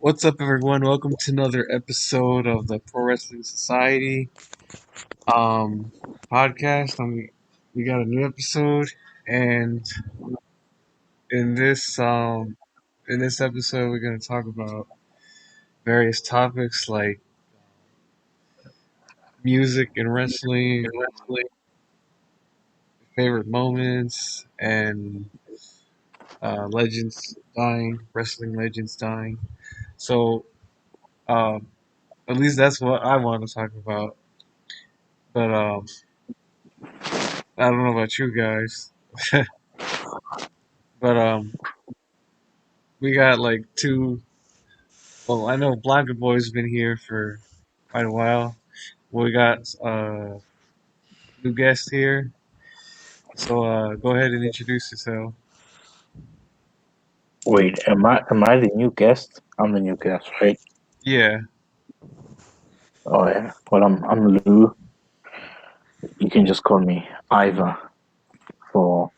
What's up, everyone? Welcome to another episode of the Pro Wrestling Society um, podcast. We got a new episode, and in this um, in this episode, we're going to talk about various topics like music and wrestling, favorite moments, and legends dying, wrestling legends dying. So, um, at least that's what I want to talk about. But I don't know about you guys. But we got like two. Well, I know Blanca Boy's been here for quite a while. We got new guest here. So go ahead and introduce yourself. Wait, am I the new guest? I'm the new guest, right? Yeah, Oh yeah. Well, I'm Lou. You can just call me Iva for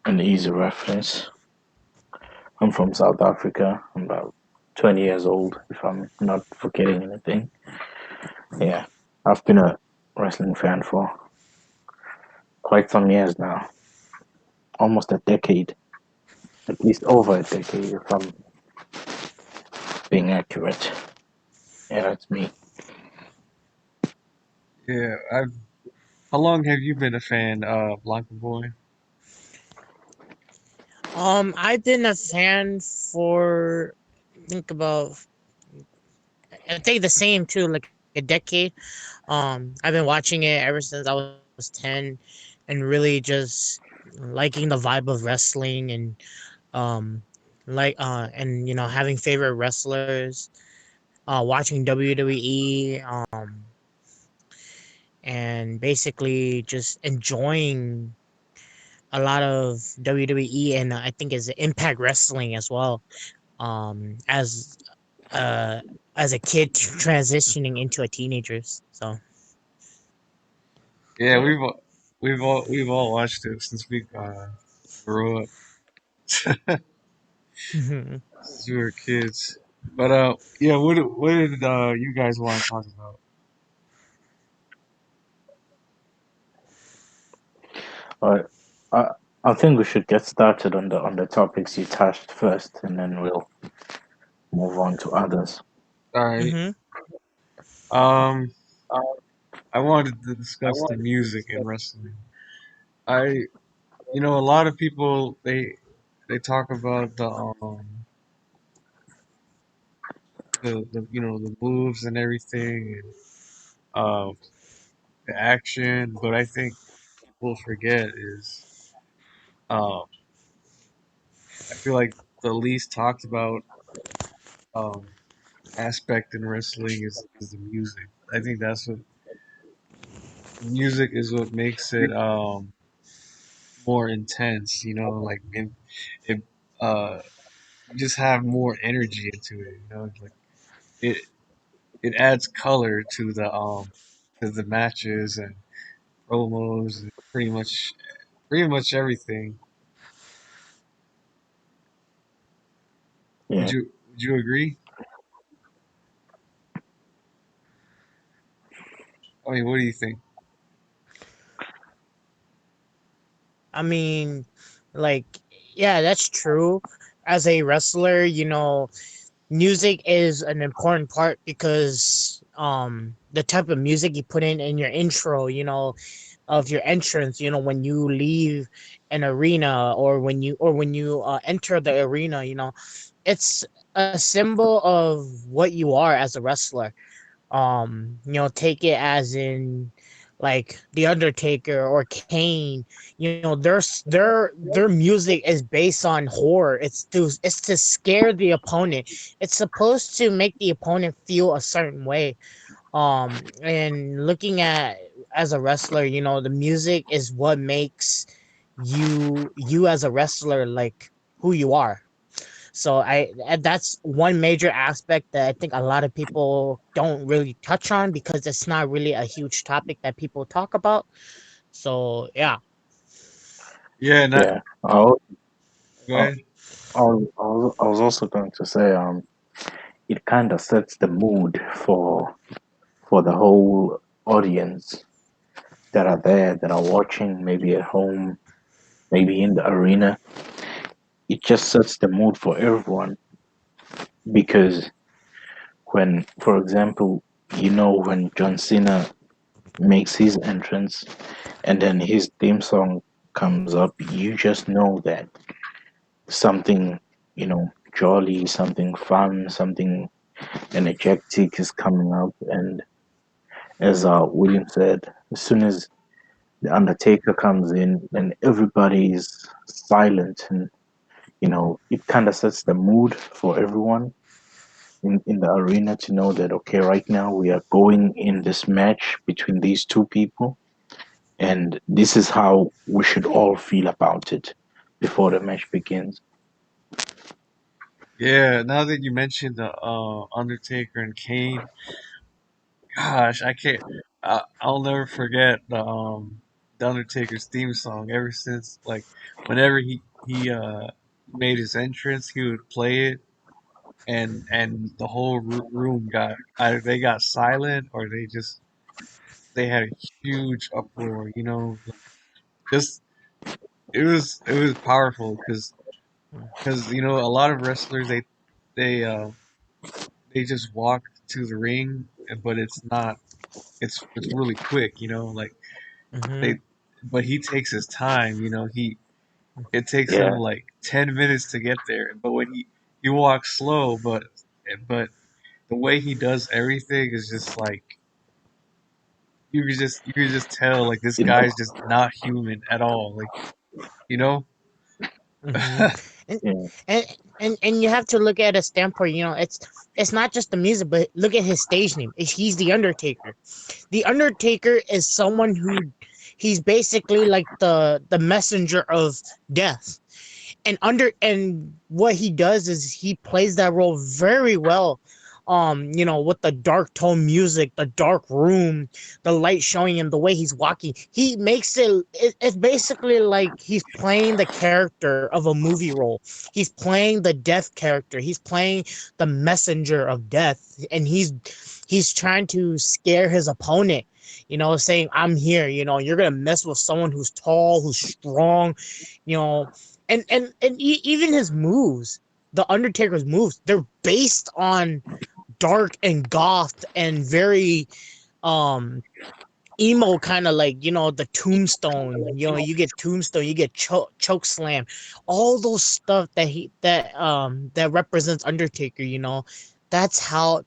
an easy reference. I'm from South Africa. I'm about 20 years old, if I'm not forgetting anything. Yeah, I've been a wrestling fan for quite some years now, almost a decade, at least over a decade, if I'm being accurate. Yeah, that's me. yeah. I've. How long have you been a fan of Blanca Boy? I've been a fan for think about I think the same too, like a decade. I've been watching it ever since I was 10 and really just liking the vibe of wrestling and um and having favorite wrestlers, watching WWE, and basically just enjoying a lot of WWE and I think is Impact Wrestling as well. As uh as a kid transitioning into a teenager. So Yeah, Yeah. we've all watched it since we grew up, since we were kids. But yeah. What did you guys want to talk about? Alright. I I think we should get started on the topics you touched first, and then we'll move on to others. All right. hmm Um, I wanted to discuss the music in wrestling. I a lot of people they talk about the the moves and everything and the action, but I think people forget is um I feel like the least talked about um aspect in wrestling is the music. I think that's what music is what makes it more intense. Like it uh you just have more energy into it. Like it it adds color to the matches and promos and pretty much everything. Would Yeah. you agree? I mean, what do you think? I mean, like, yeah, that's true. As a wrestler, music is an important part because the type of music you put in your intro, of your entrance, when you leave an arena or when you enter the arena, it's a symbol of what you are as a wrestler. Take it as in like the Undertaker or Kane. Their music is based on horror. It's to scare the opponent. It's supposed to make the opponent feel a certain way. And looking at as a wrestler, the music is what makes you as a wrestler, like, who you are. So and that's one major aspect that I think a lot of people don't really touch on because it's not really a huge topic that people talk about. So yeah. Yeah, not Yeah. I al- go I ahead. I was also going to say, it kind of sets the mood for the whole audience that are there, that are watching, maybe at home, maybe in the arena. It just sets the mood for everyone because when, for example, when John Cena makes his entrance and then his theme song comes up, you just know that something, jolly, something fun, something energetic is coming up. And as William said, as soon as the Undertaker comes in and everybody is silent, and it kind of sets the mood for everyone in the arena to know that, okay, right now we are going in this match between these two people, and this is how we should all feel about it before the match begins. Yeah, now that you mentioned the Undertaker and Kane, gosh, I can't. I'll never forget the Undertaker's theme song. Ever since, like, whenever he made his entrance, he would play it, and the whole room got either they got silent or they had a huge uproar. You know, like, just it was powerful because a lot of wrestlers they uh they just walk to the ring, but it's not. It's really quick. Like Mm-hmm. they, but he takes his time. He it takes him Yeah, like 10 minutes to get there. But when he walks slow, but the way he does everything is just like you could just tell like this you know, guy's just not human at all. Like you know. Mm-hmm. And yeah, and and you have to look at a standpoint. It's not just the music, but look at his stage name. He's the Undertaker. The Undertaker is someone who he's basically like the messenger of death. And what he does is he plays that role very well. With the dark tone music, the dark room, the light showing him, the way he's walking, he makes it's basically like he's playing the character of a movie role. He's playing the death character, he's playing the messenger of death, and he's trying to scare his opponent, saying, I'm here, you're gonna mess with someone who's tall, who's strong, you know even his moves, the Undertaker's moves, they're based on dark and goth and very um emo, kind of like, the Tombstone. You get Tombstone, you get choke slam, all those stuff that represents Undertaker. That's how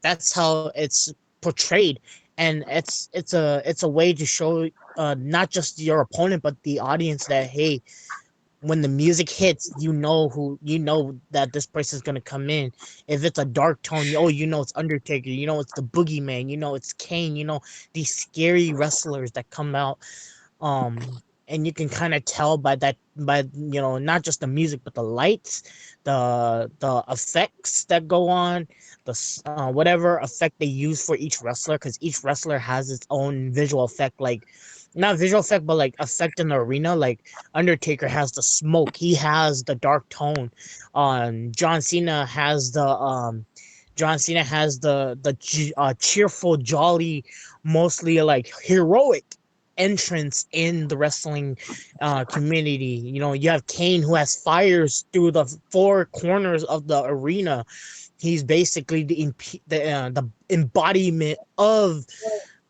it's portrayed, and it's a way to show not just your opponent but the audience that, hey, when the music hits, that this person's gonna come in. If it's a dark tone, it's Undertaker, it's the Boogeyman, it's Kane, these scary wrestlers that come out. And you can kind of tell by that, by not just the music but the lights, the effects that go on, whatever effect they use for each wrestler, because each wrestler has its own visual effect, like not visual effect but like effect in the arena. Like Undertaker has the smoke, he has the dark tone. John Cena has the cheerful, jolly, mostly like heroic entrance in the wrestling community. You have Kane, who has fires through the four corners of the arena. He's basically the embodiment of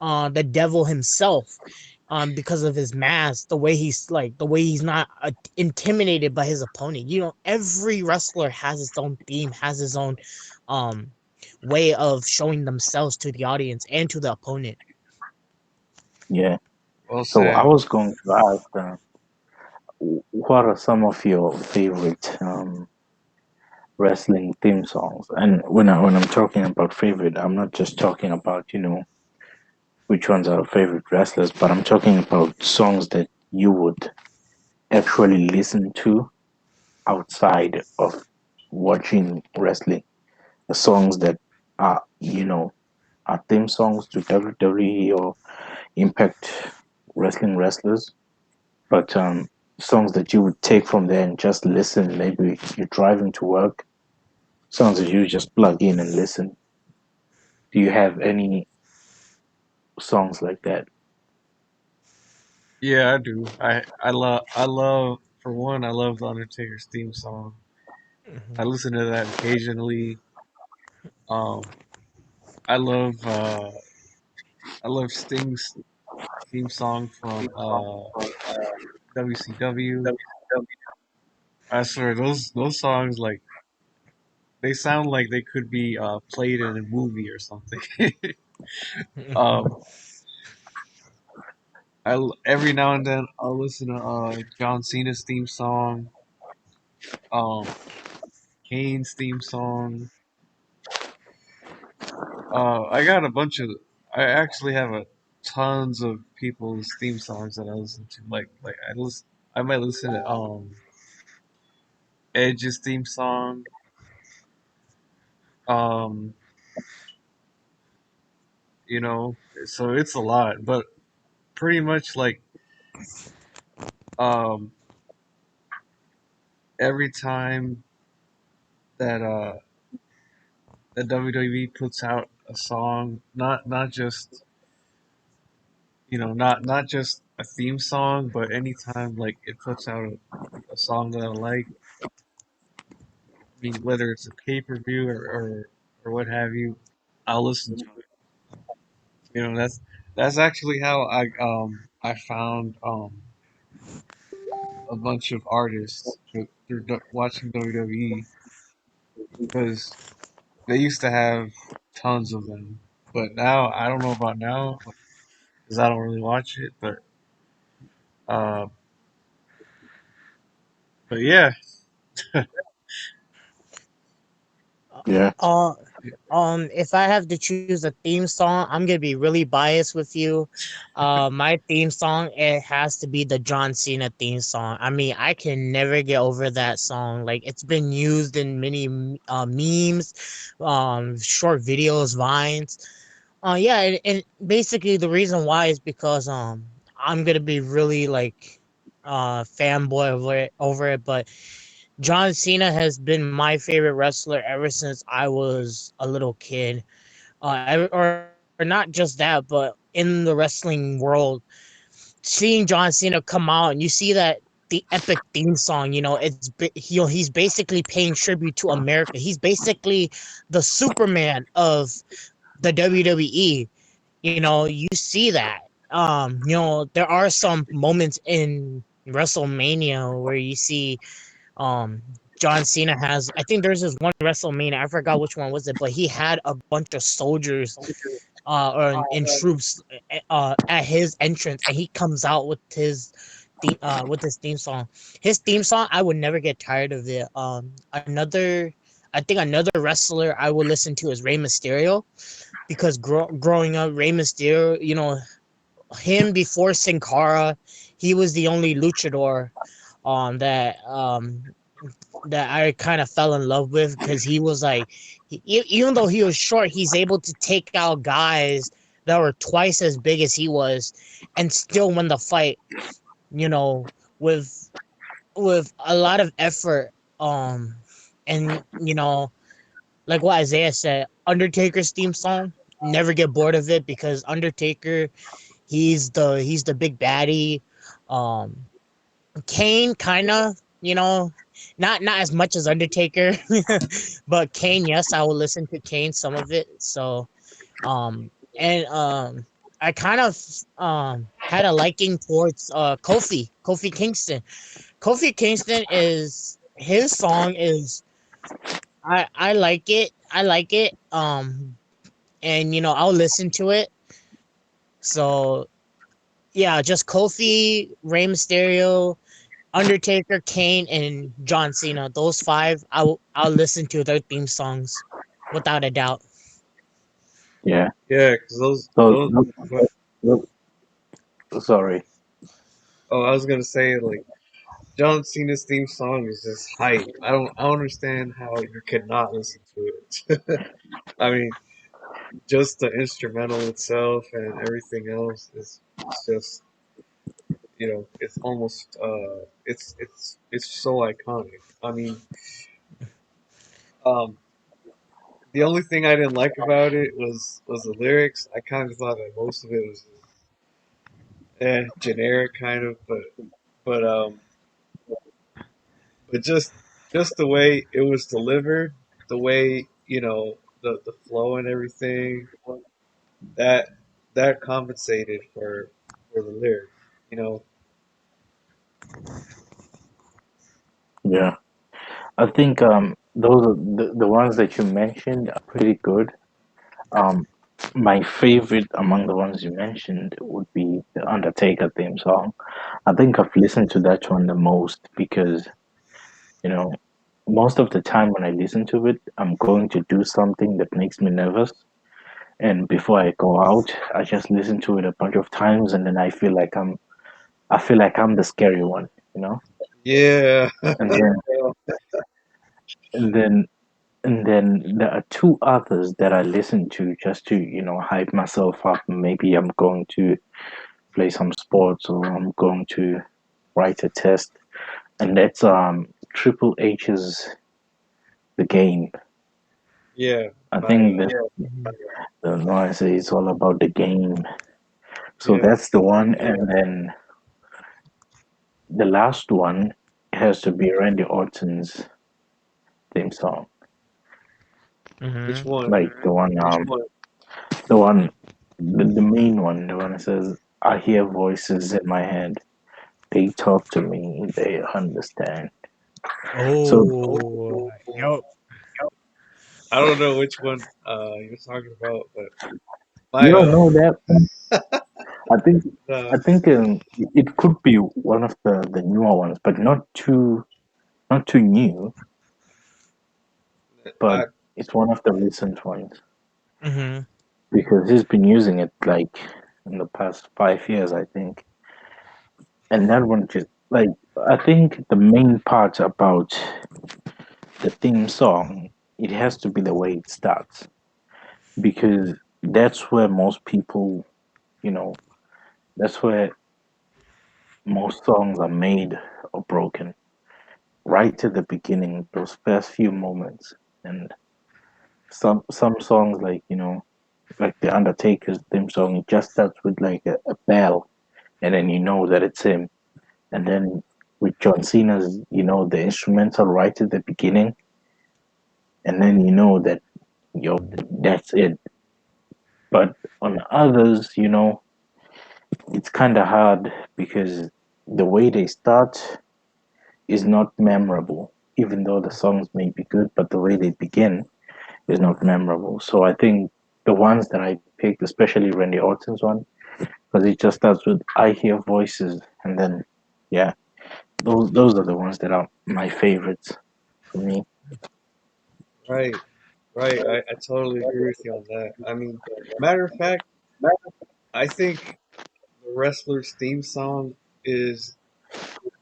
the devil himself, because of his mask, the way he's not intimidated by his opponent. Every wrestler has his own theme, has his own um way of showing themselves to the audience and to the opponent. yeah. Well So I said. was going to ask, what are some of your favorite wrestling theme songs? And when I'm talking about favorite, I'm not just talking about which ones are favorite wrestlers, but I'm talking about songs that you would actually listen to outside of watching wrestling. The songs that are theme songs to WWE or Impact Wrestling wrestlers. But songs that you would take from there and just listen. Maybe you're driving to work, songs that you just plug in and listen. Do you have any songs like that? Yeah, I do. I love for one, I love the Undertaker's theme song. I Mhm. listen to that occasionally. Um, I love I love Sting's theme song from WCW. I swear those songs like they sound like they could be played in a movie or something. um, every now and then I'll listen to John Cena's theme song, um, Kane's theme song. I got a bunch of. I actually have a tons of people's theme songs that I listen to. Like I listen. I might listen to Edge's theme song. Um, you know, so it's a lot, but pretty much like um every time that that WWE puts out a song, not just not just a theme song, but anytime like it puts out a song that I like, I mean whether it's a pay per view or what have you, I'll listen to it. That's actually how I found a bunch of artists through watching WWE because they used to have tons of them, but now I don't know about now because I don't really watch it. Uh, but yeah, Yeah, Uh, if I have to choose a theme song, I'm gonna be really biased with you. My theme song, it has to be the John Cena theme song. I mean, I can never get over that song. Like it's been used in many memes, short videos, vines. Yeah, and basically the reason why is because I'm gonna be really like fanboy over it, but John Cena has been my favorite wrestler ever since I was a little kid. Or not just that, but in the wrestling world, seeing John Cena come out and you see that the epic theme song, he's basically paying tribute to America. He's basically the Superman of the WWE. You see that. There are some moments in WrestleMania where you see um John Cena has, I think there's this one WrestleMania, I forgot which one was it, but he had a bunch of soldiers or and troops at his entrance, and he comes out with his theme song. His theme song, I would never get tired of it. I think another wrestler I would listen to is Rey Mysterio, because growing up, Rey Mysterio, him before Sin Cara, he was the only luchador that I kind of fell in love with, because he was like, even though he was short, he's able to take out guys that were twice as big as he was, and still win the fight. You know, with a lot of effort. And like what Isaiah said, Undertaker's theme song. Never get bored of it, because Undertaker, he's the big baddie. Um, Kane, kind of, not as much as Undertaker, but Kane, yes, I will listen to Kane, some of it. So, and I kind of had a liking towards Kofi Kingston. Kofi Kingston, is his song is, I like it. I like it. And I'll listen to it. So yeah, just Kofi, Rey Mysterio, Undertaker, Kane, and John Cena. Those five, I'll listen to their theme songs without a doubt. yeah. yeah, because So, those what sorry. oh I was gonna say like John Cena's theme song is just hype. I don't understand how you could not listen to it. I mean, just the instrumental itself and everything else is just it's almost it's so iconic. I mean, um, the only thing I didn't like about it was the lyrics. I kind of thought that most of it was generic, kind of, but um, but just the way it was delivered, the way the flow and everything that that compensated for the lyrics. You know, Yeah, I think those are the ones that you mentioned are pretty good. Um, my favorite among the ones you mentioned would be the Undertaker theme song. I think I've listened to that one the most because, you know, most of the time when I listen to it, I'm going to do something that makes me nervous. And before I go out, I just listen to it a bunch of times, and then I feel like I'm the scary one, you know. yeah, And then, and then, and then there are two others that I listen to just to, hype myself up. Maybe I'm going to play some sports or I'm going to write a test, and that's Triple H's The Game. yeah, I I think that Mhm. the noise is all about the game. So yeah, that's the one, and then the last one has to be Randy Orton's theme song, which Mhm. one? like the main one, the one that says, "I hear voices in my head. They talk to me. They understand." So Oh, yo. I don't know which one you're talking about, but you my don't know that one? I think uh, I think it could be one of the newer ones, but not too new, but I it's one of the recent ones Mhm. because he's been using it like in the past 5 years, I think. And that one just like I think the main part about the theme song, it has to be the way it starts because that's where most people, you know, that's where most songs are made or broken. Right at the beginning, those first few moments, and some songs like the Undertaker's theme song, it just starts with like a bell, and then you know that it's him. And then with John Cena's, the instrumental right at the beginning, and then you know that that's it. But on others, it's kind of hard because the way they start is not memorable. Even though the songs may be good, but the way they begin is not memorable. So I think the ones that I picked, especially Randy Orton's one, because it just starts with "I hear voices," and then yeah, those are the ones that are my favorites for me. right, right. I totally agree with you on that. I mean, matter of fact, I think the wrestler's theme song is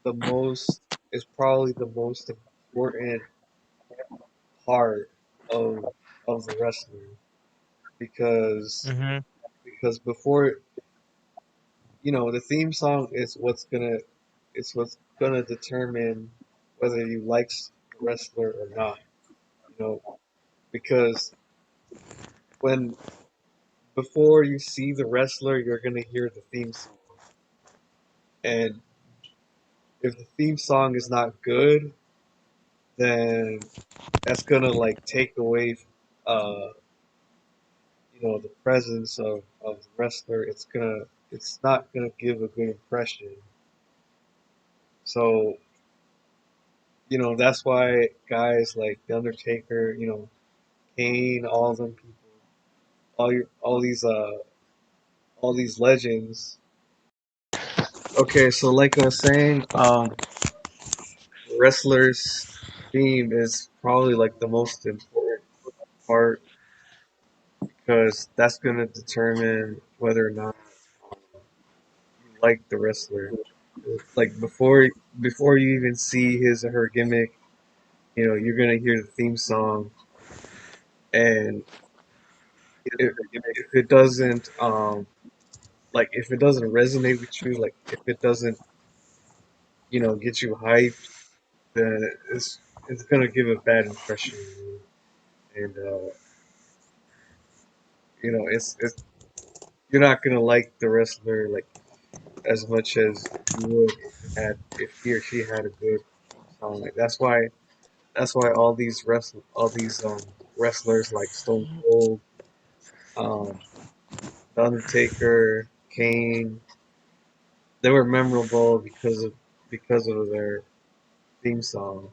the most is probably the most important part of the wrestler because Mhm. before the theme song is what's gonna determine whether you like the wrestler or not. You know, because when before you see the wrestler, you're gonna hear the theme song, and if the theme song is not good, then that's gonna like take away, uh, the presence of the wrestler. It's not gonna give a good impression. So that's why guys like the Undertaker, Kane, all of them people, all these legends. Okay, so like I was saying, the wrestler's theme is probably like the most important part because that's gonna determine whether or not you like the wrestler. Like before you even see his or her gimmick, you're gonna hear the theme song, and if if it doesn't if it doesn't resonate with you, like if it doesn't get you hyped, then it's gonna give a bad impression. And it's you're not gonna like the wrestler like as much as you would if he or she had a good theme song. Like that's why all these wrestlers like Stone Cold, um, The Undertaker, Kane, they were memorable because of their theme songs.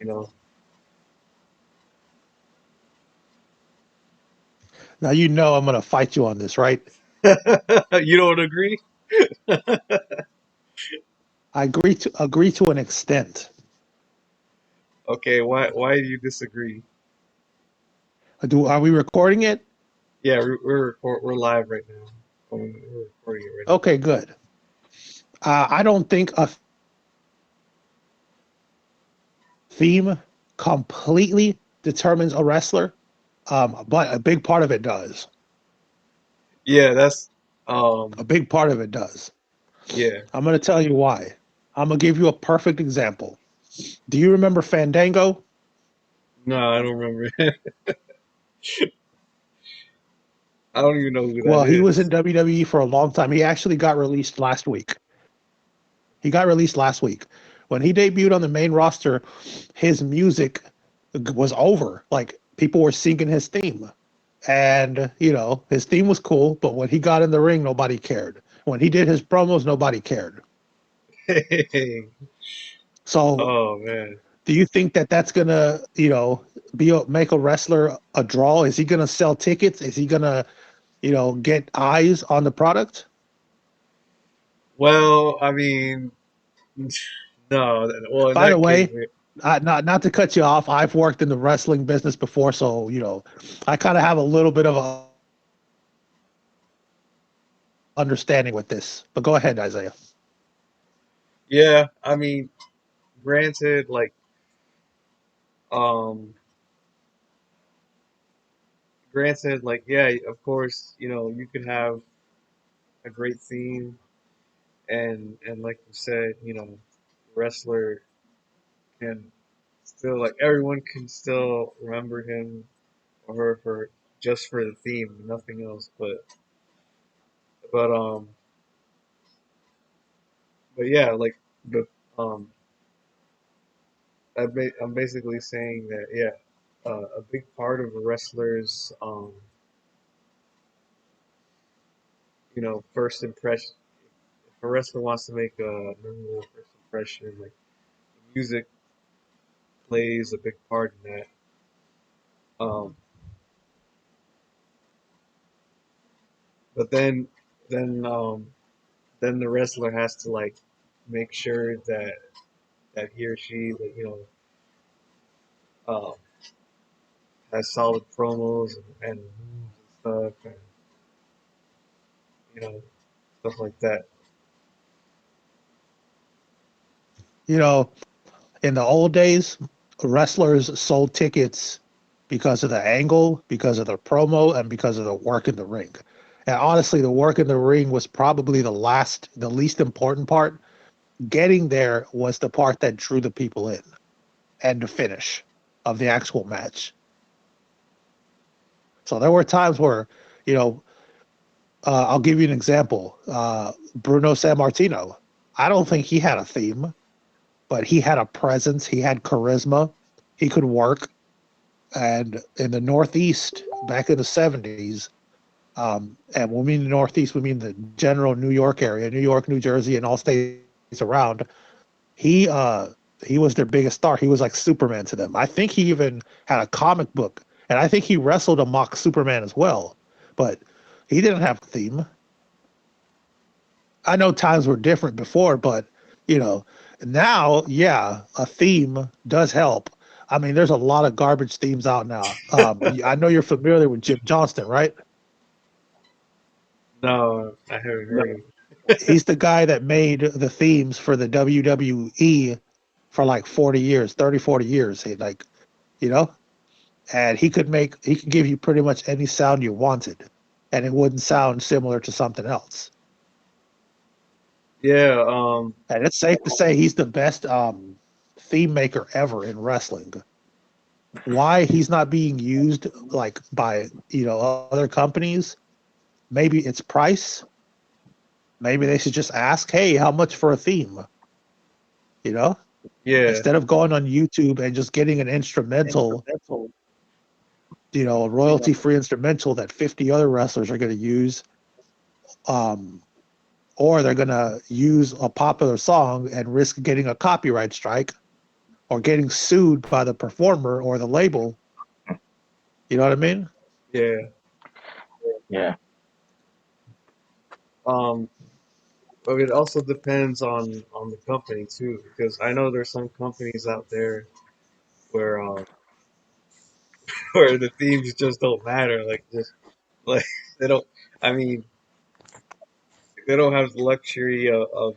You know, Now you know I'm gonna fight you on this, right? you don't agree? I agree to an extent. Okay, why do you disagree? Do Are we recording it? Yeah, we're live right now. We're recording it right now. Okay, good. I don't think a theme completely determines a wrestler, but a big part of it does. Yeah, that's A big part of it does. yeah. I'm gonna tell you why. I'm gonna give you a perfect example. Do you remember Fandango? No, I don't remember. I don't even know who that Well, he was in is. WWE for a long time. He actually got released last week. He got released last week. When he debuted on the main roster, his music was over. Like people were singing his theme. And, his theme was cool, but when he got in the ring, nobody cared. When he did his promos, nobody cared. Hey, So, oh man. do you think that that's going to, make a wrestler a draw? Is he going to sell tickets? Is he going to, get eyes on the product? Well, I mean, no. Well, in By the that case, way, not to cut you off, I've worked in the wrestling business before, so I kind of have a little bit of a understanding with this. But go ahead, Isaiah. yeah. I mean, granted, um, yeah. Of course, you could have a great theme, and like you said, wrestler can still like everyone can still remember him or her for just for the theme, nothing else. But but yeah, the um, I'm basically saying that yeah, a big part of a wrestler's first impression. If a wrestler wants to make a memorable first impression, like music plays a big part in that. Um, but then the wrestler has to like make sure that he or she like um, has solid promos and moves and stuff and you know stuff like that. You know, in the old days, wrestlers sold tickets because of the angle, because of the promo, and because of the work in the ring. And honestly, the work in the ring was probably the least important part. Getting there was the part that drew the people in, and the finish of the actual match. So there were times where, you know, I'll give you an example. Bruno Sammartino. I don't think he had a theme, but he had a presence. He had charisma. He could work. And in the Northeast, back in the 70s, and when we mean the Northeast, we mean the general New York area, New York, New Jersey, and all states around. He uh, he was their biggest star. He was like Superman to them. I think he even had a comic book, and I think he wrestled a mock Superman as well. But he didn't have a theme. I know times were different before, but you know, now, yeah, a theme does help. I mean, there's a lot of garbage themes out now. I know you're familiar with Jim Johnston, right? No, I haven't heard of. He's the guy that made the themes for the WWE for like 40 years, 30, 40 years. You know, and he could give you pretty much any sound you wanted, and it wouldn't sound similar to something else. Yeah. And it's safe to say he's the best theme maker ever in wrestling. Why he's not being used like by other companies? Maybe it's price. Maybe they should just ask, "Hey, how much for a theme?" You know, Yeah. instead of going on YouTube and just getting an instrumental, a royalty-free instrumental that 50 other wrestlers are going to use, um, or they're going to use a popular song and risk getting a copyright strike or getting sued by the performer or the label. You know what I mean? Yeah. Yeah. Um, but it also depends on the company too, because I know there's some companies out there where where the themes just don't matter. Like just like they don't. I mean, they don't have the luxury of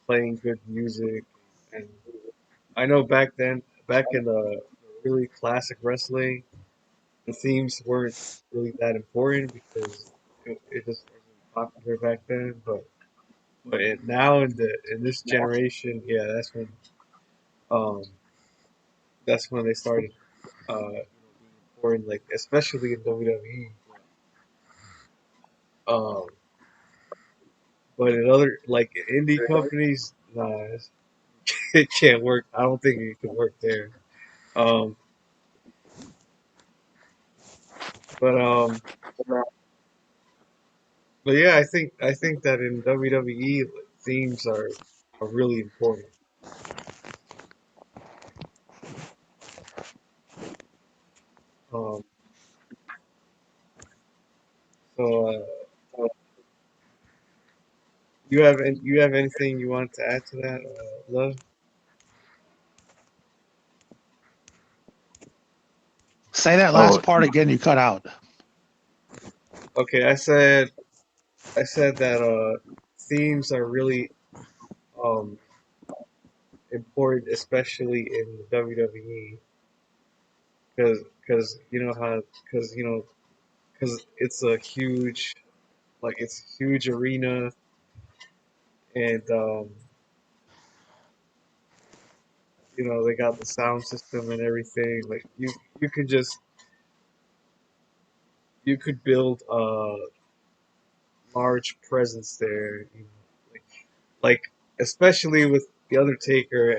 playing good music. And I know back then, back in the really classic wrestling, the themes weren't really that important because it just wasn't popular back then. But now in this generation, yeah, um that's when they started being important, like especially in WWE. But in other like indie companies, nah, it can't work. I don't think it can work there. Um, but but yeah, I think that in WWE themes are really important. Um, so you have anything you want to add to that, Love? Say that Oh, last part again. You cut out. Okay, I said that themes are really um important, especially in WWE, because you know how because because it's a huge it's a huge arena and they got the sound system and everything. Like you could just you could build a large presence there. Like especially with the Undertaker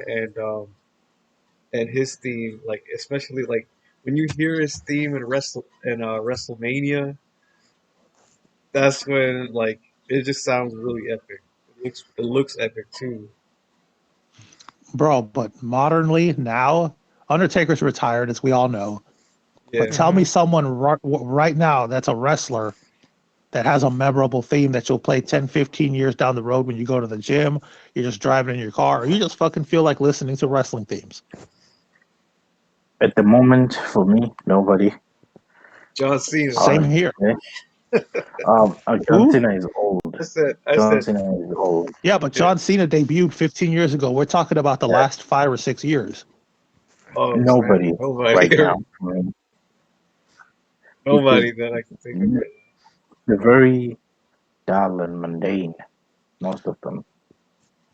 and his theme. Like especially like when you hear his theme in WrestleMania, that's when like it just sounds really epic. It looks epic too. Bro, but modernly now, Undertaker's retired, as we all know. But Yeah. tell me Mm-hmm. someone right now that's a wrestler that has a memorable theme that you'll play 10, 15 years down the road when you go to the gym, you're just driving in your car, or you just fucking feel like listening to wrestling themes. at the moment, for me, nobody. John Cena. Same here. Yeah. John Who? Cena is old. I John said, Cena is old. Yeah, but yeah. John Cena debuted 15 years ago. We're talking about the Yeah. last 5 or 6 years. Oh snap! Nobody Nobody, right now. I mean, because nobody that I can think of right they're very dull and mundane. Most of them.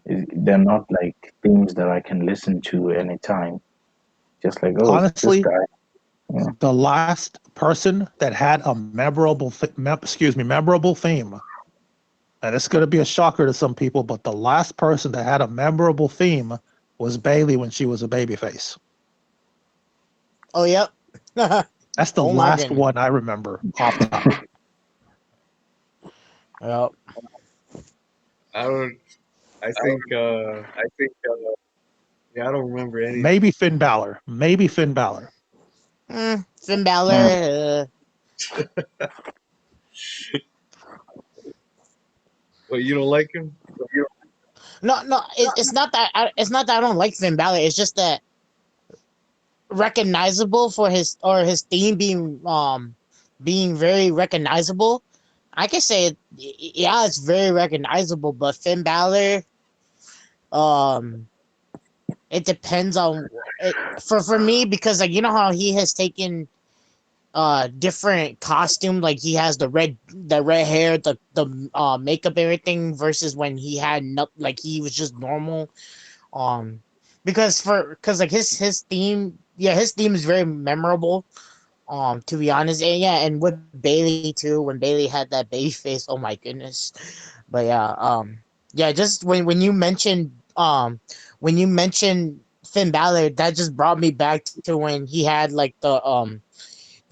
They're not like things that I can listen to anytime. Just like, oh, this Honestly, guy. Yeah. the last person that had a memorable theme, and it's going to be a shocker to some people, but the last person that had a memorable theme was Bailey when she was a babyface. Oh, yep. That's the Oh my last goodness. one I remember off top. Yep. now. I don't. I think. Yeah, I don't remember any. Maybe Finn Balor. Maybe Finn Balor. Finn Mm. Balor. What you don't like him? No, no, it's not that. It's not that I don't like Finn Balor. It's just that recognizable for his theme being very recognizable. I can say yeah, it's very recognizable, but Finn Balor, um, it depends on it for me because like you know how he has taken different costume, like he has the red hair, the makeup, everything, versus when he had not, like he was just normal. um because like his theme, yeah, his theme is very memorable, to be honest. And yeah, and with Bailey too, when Bailey had that baby face, oh my goodness. But yeah, yeah, just when you mentioned Finn Balor, that just brought me back to when he had like the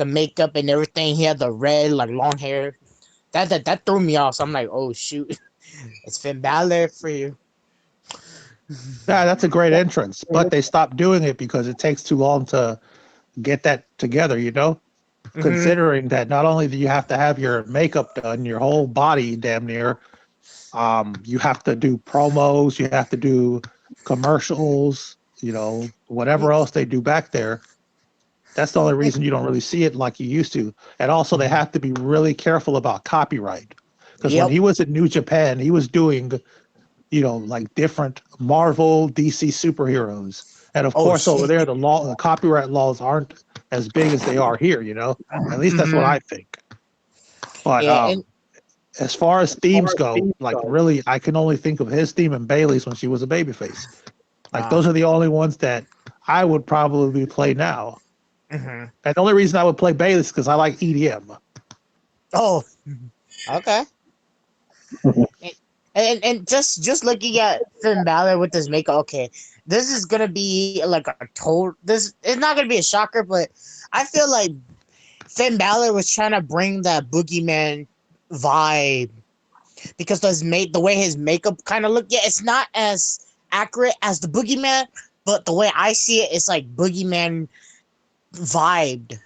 makeup and everything. He had the red, like, long hair. That threw me off. So I'm like, oh shoot, it's Finn Balor for you. Yeah, that's a great entrance, but they stopped doing it because it takes too long to get that together, you know? Hmm. Considering that not only do you have to have your makeup done, your whole body damn near, you have to do promos, you have to do commercials, you know, whatever else they do back there. That's the only reason you don't really see it like you used to. And also, they have to be really careful about copyright because when Yep. he was in New Japan, he was doing, you know, like different Marvel, DC superheroes. And of Oh course, over shit. there, the copyright laws aren't as big as they are here. You know, at least that's what Hmm. I think. But Yeah, and as far as themes go, like really, I can only think of his theme and Bailey's when she was a babyface. Like uh, those are the only ones that I would probably play now. hmm. And the only reason I would play Bailey's because I like EDM. Oh, okay. And, and just looking at Finn Balor with his makeup, okay, this is gonna be like a total. This it's not gonna be a shocker, but I feel like Finn Balor was trying to bring that boogeyman vibe because the way his makeup kind of looked. Yeah, it's not as accurate as the boogeyman, but the way I see it, it's like boogeyman vibed.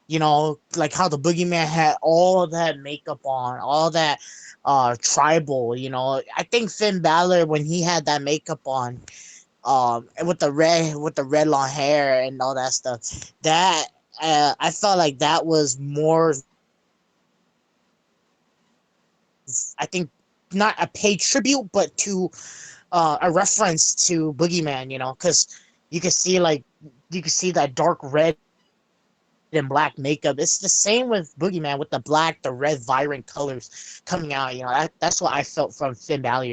You know, like how the boogeyman had all that makeup on, all that tribal. You know, I think Finn Balor, when he had that makeup on, and with the red long hair and all that stuff, that I felt like that was more, I think, not a paid tribute, but to a reference to Boogeyman. You know, because you could see like you could see that dark red and black makeup. It's the same with Boogeyman with the black, the red, vibrant colors coming out. You know, that's what I felt from Finn Balor. You know.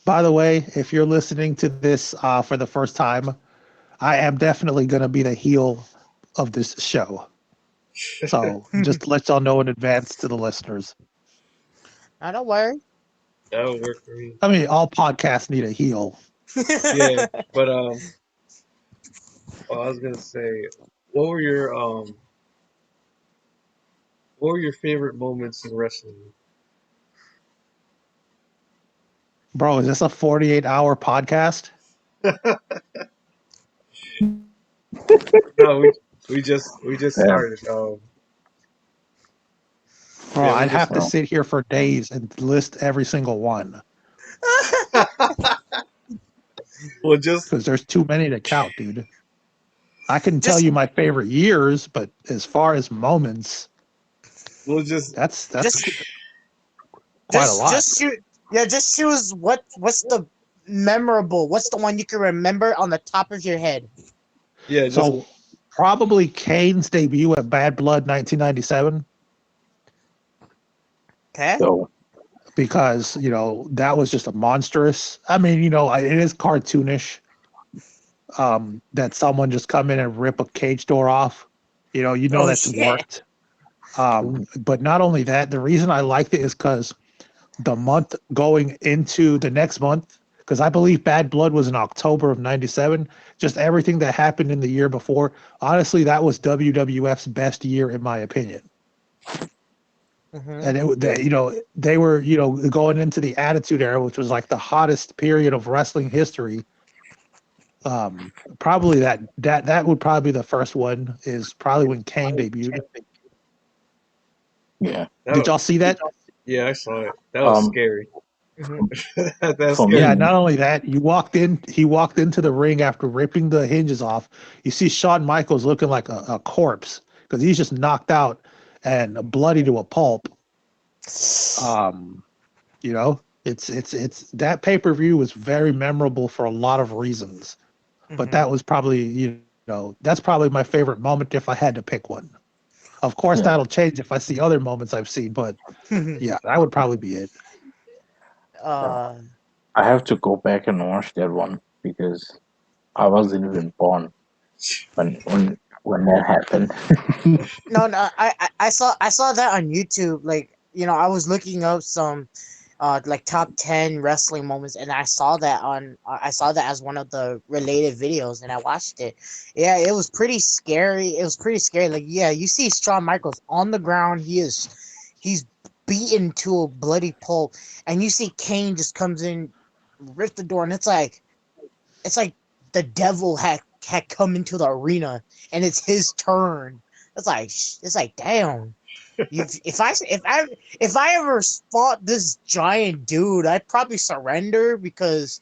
By the way, if you're listening to this for the first time, I am definitely going to be the heel of this show. So just to let y'all know in advance to the listeners. I don't worry. That would work for me. I mean, all podcasts need a heel. Yeah, but I was gonna say, what were your um, what were your favorite moments in wrestling? Bro, is this a 48-hour podcast? No, we just Yeah. started. Bro, Yeah, we're I'd just have to Well, sit here for days and list every single one well just because there's too many to count, dude. I can tell just you my favorite years, but as far as moments, we'll just that's just quite a lot. just shoot. Yeah, just choose what's the memorable. What's the one you can remember on the top of your head? yeah just So probably Kane's debut at Bad Blood 1997 Okay. so because, you know, that was just a monstrous. I mean, you know, it is cartoonish that someone just come in and rip a cage door off. You know Oh that's shit. worked. But not only that, the reason I liked it is because the month going into the next month, because I believe Bad Blood was in October of '97. Just everything that happened in the year before. Honestly, that was WWF's best year in my opinion. Mm-hmm. And yeah. you know, they were, you know, going into the Attitude Era, which was like the hottest period of wrestling history. Probably that would probably be the first one. Is probably when Kane debuted. yeah. Did That, y'all see that? yeah, I saw it. That was Um, scary. Mm-hmm. That for scared Yeah, me. me, not only that, he walked into the ring after ripping the hinges off. You see Shawn Michaels looking like a corpse because he's just knocked out and bloody to a pulp. Um, you know, it's that pay-per-view was very memorable for a lot of reasons. But Mm-hmm. that was probably, you know, that's probably my favorite moment if I had to pick one. Of course, Yeah. that'll change if I see other moments I've seen, but yeah, that would probably be it. Yeah. uh I have to go back and watch that one because I wasn't even born when that happened. no, no, I saw that on YouTube. Like, I was looking up some like top 10 wrestling moments, and I saw that as one of the related videos, and I watched it. Yeah, it was pretty scary. It was pretty scary. Like, yeah, you see Shawn Michaels on the ground. He's beaten to a bloody pulp, and you see Kane just comes in, rip the door, and it's like the devil had come into the arena, and it's his turn. It's like damn. If I ever fought this giant dude, I'd probably surrender because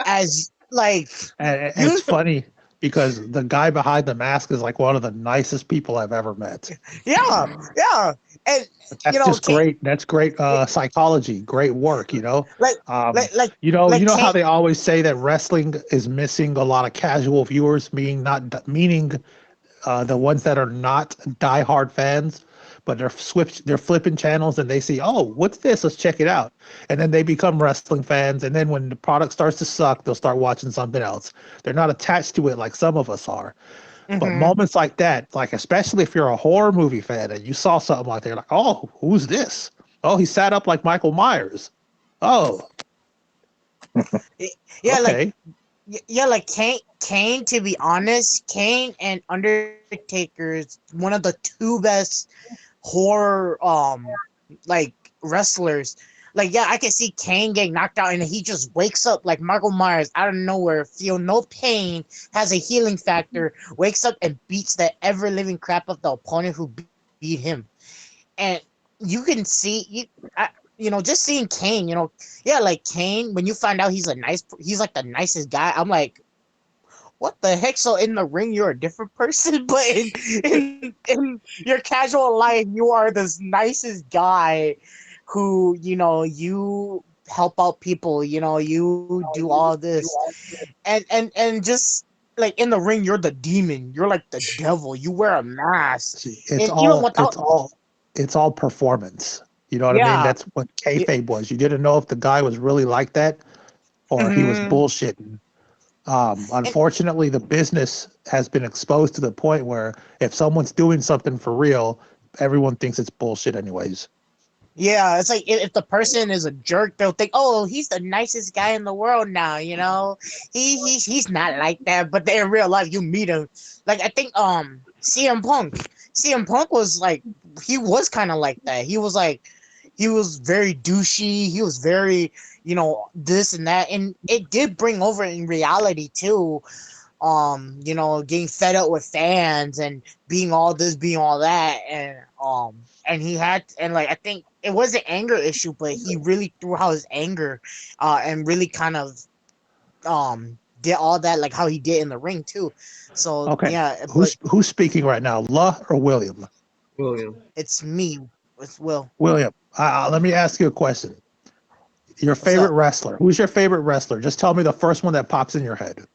as like And it's you funny because the guy behind the mask is like one of the nicest people I've ever met. yeah, yeah. And But that's just Kane, great. That's great psychology, great work, like Um, like like you know how Kane. they always say that wrestling is missing a lot of casual viewers, meaning the ones that are not diehard fans, but they're flipping channels and they see, oh, what's this? Let's check it out, and then they become wrestling fans. And then when the product starts to suck, they'll start watching something else. They're not attached to it like some of us are. But Mhm. moments like that, like especially if you're a horror movie fan and you saw something like that, you're like, oh, who's this? Oh, he sat up like Michael Myers. Oh, Yeah, okay. yeah, like Kane. To be honest, Kane and Undertaker's one of the two best horror like wrestlers. Like, yeah, I can see Kane getting knocked out and he just wakes up like Michael Myers out of nowhere, feel no pain, has a healing factor, wakes up and beats the ever living crap of the opponent who beat him. And you can see just seeing Kane, yeah, like Kane. When you find out he's like the nicest guy, I'm like, what the heck? So in the ring, you're a different person, but in your casual life, you are this nicest guy who you help out people. You do all this, and just like in the ring, you're the demon. You're like the devil. You wear a mask, See, and even without, it's all performance. You know what I mean? yeah, That's what yeah, kayfabe was. You didn't know if the guy was really like that or he was hmm bullshitting. and Unfortunately, the business has been exposed to the point where if someone's doing something for real, everyone thinks it's bullshit anyways. yeah, it's like if the person is a jerk, they'll think, "Oh, he's the nicest guy in the world now." He's not like that. But in real life, you meet him. Like, I think CM Punk was like, he was kind of like that. He was very douchey. He was very this and that, and it did bring over in reality too. Getting fed up with fans and being all this, being all that, and he had, and like, I think it was an anger issue, but he really threw out his anger, and really kind of did all that like how he did in the ring too. So Okay, yeah, but who's speaking right now, La or William? William. it's me. It's Will. William, let me ask you a question. Your What's favorite up? wrestler? Who's your favorite wrestler? Just tell me the first one that pops in your head.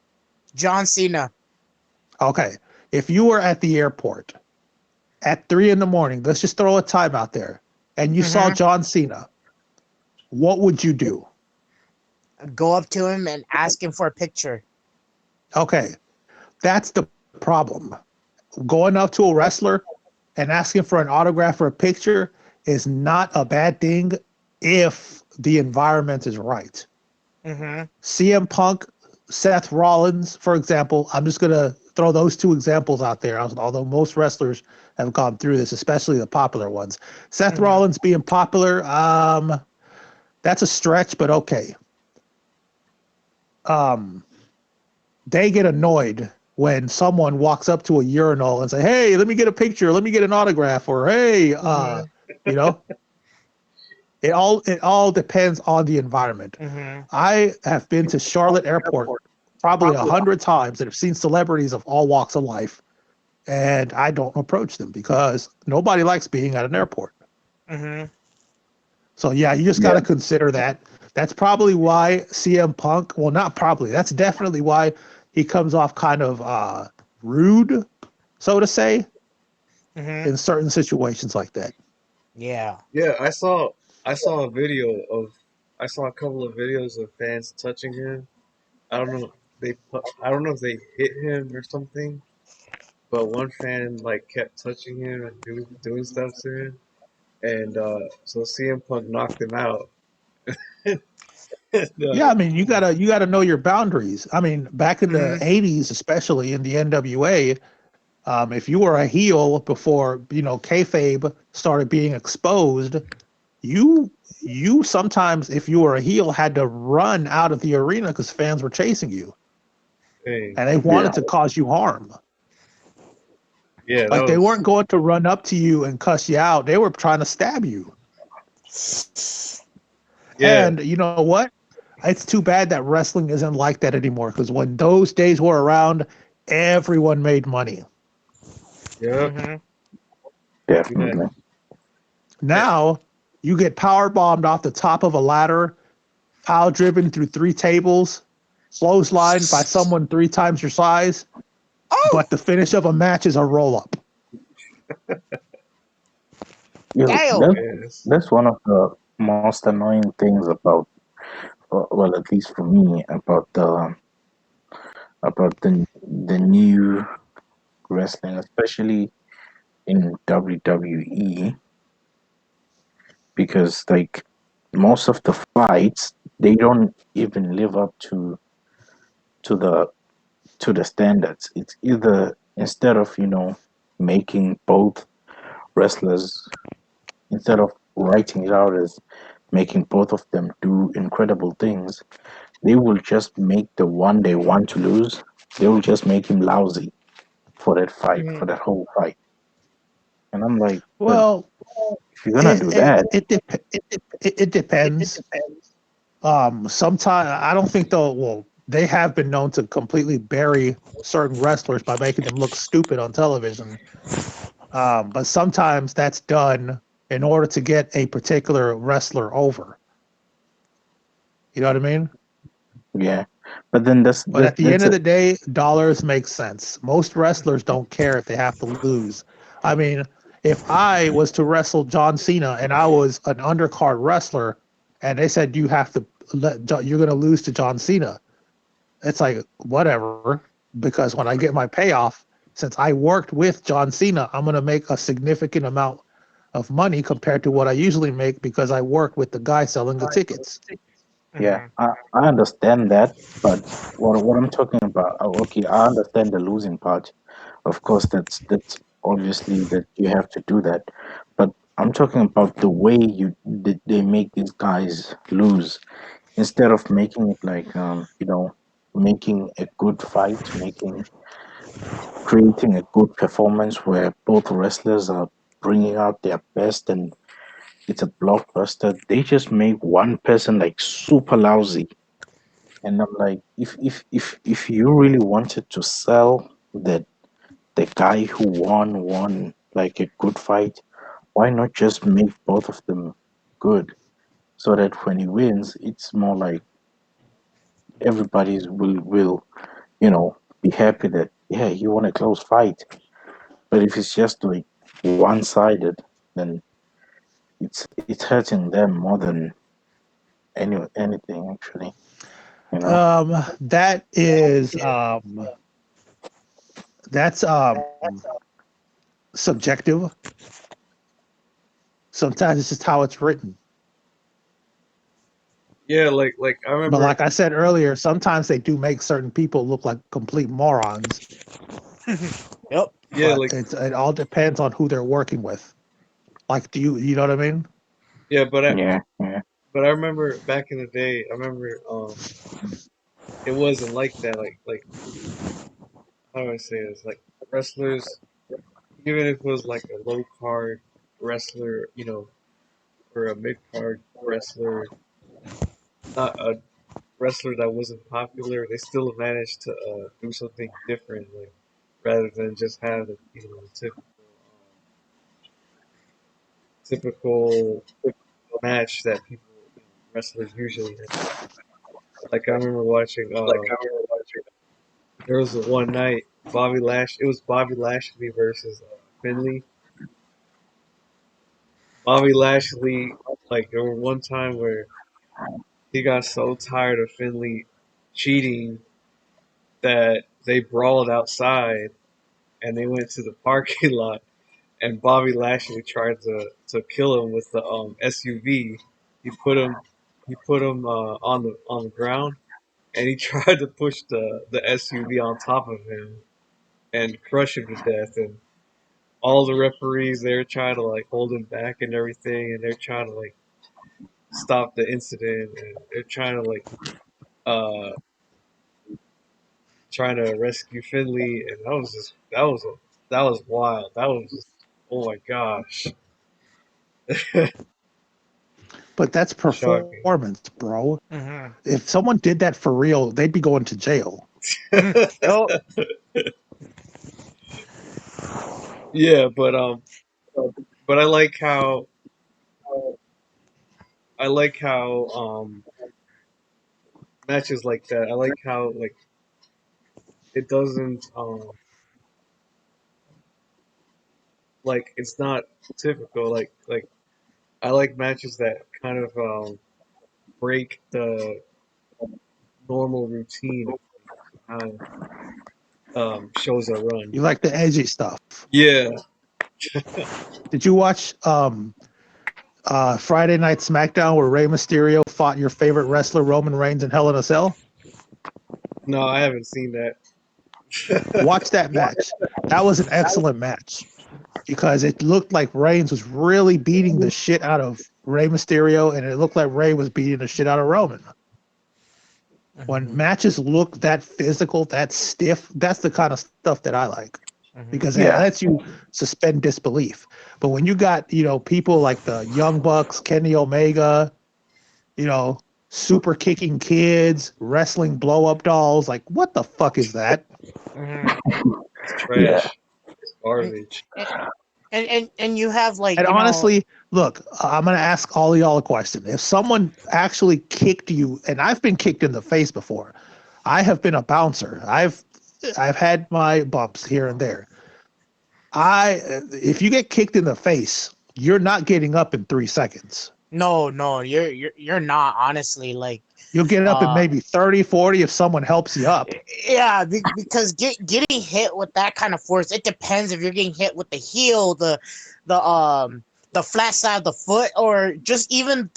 John Cena. Okay, if you were at the airport at 3 in the morning, let's just throw a time out there, and you saw Mm-hmm. John Cena, what would you do? Go up to him and ask him for a picture. Okay, that's the problem. Going up to a wrestler and asking for an autograph or a picture is not a bad thing if the environment is right. Mm-hmm. CM Punk, Seth Rollins, for example, I'm just going to throw those two examples out there, although most wrestlers have gone through this, especially the popular ones. Seth Mm-hmm. Rollins being popular, that's a stretch, but okay. Um, they get annoyed when someone walks up to a urinal and say, "Hey, let me get a picture, let me get an autograph," or "Hey, Mm-hmm. you know." It all depends on the environment. Mm-hmm. I have been to Charlotte Airport probably 100 times and have seen celebrities of all walks of life, and I don't approach them because nobody likes being at an airport. Mm-hmm. So yeah, you just got to consider that. That's probably why CM Punk. Well, not probably. That's definitely why he comes off kind of rude, so to say, Hmm. in certain situations like that. Yeah. Yeah, I saw a video of I saw a couple of videos of fans touching him. I don't know I don't know if they hit him or something, but one fan like kept touching him and doing stuff to him, and so CM Punk knocked him out. And, Yeah, I mean, you gotta know your boundaries. I mean, back in the Hmm. '80s, especially in the NWA, if you were a heel before kayfabe started being exposed, you you sometimes, if you were a heel, had to run out of the arena because fans were chasing you dang, and they Yeah, wanted to cause you harm. yeah, that Like they weren't was going to run up to you and cuss you out; they were trying to stab you. yeah, And you know what? It's too bad that wrestling isn't like that anymore. Because when those days were around, everyone made money. yep, Hmm. yeah, definitely. yeah, Now you get power bombed off the top of a ladder, pile driven through 3 tables, clotheslined by someone 3 times your size, Oh, but the finish of a match is a roll up. Yeah, damn. that's one of the most annoying things about, well, at least for me, about the new wrestling, especially in WWE, because like most of the fights, they don't even live up to the to the standards. It's either, instead of making both wrestlers, instead of writing it out as making both of them do incredible things, they will just make the one they want to lose, they will just make him lousy for that fight, Hmm. for that whole fight. And I'm like, but Well, if you're gonna it do it that, it, dep- it depends. Sometimes I don't think they'll. Well, they have been known to completely bury certain wrestlers by making them look stupid on television. But sometimes that's done in order to get a particular wrestler over. You know what I mean? yeah. But then But at the end that's of a the day, dollars make sense. Most wrestlers don't care if they have to lose. I mean, if I was to wrestle John Cena and I was an undercard wrestler, and they said you have to you're going to lose to John Cena, it's like whatever. Because when I get my payoff, since I worked with John Cena, I'm going to make a significant amount of money compared to what I usually make because I work with the guy selling the tickets. yeah. Hmm. I understand that, but what I'm talking about, okay, I understand the losing part. Of course, that's obviously that you have to do that, but I'm talking about the way they make these guys lose, instead of making it like making a good fight, making creating a good performance where both wrestlers are bringing out their best and it's a blockbuster. They just make one person like super lousy, and I'm like, if you really wanted to sell that the guy who won like a good fight, why not just make both of them good, so that when he wins, it's more like everybody's will be happy that, yeah, he won a close fight. But if it's just like one sided, then it's hurting them more than anything actually. That is that's subjective. Sometimes it's just how it's written. yeah. Like I But remember, like I said earlier, sometimes they do make certain people look like complete morons. Yep. yeah, But like it all depends on who they're working with. Like, do you know what I mean? yeah, Yeah, yeah. but I remember back in the day. I remember it wasn't like that. Like how do I say this? Like wrestlers, even if it was like a low card wrestler, or a mid card wrestler, not a wrestler that wasn't popular, they still managed to do something different, like rather than just have the typical match that people wrestlers usually have. Like I remember watching There was one night Bobby Lash. It was Bobby Lashley versus Finley. Bobby Lashley, like there was one time where he got so tired of Finley cheating that they brawled outside and they went to the parking lot and Bobby Lashley tried to kill him with the SUV. He put him on the ground and he tried to push the SUV on top of him and crush him to death. And all the referees they're trying to like hold him back and everything, and they're trying to like stop the incident, and they're trying to like uh trying to rescue Finley, and that was wild. That was just, oh my gosh, But that's shocking. performance, bro. Mm-hmm. If someone did that for real, they'd be going to jail. Oh, Yeah, but I like how matches like that. I like how like it doesn't like it's not typical. Like I like matches that kind of break the normal routine of how shows are run. You like the edgy stuff. Yeah, Did you watch Friday Night SmackDown where Rey Mysterio fought your favorite wrestler Roman Reigns in Hell in a Cell? no, I haven't seen that. Watch that match. That was an excellent match because it looked like Reigns was really beating the shit out of Rey Mysterio, and it looked like Rey was beating the shit out of Roman. When matches look that physical, that stiff, that's the kind of stuff that I like because it Yeah. lets you suspend disbelief. But when you got, people like the Young Bucks, Kenny Omega, super kicking kids, wrestling blow up dolls, like what the fuck is that? It's Yeah. trash. It's garbage. and you have like And honestly, look, I'm going to ask all of y'all a question. If someone actually kicked you, and I've been kicked in the face before, I have been a bouncer. I've had my bumps here and there. If you get kicked in the face, you're not getting up in 3 seconds. no, you're not honestly like You'll get up in uh maybe 30, 40 if someone helps you up. yeah, because getting hit with that kind of force, it depends if you're getting hit with the heel, the flat side of the foot, or just even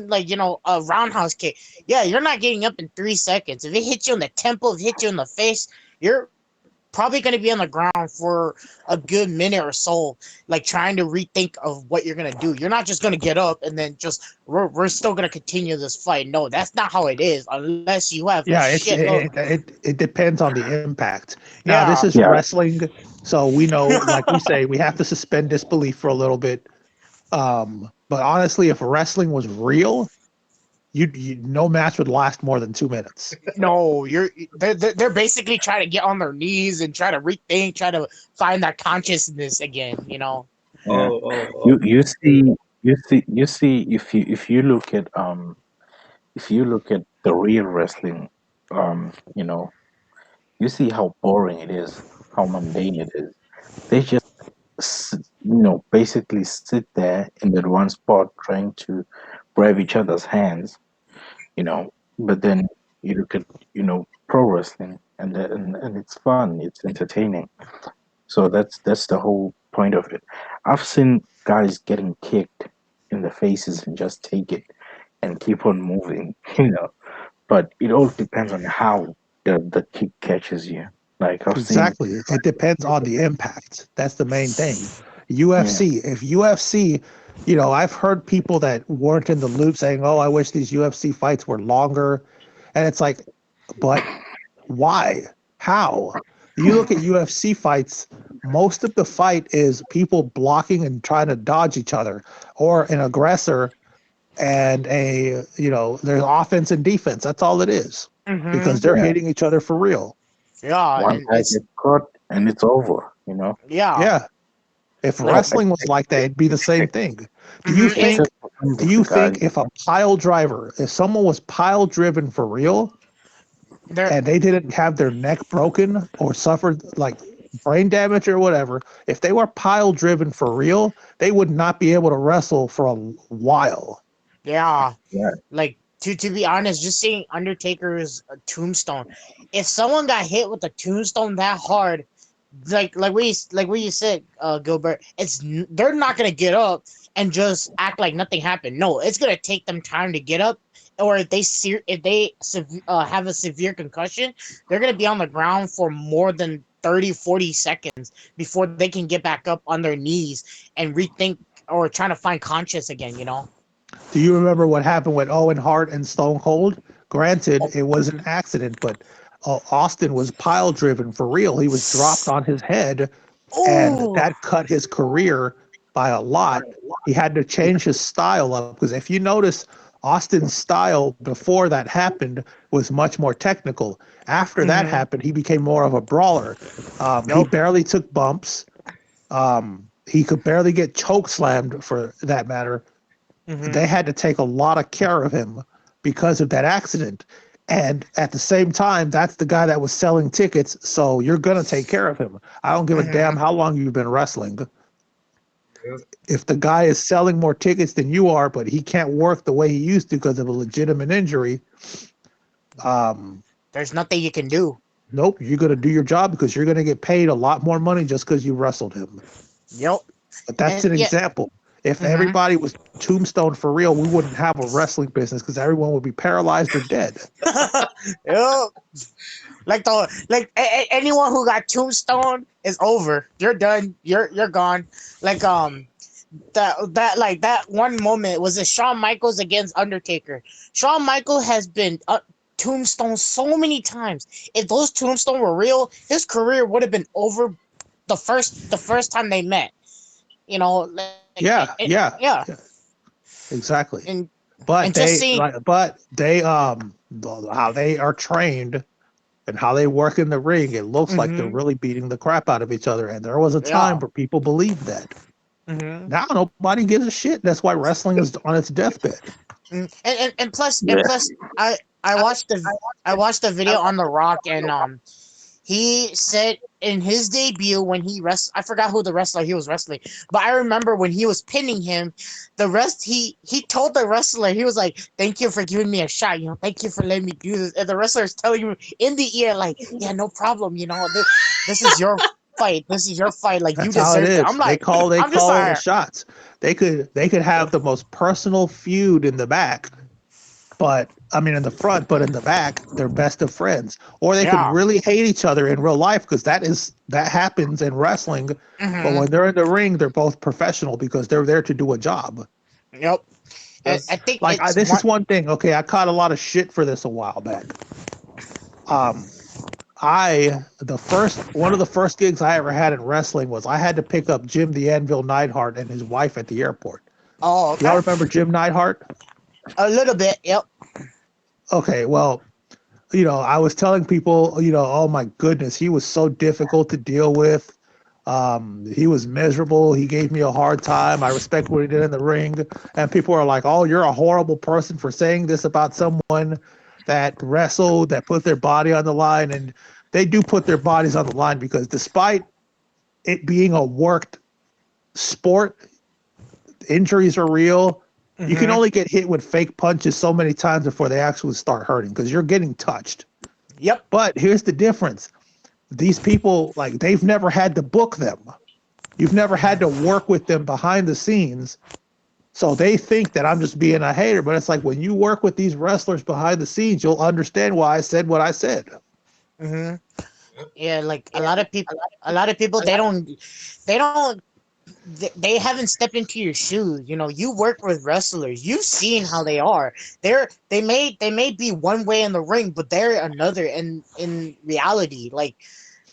like a roundhouse kick. Yeah, you're not getting up in 3 seconds. If it hits you in the temple, if it hits you in the face, you're probably going to be on the ground for a good minute or so, like trying to rethink of what you're going to do. You're not just going to get up and then we're still going to continue this fight. No, that's not how it is unless you have a Yeah, shitload. it depends on the impact. Now, this Yeah. is Yeah. wrestling, so we know, like we say, we have to suspend disbelief for a little bit. But honestly, if wrestling was real, you no match would last more than 2 minutes. No, they're basically trying to get on their knees and try to rethink, try to find that consciousness again. Yeah. Oh, oh, You oh. you see you see if you look at the real wrestling, you know, you see how boring it is, how mundane it is. They just basically sit there in that one spot trying to grab each other's hands, you know. But then you look at pro wrestling, and it's fun, it's entertaining. So that's the whole point of it. I've seen guys getting kicked in the faces and just take it and keep on moving, But it all depends on how the kick catches you. Like I've seen, Exactly. It depends on the impact. That's the main thing. yeah, UFC, if UFC, I've heard people that weren't in the loop saying, "Oh, I wish these UFC fights were longer." And it's like, but why? How? You look at UFC fights, most of the fight is people blocking and trying to dodge each other, or an aggressor and there's offense and defense. That's all it is because they're yeah. hitting each other for real. Yeah, One and guy it's gets caught and it's over. yeah, Yeah. If like wrestling was like that, it'd be the same thing. Do you it, think Except for some of do the you think guys. if a pile driver, if someone was pile driven for real, They're and they didn't have their neck broken or suffered like brain damage or whatever, if they were pile driven for real, they would not be able to wrestle for a while. yeah. Yeah. Like to be honest, just seeing Undertaker's tombstone. If someone got hit with a tombstone that hard, like what you said, Gilbert, they're not gonna get up and just act like nothing happened. No, it's gonna take them time to get up, or if they have a severe concussion, they're gonna be on the ground for more than 30, 40 seconds before they can get back up on their knees and rethink or trying to find conscious again. Do you remember what happened with Owen Hart and Stone Cold? Granted, it was an accident, but Austin was pile driven for real. He was dropped on his head, and Oh. that cut his career by a lot. He had to change his style up because if you notice, Austin's style before that happened was much more technical. After that Mm-hmm. happened, he became more of a brawler. He Nope. barely took bumps. He could barely get choke slammed for that matter. Mm-hmm. They had to take a lot of care of him because of that accident. And at the same time, that's the guy that was selling tickets. So you're going to take care of him. I don't give a damn Mm-hmm. how long you've been wrestling. Yep. If the guy is selling more tickets than you are, but he can't work the way he used to because of a legitimate injury, um, There's nothing you can do. nope, you're going to do your job because you're going to get paid a lot more money just because you wrestled him. Yep. But that's And an yeah. example. If Mm-hmm. everybody was tombstone for real, we wouldn't have a wrestling business because everyone would be paralyzed or dead. Yep. Anyone who got tombstone is over. You're done. You're gone. Like that one moment was it Shawn Michaels against Undertaker. Shawn Michaels has been tombstone so many times. If those tombstone were real, his career would have been over the first time they met. Yeah, yeah, Yeah, yeah, exactly. and But and just they seeing. like, but they how they are trained and how they work in the ring, it looks like they're Mm-hmm. really beating the crap out of each other. And there was a time Yeah. where people believed that. Mm-hmm. Now nobody gives a shit. That's why wrestling is on its deathbed. And plus, I watched the video on The Rock, and he said in his debut when he I forgot who the wrestler he was wrestling, but I remember when he was pinning him, he told the wrestler, he was like, "Thank you for giving me a shot, thank you for letting me do this," and the wrestler is telling you in the ear like, "Yeah, no problem, this is your fight, like you That's how it deserve it." is. I'm They like, call they I'm just call the like, shots. They could have the most personal feud in the back, but I mean in the front, but in the back, they're best of friends. Or they could yeah, really hate each other in real life because that happens in wrestling. But mm-hmm, when they're in the ring, they're both professional because they're there to do a job. yep. I That's think Like it's this one. is one thing. Okay, I caught a lot of shit for this a while back. Um, I the first one of the first gigs I ever had in wrestling was I had to pick up Jim the Anvil Neidhart and his wife at the airport. Oh, Y'all okay, remember Jim Neidhart? a little bit, yep. Okay, well, I was telling people, oh my goodness, he was so difficult to deal with. He was miserable. He gave me a hard time. I respect what he did in the ring. And people are like, oh, you're a horrible person for saying this about someone that wrestled, that put their body on the line. And they do put their bodies on the line because despite it being a worked sport, injuries are real. You can Mm-hmm. only get hit with fake punches so many times before they actually start hurting because you're getting touched. Yep. But here's the difference. These people, like, they've never had to book them. You've never had to work with them behind the scenes. So they think that I'm just being a hater. But it's like when you work with these wrestlers behind the scenes, you'll understand why I said what I said. Mm-hmm. Yeah, like a lot of people, they haven't stepped into your shoes. You work with wrestlers. You've seen how they are. They may be one way in the ring, but they're another in reality. Like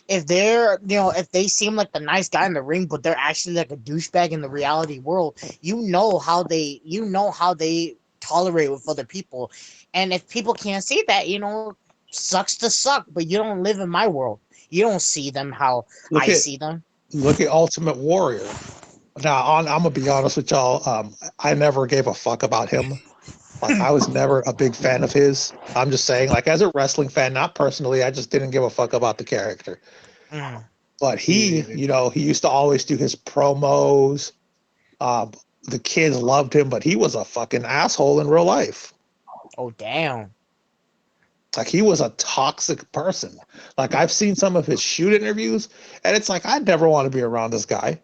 if they seem like the nice guy in the ring, but they're actually like a douchebag in the reality world. You know how they tolerate with other people, and if people can't see that, sucks to suck. But you don't live in my world. You don't see them how Look I at see them. look at Ultimate Warrior. Now, I'm gonna be honest with y'all. I never gave a fuck about him. Like I was never a big fan of his. I'm just saying, like as a wrestling fan, not personally, I just didn't give a fuck about the character. Mm. But Me he, neither. you know, he used to always do his promos. Um, the kids loved him, but he was a fucking asshole in real life. Oh damn. Like he was a toxic person. Like I've seen some of his shoot interviews, and it's like I'd never want to be around this guy.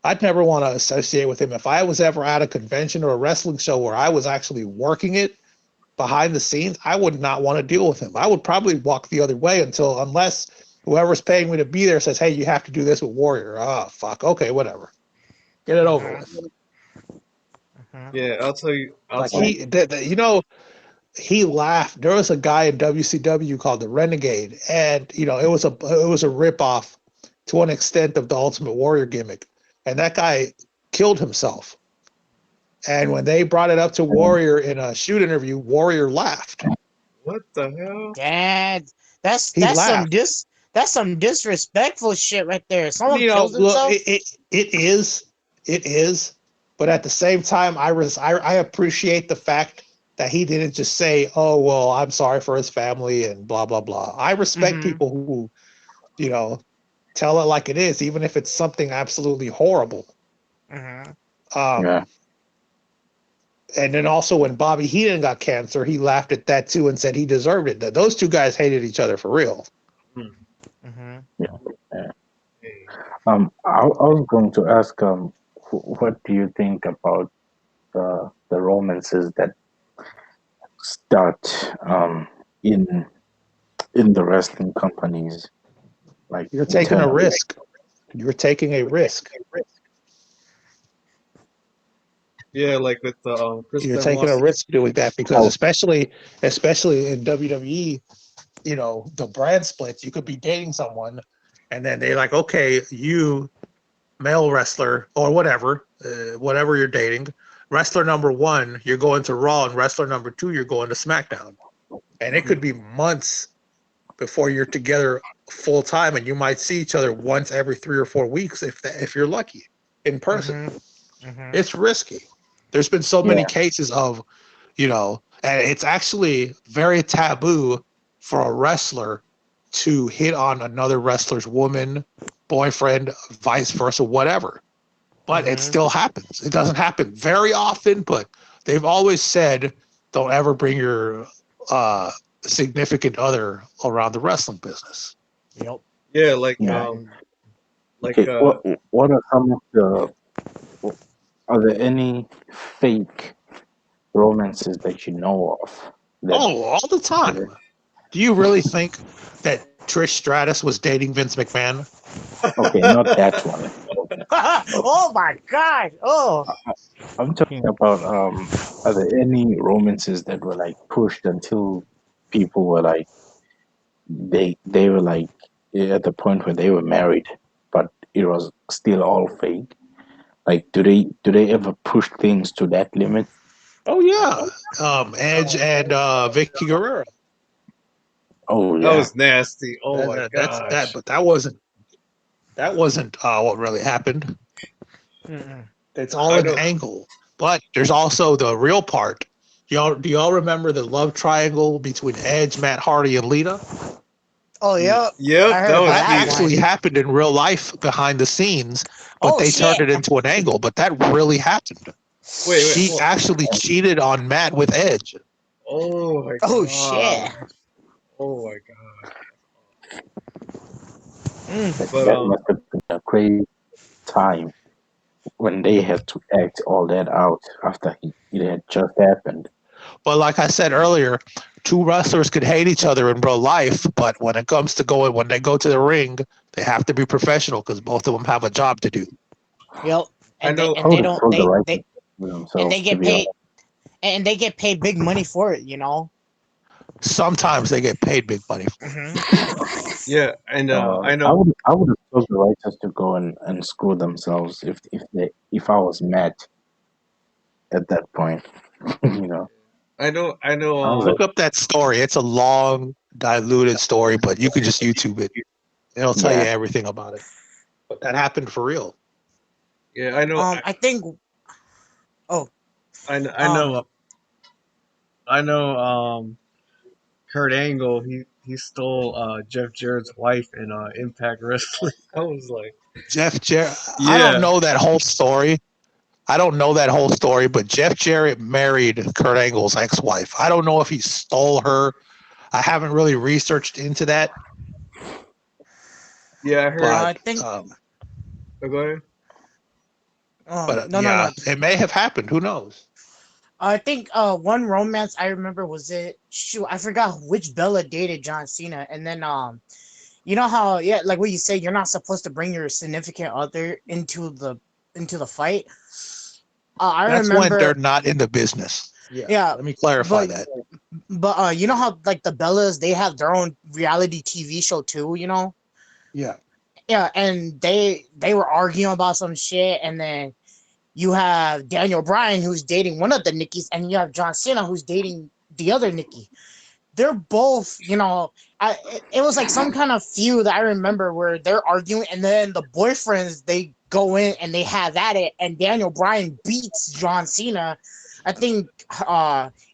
I'd never want to associate with him. If I was ever at a convention or a wrestling show where I was actually working it behind the scenes, I would not want to deal with him. I would probably walk the other way unless whoever's paying me to be there says, "Hey, you have to do this with Warrior." Oh, fuck. Okay, whatever. Get it over Mhm. with. Mhm. Yeah, I'll tell you. I'll Like tell you. you know, he laughed. There was a guy in WCW called the Renegade, and you know, it was a ripoff to an extent of the Ultimate Warrior gimmick, and that guy killed himself. And when they brought it up to Warrior in a shoot interview, Warrior laughed. What the hell? Dad, that's He that's some laughed. dis that's some disrespectful shit right there. Someone You know, kills look, himself. it is, but at the same time, I appreciate the fact that he didn't just say, "Oh well, I'm sorry for his family" and blah blah blah. I respect Mm-hmm. people who, you know, tell it like it is, even if it's something absolutely horrible. Mm-hmm. Um, Yeah. and then also when Bobby Heenan got cancer, he laughed at that too and said he deserved it. That those two guys hated each other for real. Hmm. Mm-hmm. Yeah. Yeah. Hey. I was going to ask, what do you think about the romances that start in the wrestling companies, like You're taking a internally? risk. You're taking a risk. Yeah, like with Chris You're taking a Benoit. risk doing that because Oh, especially in WWE, you know, the brand splits. You could be dating someone, and then they're like, okay, you male wrestler or whatever you're dating, wrestler number one, you're going to Raw, and wrestler number two, you're going to SmackDown, and it could be months before you're together full time, and you might see each other once every 3 or 4 weeks if you're lucky in person. Mm-hmm. Mm-hmm. It's risky. There's been so many yeah. cases of, you know, and it's actually very taboo for a wrestler to hit on another wrestler's woman, boyfriend, vice versa, whatever. But it Mm-hmm. still happens. It doesn't happen very often, but they've always said don't ever bring your uh, significant other around the wrestling business. Yep. Yeah, Yeah. like Okay. What are some of the? Are there any fake romances that you know of that? Oh, all the time. Do you really think that Trish Stratus was dating Vince McMahon? Okay, not that one. Oh, Oh my god. Oh. I'm talking about, are there any romances that were like pushed until people were like, they were like, at the point where they were married, but it was still all fake? Like, do they ever push things to that limit? Oh yeah, Edge and Vicky Guerrero. Oh that yeah. was nasty. Oh That, my that, that's that, gosh. but that wasn't what really happened. Mm-mm. It's all I an know. angle, but there's also the real part. Do y'all remember the love triangle between Edge, Matt Hardy, and Lita? Oh yeah. I Yep, heard that about was That that heated. actually one. happened in real life behind the scenes, but Oh they turned shit. it into an angle. But that really happened. Wait, She hold on. actually cheated on Matt with Edge. Oh my Oh shit. god. Oh my god. Mm. That, But that must have been a crazy time when they had to act all that out after it had just happened. But like I said earlier, two wrestlers could hate each other in real life, but when they go to the ring, they have to be professional because both of them have a job to do. Yep. I And they know. and I would they have don't told the they writers for and themselves, they to get be honest. paid and they get paid big money for it, you know. Sometimes they get paid big money for it. Mm-hmm. Yeah, and I I know. would have told the writers to go and screw themselves if I was mad at that point. you know, I know. I know. I was Look like, up that story. It's a long, diluted story, but you could just YouTube it. It'll tell you yeah, everything about it. But that happened for real. Yeah, I know. I think. Oh. I know. Um. I know Kurt Angle, he stole Jeff Jarrett's wife in Impact Wrestling. I was like, Jeff Jarrett. I don't yeah, know that whole story. I don't know that whole story, but Jeff Jarrett married Kurt Angle's ex-wife. I don't know if he stole her. I haven't really researched into that, yeah, I heard. but I think um, Oh, go ahead. no no yeah, no. it may have happened. Who knows? I think one romance I remember was it shoot I forgot which Bella dated John Cena, and then you know how, yeah, like what you say, you're not supposed to bring your significant other into the fight. I That's when they're remember, not in the business. Yeah, yeah, let me clarify but that. you know how like the Bellas, they have their own reality TV show too, you know? Yeah. Yeah, and they were arguing about some shit, and then you have Daniel Bryan who's dating one of the Nickies, and you have John Cena who's dating the other Nikki. They're both, it was like some kind of feud that I remember where they're arguing, and then the boyfriends, they go in and they have at it, and Daniel Bryan beats John Cena, I think,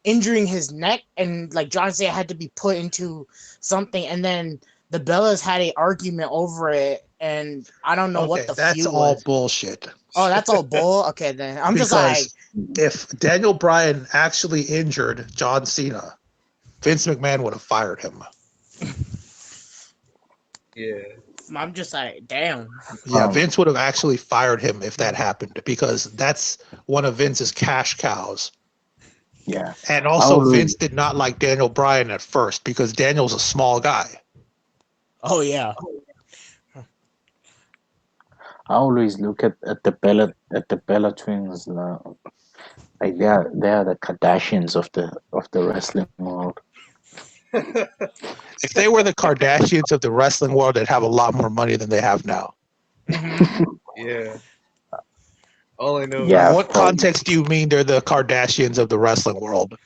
injuring his neck, and like John Cena had to be put into something, and then the Bellas had a argument over it, and I don't know what Okay, the that's feud all was. bullshit. Oh, that's all bull. Okay, then I'm just like, Because if Daniel Bryan actually injured John Cena, Vince McMahon would have fired him. Yeah, I'm just like, damn. Yeah, Um, Vince would have actually fired him if that happened because that's one of Vince's cash cows. yeah, And I also, always, Vince did not like Daniel Bryan at first because Daniel's a small guy. Oh yeah. I always look at the Bella twins. Like they are the Kardashians of the wrestling world. If they were the Kardashians of the wrestling world, they'd have a lot more money than they have now. Mm-hmm. yeah. All I know In Yeah, is what probably. context do you mean they're the Kardashians of the wrestling world?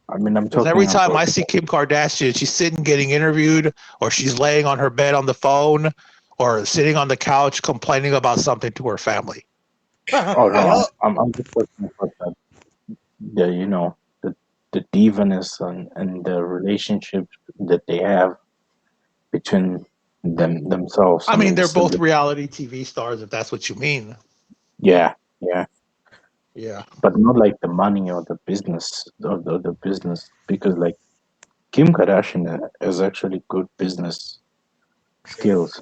I mean, I'm Because every talking time about. I see Kim Kardashian, she's sitting getting interviewed, or she's laying on her bed on the phone, or sitting on the couch complaining about something to her family. Oh no, Yo, I'm just talking about the the divaness and the relationship that they have between themselves. I I mean, mean, they're so both reality TV stars, if that's what you mean. yeah, yeah, Yeah. but not like the money or the business or the business because like Kim Kardashian has actually good business skills.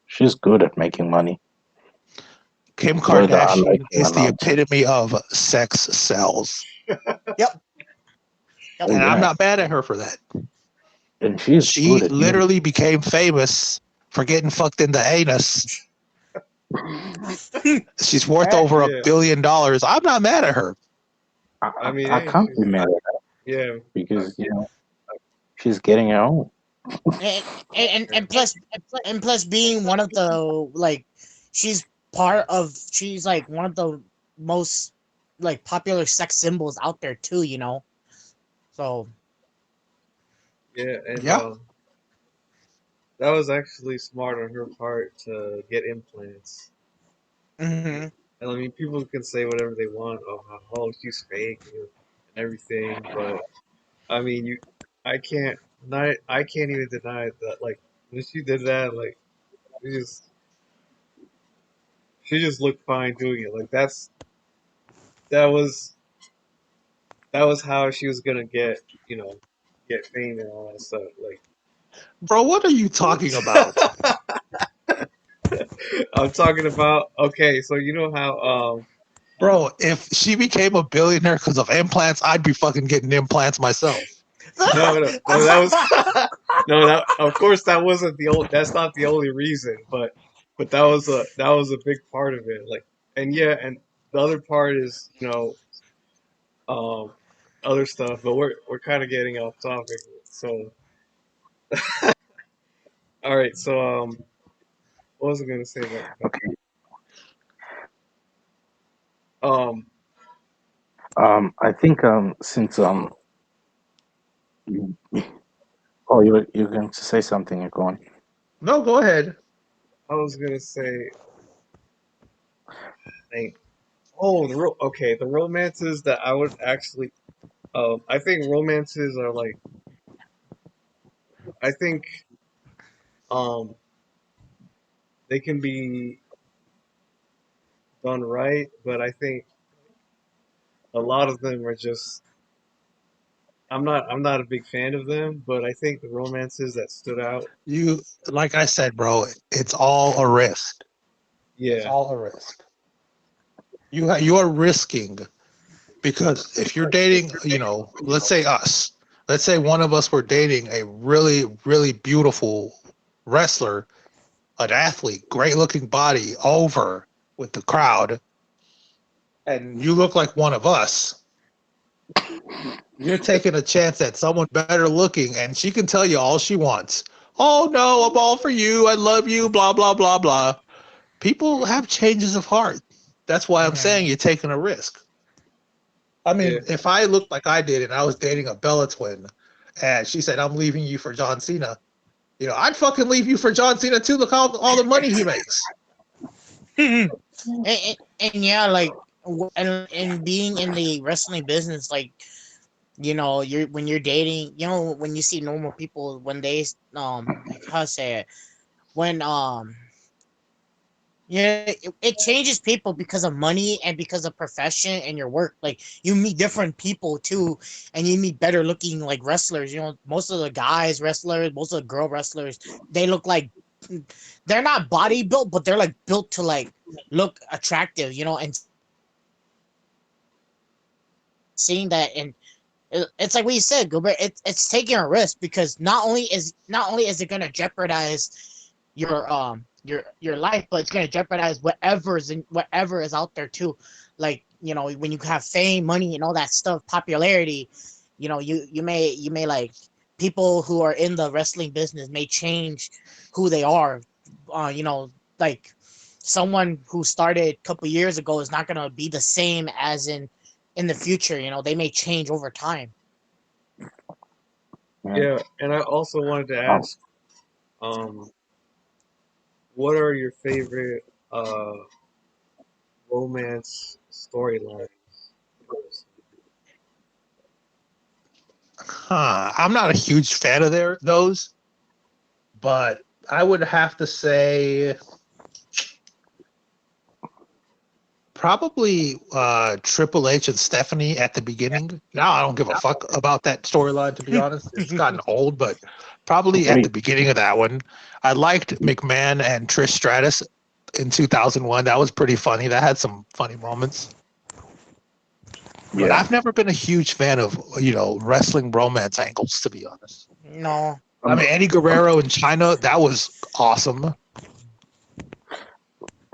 She's good at making money, Kim whether I like Kardashian her or is the not. epitome of sex sells. yep, Oh yep. And I'm yeah, not mad at her for that. and she's She good at music. literally became famous for getting fucked in the anus. She's worth Eh, over yeah. $1 billion. I'm not mad at her. I mean, I hey, can't she's be mad at her yeah, because she's getting her own. and, yeah, and plus being one of the, like, she's she's like one of the most like popular sex symbols out there too, you know. So yeah, and Yeah. that was actually smart on her part to get implants. mhm. And I mean, people can say whatever they want. Oh, she's fake and everything, but I mean, I can't, not, I can't even deny that. Like when she did that, like she just, she just looked fine doing it. Like that was that was how she was gonna get, you know, get fame and all that stuff. Like Bro, what are you talking about? I'm talking about. Okay, so you know how Bro, if she became a billionaire because of implants, I'd be fucking getting implants myself. no, that was no, that of course that wasn't the old. That's not the only reason, but that was a big part of it. Like, and yeah, and the other part is, you know, um, other stuff. But we're kind of getting off topic. So all right, so what was I gonna say about that? Okay. Um, I think since you- oh you're going to say something. You're going. No, go ahead. I was gonna say, like, oh, okay, the romances that I would actually I think romances are like I think um they can be done right, but I think a lot of them are just I'm not a big fan of them, but I think the romances that stood out, You, like I said, bro, it's all a risk. It's yeah, all a risk. You are risking because if you're dating, let's say us, let's say one of us were dating a really, really beautiful wrestler, an athlete, great looking body over with the crowd, and you look like one of us, you're taking a chance at someone better looking, and she can tell you all she wants. Oh no, I'm all for you. I love you. Blah blah blah blah. People have changes of heart. That's why I'm saying Mhm. you're taking a risk. I yeah, mean, if I looked like I did and I was dating a Bella twin, and she said I'm leaving you for John Cena, I'd fucking leave you for John Cena too. Look how all the money he makes. And yeah, like and being in the wrestling business, like you're when you're dating, when you see normal people when they like how to say it when yeah, it changes people because of money and because of profession and your work. Like you meet different people too, and you meet better looking like wrestlers. Most of the guys wrestlers, most of the girl wrestlers, they look like they're not body built, but they're like built to like look attractive. And seeing that, and it's like what you said, Gilbert. It's taking a risk because not only is it gonna jeopardize your life, but it's gonna jeopardize whatever is out there too. Like when you have fame, money, and all that stuff, popularity, you may like people who are in the wrestling business may change who they are. Like someone who started a couple years ago is not gonna be the same as in the future. They may change over time. Yeah. yeah. And I also wanted to Um, ask, um, what are your favorite romance storylines? I'm not a huge fan of those, but I would have to say probably Triple H and Stephanie at the beginning. Now I don't give a fuck about that storyline, to be honest. It's gotten old, but probably at Wait, the beginning of that one. I liked McMahon and Trish Stratus in 2001. That was pretty funny. That had some funny moments. But yeah. I've never been a huge fan of, wrestling romance angles, to be honest. No. I Um, mean, Eddie um, Guerrero in China, that was awesome.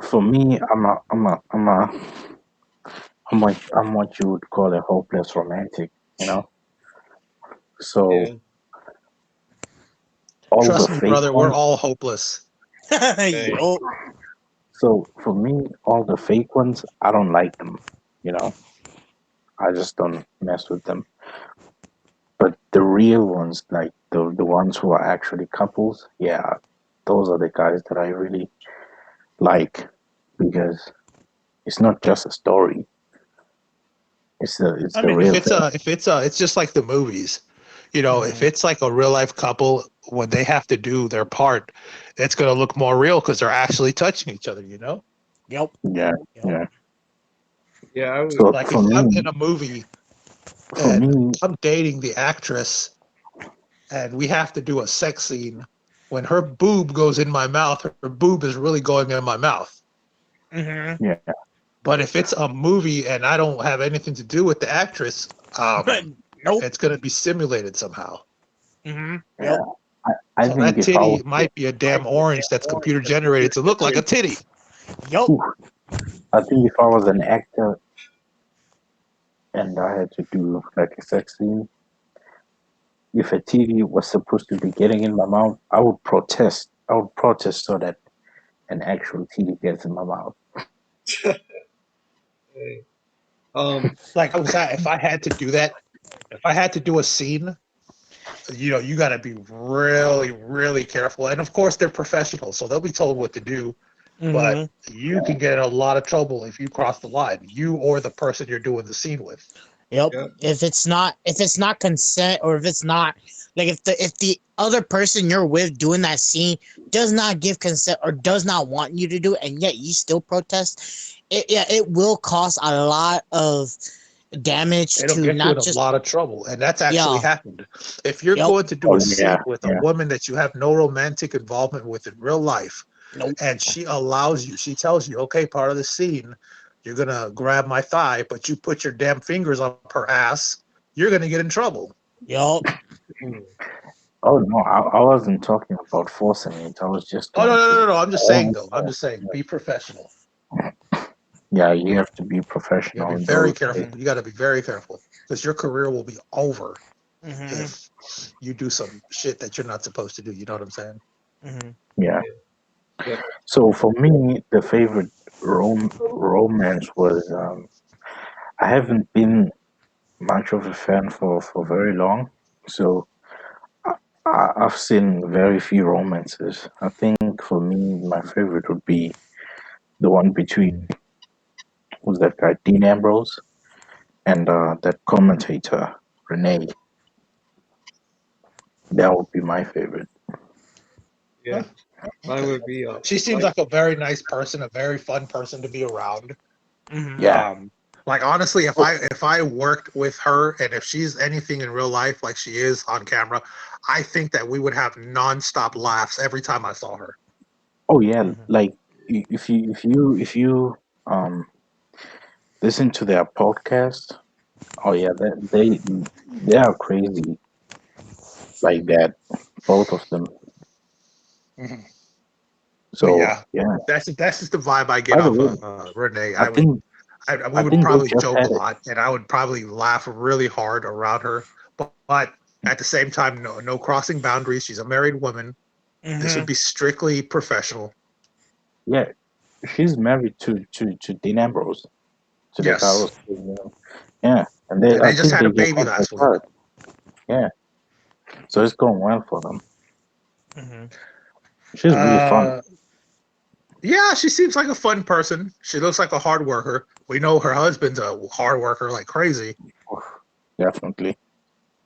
for me, I'm what you would call a hopeless romantic. You know, so Yeah, all the Trust me, fake brother, we're ones. all hopeless. hey, Yo. So for me, all the fake ones, I don't like them. You know, I just don't mess with them. But the real ones, like the ones who are actually couples, yeah, those are the guys that I really like because it's not just a story; it's I the mean, real thing. it's just like the movies. If Mhm. it's like a real life couple, when they have to do their part, it's going to look more real because they're actually touching each other. Yep. Yeah, Yep. yeah. yeah. I would. So Like if I'm in a movie for and me, I'm dating the actress and we have to do a sex scene, when her boob goes in my mouth, her boob is really going in my mouth. Mhm. yeah, But if it's a movie and I don't have anything to do with the actress, Nope. it's going to be simulated somehow. Mhm. yeah. Yep. I So think that if I was, titty might be a damn orange that's computer generated to look like a titty. Yep. ooh, I think if I was an actor and I had to do like a sex scene, if a TV was supposed to be getting in my mouth, I would protest. I would protest so that an actual TV gets in my mouth. Hey, um, Like if I had to do that, if I had to do a scene, you got to be really, really careful. And of course, they're professionals, so they'll be told what to do. But Mhm. you can get in a lot of trouble if you cross the line, you or the person you're doing the scene with. Yep. Yeah. If it's not consent, or if it's not like, if the other person you're with doing that scene does not give consent or does not want you to do it, and yet you still protest, it will cause a lot of damage It'll to get you not in a just, lot of trouble. And that's actually yeah. happened. If you're Yep. going to do Oh a yeah, scene with a yeah. woman that you have no romantic involvement with in real life, Nope. and she allows you, she tells you, okay, part of the scene, you're going to grab my thigh, but you put your damn fingers up her ass, you're going to get in trouble. Yep. Mm. Oh no, I wasn't talking about forcing it. I was just Oh, no, going no, no, to. no. I'm just saying, Oh, though. I'm just saying, be professional. yeah, you have to be You got professional to be in very those careful. things. You got to be very careful because your career will be over Mm-hmm. if you do some shit that you're not supposed to do. You know what I'm saying? Mm-hmm. Yeah. Yeah. Yep. So for me, the favorite romance was. I haven't been much of a fan for very long, so I've seen very few romances. I think for me, my favorite would be the one between who's that guy, Dean Ambrose, and that commentator Renee. That would be my favorite. Yeah. Huh? Mine Okay. would be She seems like like a very nice person, a very fun person to be around. Mm-hmm. Yeah. Like honestly, if Oh, I worked with her and if she's anything in real life like she is on camera, I think that we would have nonstop laughs every time I saw her. oh yeah. Mm-hmm. Like if you um listen to their podcast, oh yeah, they are crazy like that, both of them. Mhm. But So yeah, yeah. that's just the vibe I get By the off way, of Renee. I think We I would think they probably just joke a had it. lot, and I would probably laugh really hard around her. But at the same time, no crossing boundaries. She's a married woman. This would Mm-hmm. be strictly professional. Yeah, she's married to Dean Ambrose, to the guy Yes, who's yeah, and they and I they just think had they a get baby on their last week. third. Yeah, so it's going well for them. Mm-hmm. She's really fun. Uh, yeah, she seems like a fun person. She looks like a hard worker. We know her husband's a hard worker like crazy. Definitely. In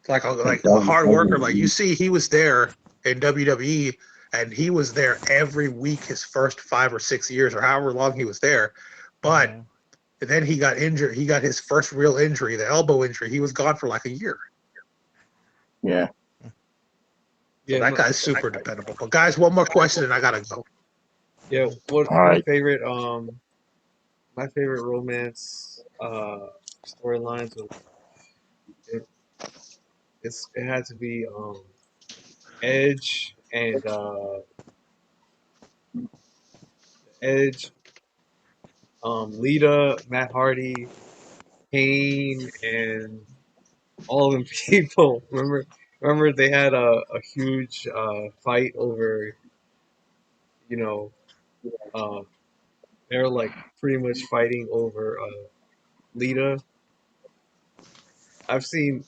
Like a hard worker. Like you WWE. see, he was there in WWE, and he was there every week his first 5 or 6 years, or however long he was there. But Mm-hmm. then he got injured. He got his first real injury, the elbow injury. He was gone for like a year. Yeah. So yeah. that guy's super dependable. But guys, one more question, and I gotta go. Yeah. What All right. my favorite romance storylines was it it had to be Edge and Edge, Lita, Matt Hardy, Kane, and all of them people. Remember they had a huge fight over, you know, uh, they're like pretty much fighting over Lita. I've seen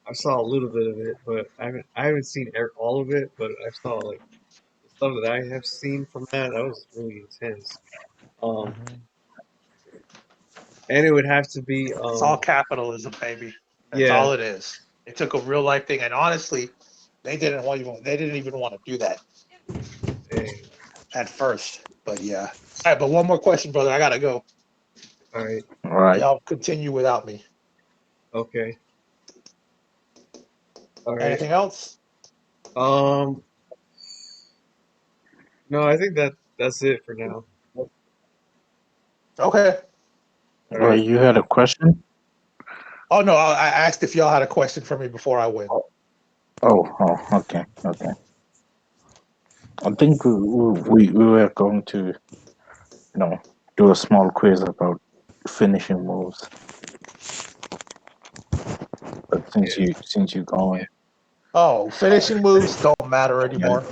I saw a little bit of it, but I haven't seen all of it, but I saw like the stuff that I have seen from that. That was really intense. Um, Mm-hmm. and it would have to be It's all capitalism, baby. That's yeah, all it is. They took a real life thing, and honestly, they didn't even want to do that dang. at first. But yeah. All right, but one more question, brother. I gotta go. All right, All right. Y'all continue without me. okay, all right. Anything else? Um, no, I think that's it for now. Okay. All Well, right. you had a question? Oh no, I asked if y'all had a question for me before I went. Okay. Okay. I think we were going to, do a small quiz about finishing moves. But Yeah. since you're going, Oh, finishing moves don't matter yeah. anymore.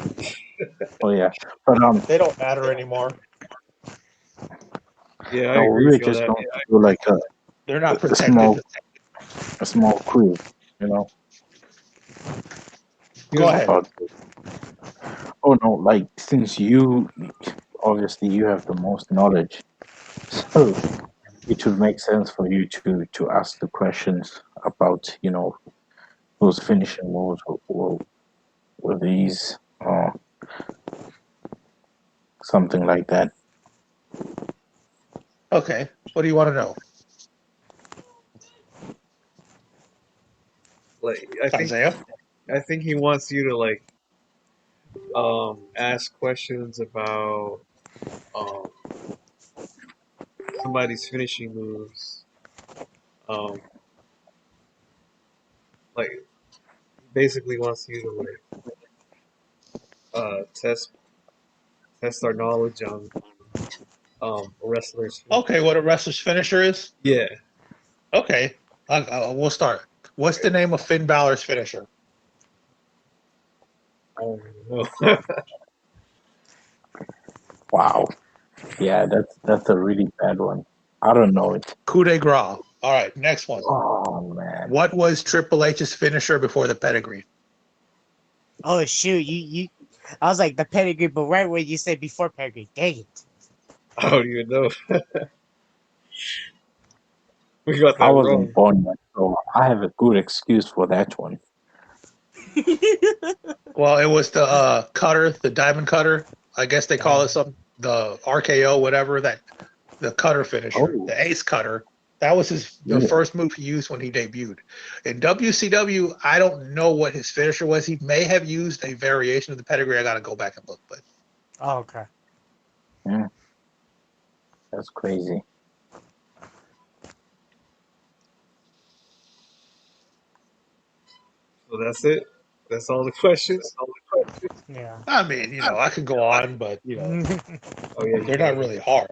Oh yeah. But They don't matter anymore. Yeah, I no, we agree were with you on just that. going to do like They're not a protected. small quiz, you know, Go Here's ahead. about. Oh no, like since you obviously you have the most knowledge, so it would make sense for you to ask the questions about those finishing moves with these or something like that. Okay. What do you want to know, Like Isaiah? I think he wants you to like ask questions about um somebody's finishing moves. Um like he basically wants you to like test our knowledge on wrestlers. Okay, what a wrestler's finisher is? Yeah. Okay. We'll start. What's the name of Finn Balor's finisher? I don't even know. Wow. Yeah, that's a really bad one. I don't know it. Coup de grace. All right, next one. Oh man. What was Triple H's finisher before the pedigree? Oh shoot, you. I was like the pedigree, but right when you said before pedigree, dang it. I don't even know. We got I that wasn't wrong. born yet, so I have a good excuse for that one. Well, it was the cutter, the diamond cutter. I guess they call it Damn. something. The RKO, whatever that, the cutter finisher, Oh, the ace cutter. That was the yeah. first move he used when he debuted. In WCW, I don't know what his finisher was. He may have used a variation of the pedigree. I got to go back and look, but Oh, okay. Yeah, that's crazy. So that's it. That's all the questions. Yeah. I mean, I could go on, but Oh yeah, you they're not got really hard.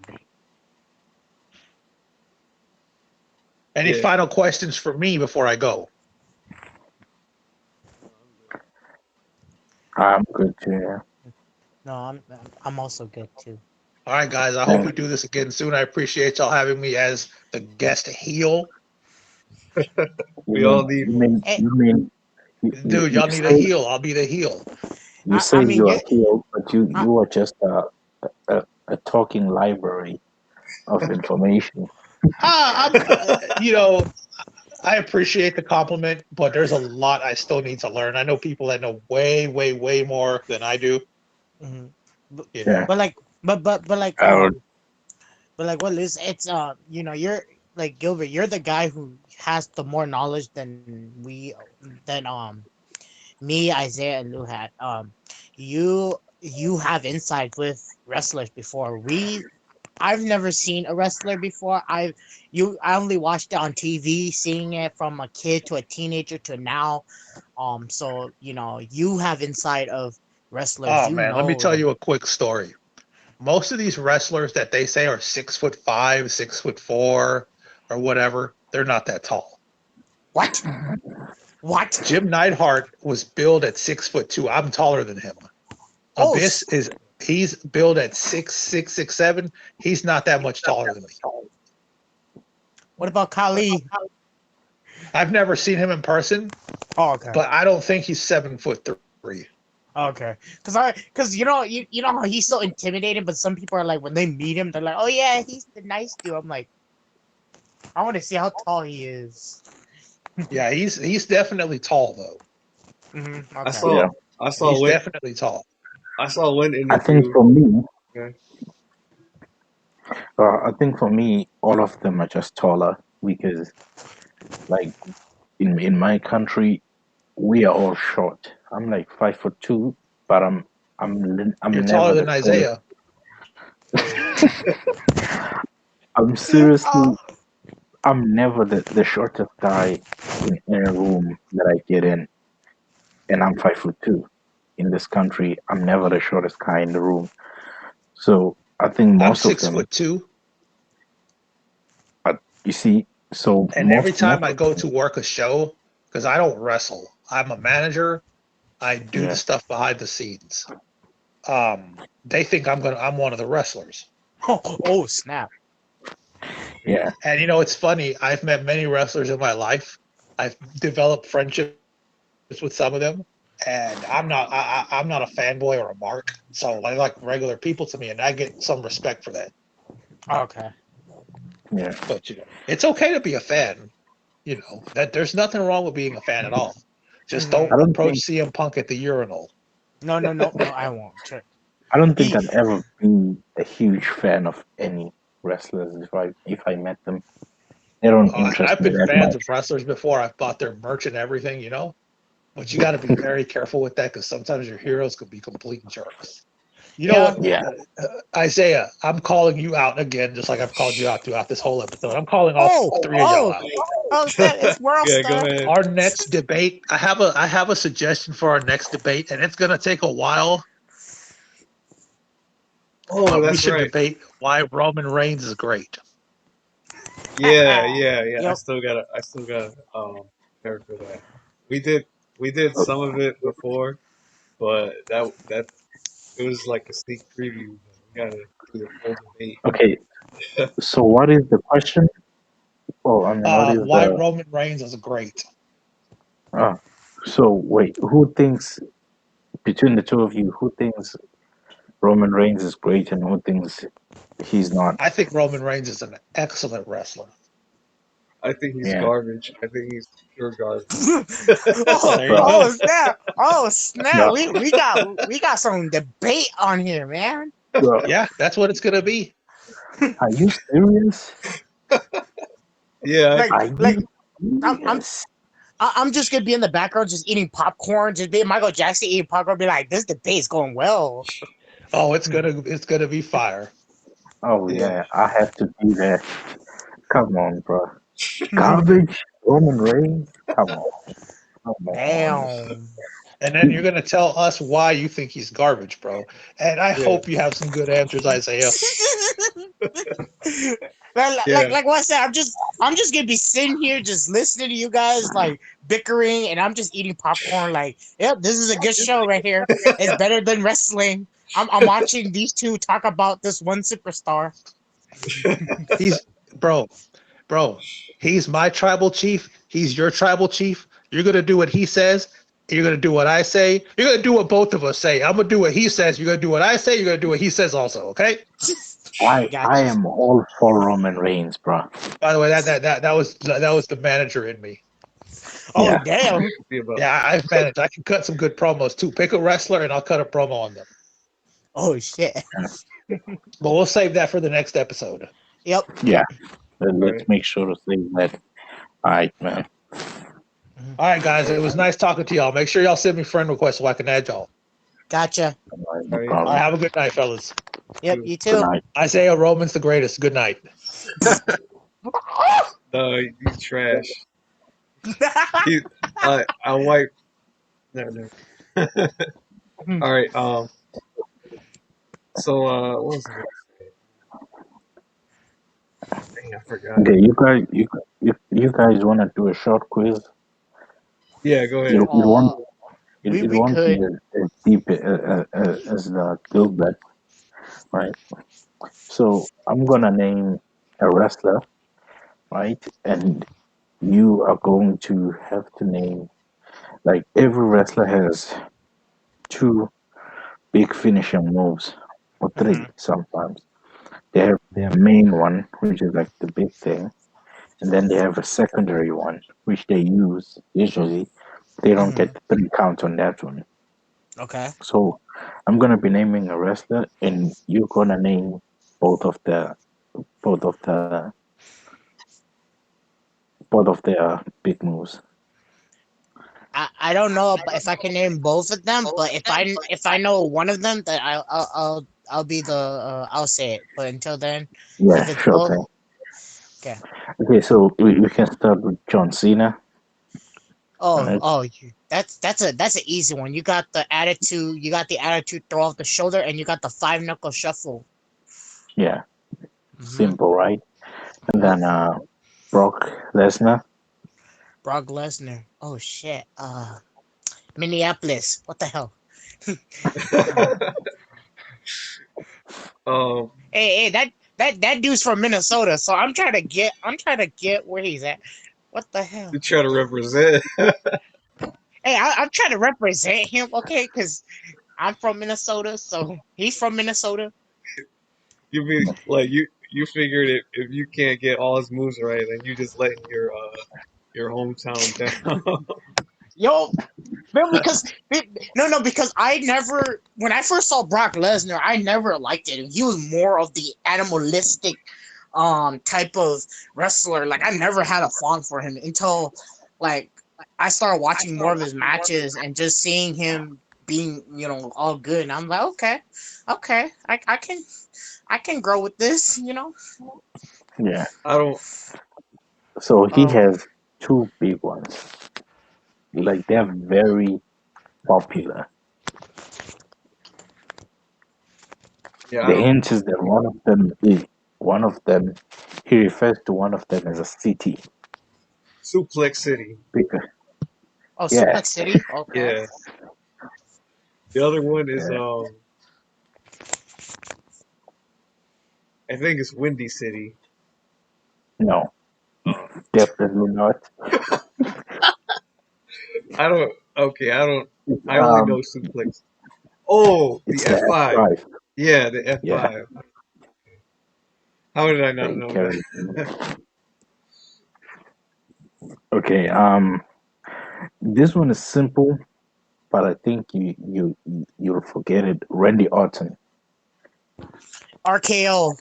Any yeah. final questions for me before I go? I'm good too. Yeah. No, I'm also good too. All right, guys. I hope Thank we do this again soon. I appreciate y'all having me as the guest heel. We all need you one. mean Hey, you mean Dude, you y'all need a say heel. I'll be the heel. I mean you are you. healed, but you I, you are just a talking library of information. I'm, I appreciate the compliment, but there's a lot I still need to learn. I know people that know way, way, way more than I do. mhm. But, You Yeah. know, but like, I would, but like, what is it's you're like Gilbert. You're the guy who has the more knowledge than me, Isaiah, and Lou had. You have insight with wrestlers before. I've never seen a wrestler before. I only watched it on TV, seeing it from a kid to a teenager to now. So you have insight of wrestlers. oh You man, let me know tell them. you a quick story. Most of these wrestlers that they say are 6'5", 6'4", or whatever, they're not that tall. What? What? Jim Neidhart was billed at 6'2". I'm taller than him. Oh, Abyss he's billed at 6'6", 6'7". He's not that much taller than me. what about Kali? I've never seen him in person, Oh, okay. but I don't think he's 7'3". Okay, because you know how he's so intimidating, but some people are like when they meet him, they're like, oh yeah, he's the nice dude. I'm like, I want to see how tall he is. Yeah, he's definitely tall though. I Okay. saw yeah. I saw He's one definitely tall. I saw one I think interview. for me, Okay. all of them are just taller because, like, in my country, we are all short. I'm like 5'2", but You're I'm taller never the than tallest. Isaiah. I'm Oh. seriously, I'm never the shortest guy in any room that I get in, and I'm 5'2". In this country, I'm never the shortest guy in the room. So I think I'm most of six them, foot two, you see, so and every most time I of go them, to work a show, because I don't wrestle, I'm a manager. I do the yeah, stuff behind the scenes. They think I'm one of the wrestlers. Oh snap. yeah, And it's funny. I've met many wrestlers in my life. I've developed friendships with some of them, and I'm not a fanboy or a mark. So I like regular people to me, and I get some respect for that. Okay. Yeah. But it's okay to be a fan. That there's nothing wrong with being a fan at all. Just Mhm. I don't don't approach think CM Punk at the urinal. No, I won't. Sure. I don't think He, I'd ever be a huge fan of any wrestlers if I met them. They don't And interest I've me been that fans much. of wrestlers before. I've bought their merch and everything. But you got to be very careful with that because sometimes your heroes could be complete jerks. You know yeah. what, Yeah. Isaiah? I'm calling you out again, just like I've called you out throughout this whole episode. I'm calling all Oh, three of y'all oh, out. oh, snap, it's World Yeah, go Star. ahead. Our next debate, I have a suggestion for our next debate, and it's gonna take a while, Oh, but we that's should right. debate why Roman Reigns is great. Yeah. Yep. I still gotta prepare for that. We did we did some of it before, but that it was like a sneak preview. We gotta do the full debate. Okay. So what is the question? Oh, I mean, what is Why the? Roman Reigns is great. Uh, so wait, who thinks between the two of you, who thinks Roman Reigns is great and who thinks he's not? I think Roman Reigns is an excellent wrestler. I think he's Yeah. garbage. I think he's pure garbage. oh, There you Bro, go. oh snap! Oh snap! bro, We got some debate on here, man. bro, Yeah, that's what it's gonna be. are you serious? Yeah, like Are like you I'm I'm serious? I'm just gonna be in the background just eating popcorn, just be Michael Jackson eating popcorn, be like, this debate's going well. Oh, it's gonna be fire. Oh yeah. yeah, I have to be there. Come on, bro. Garbage, Roman Reigns. Come on. Damn. And then you're gonna tell us why you think he's garbage, bro. And I Yeah. hope you have some good answers, Isaiah. like Yeah. like what I said, I'm just gonna be sitting here just listening to you guys like bickering, and I'm just eating popcorn. Like, yep, this is a good show right here. It's better than wrestling. I'm watching these two talk about this one superstar. He's bro, bro. He's my tribal chief. He's your tribal chief. You're gonna do what he says. You're gonna do what I say. You're gonna do what both of us say. I'm gonna do what he says. You're gonna do what I say. You're gonna do what he says also. Okay. I Gotcha. am all for Roman Reigns, bro. By the way, that was the manager in me. Oh Yeah. damn. See about Yeah, I've managed. I can cut some good promos too. Pick a wrestler and I'll cut a promo on them. Oh shit. But we'll save that for the next episode. Yep. Yeah. all Let's right. make sure to say that. All right, man. All right, guys. It was nice talking to y'all. Make sure y'all send me friend requests so I can add y'all. Gotcha. All right, All no right. All right, problem. have a good night, fellas. Yep. You You Good too. night. Isaiah Roman's the greatest. Good night. no, you trash. He I wipe no. All right. So what was I gonna say? Dang, I forgot. Okay, you guys want to do a short quiz? Yeah, go It, ahead. it won't uh, it, we it we won't be could. as deep as the build bet, right? So I'm gonna name a wrestler, right? And you are going to have to name, like, every wrestler has two big finishing moves, or three Mhm. sometimes. They have their main one, which is like the big thing, and then they have a secondary one, which they use usually. They don't get Mhm. the three count on that one. Okay. So I'm gonna be naming a wrestler, and you're gonna name both of the both of the both of their big moves. I don't know if I can name both of them, but if I know one of them, then I'll be the I'll say it. But until then, if Yeah, it's sure both, thing. okay. Okay, so we can start with John Cena. Oh, Right? oh, that's an easy one. You got the attitude. You got the attitude throw off the shoulder, and you got the five knuckle shuffle. Yeah, Mm-hmm. simple, right? And Yep. then Brock Lesnar. Brock Lesnar. Oh shit. Minneapolis. What the hell? um, Hey, that dude's from Minnesota, so I'm trying to get where he's at. What the hell? you try to represent. Hey, I'm trying to represent him, okay? Because I'm from Minnesota, so he's from Minnesota. You mean like you figured if you can't get all his moves right, then you just letting your hometown down. Yo, no, because I never, when I first saw Brock Lesnar, I never liked it. He was more of the animalistic, type of wrestler. Like I never had a fond for him until, like, I started watching more of his matches and just seeing him being, all good. And I'm like, okay, okay, I can grow with this, Yeah. I don't. So he Um, has two big ones. Like they're very popular. Yeah, I The don't. hint is that one of them he refers to one of them as a city. Suplex City. Because oh, yeah, Suplex City. Okay. Yeah. The other one is yeah. I think it's Windy City. No, Uh, definitely not. I don't. Okay, I don't. It's I only know Suplex. Oh, the it's the F5. F5. Yeah, the Yeah, F5. How did I not they know carry. that? Okay, this one is simple, but I think you'll forget it. Randy Orton. RKO.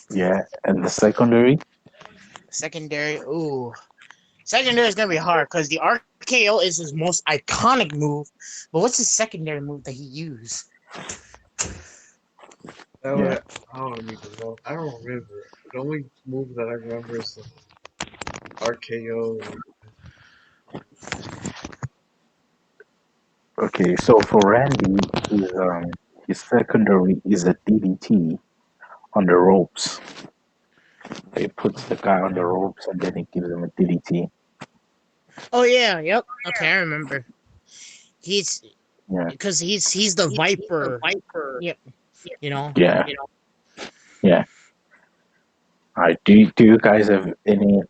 Yeah, and the secondary. Secondary. Ooh. Secondary is gonna be hard because the RKO is his most iconic move. But what's his secondary move that he used? That Yeah. would, I don't even know. I don't remember. The only move that I remember is RKO. Okay, so for Randy, his secondary is a DDT on the ropes. He puts the guy on the ropes and then he gives him a DDT. Oh yeah, yep. Okay, I remember. He's Yeah, because he's the Viper. Yep. You know. yeah, yeah. All right. Do you guys have any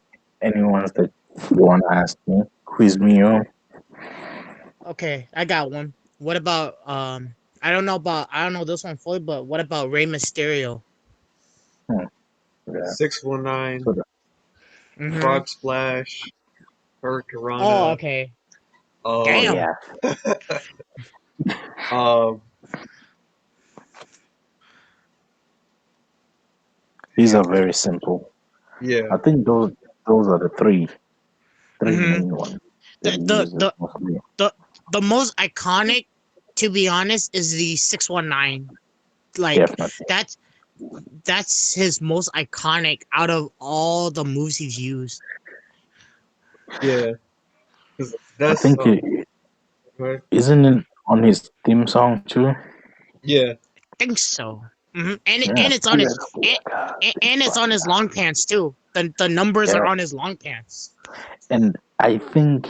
ones that you want to ask me? Quiz me on? Okay, I got one. What about I don't know this one fully, but what about Rey Mysterio? Hmm, yeah. 619, So Mm-hmm. Frog Splash, Oh, Hurricanrana. okay. oh Um, Damn. yeah, um, these are very simple. yeah, I think those are the three Mm-hmm. main ones that The he the uses the mostly. the the most iconic, to be honest, is the 619. Like Definitely. that's that's his most iconic out of all the moves he's used. yeah. Cause I that's think right. isn't it on his theme song too? Yeah, I think so. And Yeah, and it's on his beautiful and, God, and it's on his long pants too. The numbers are yeah. on his long pants. And I think,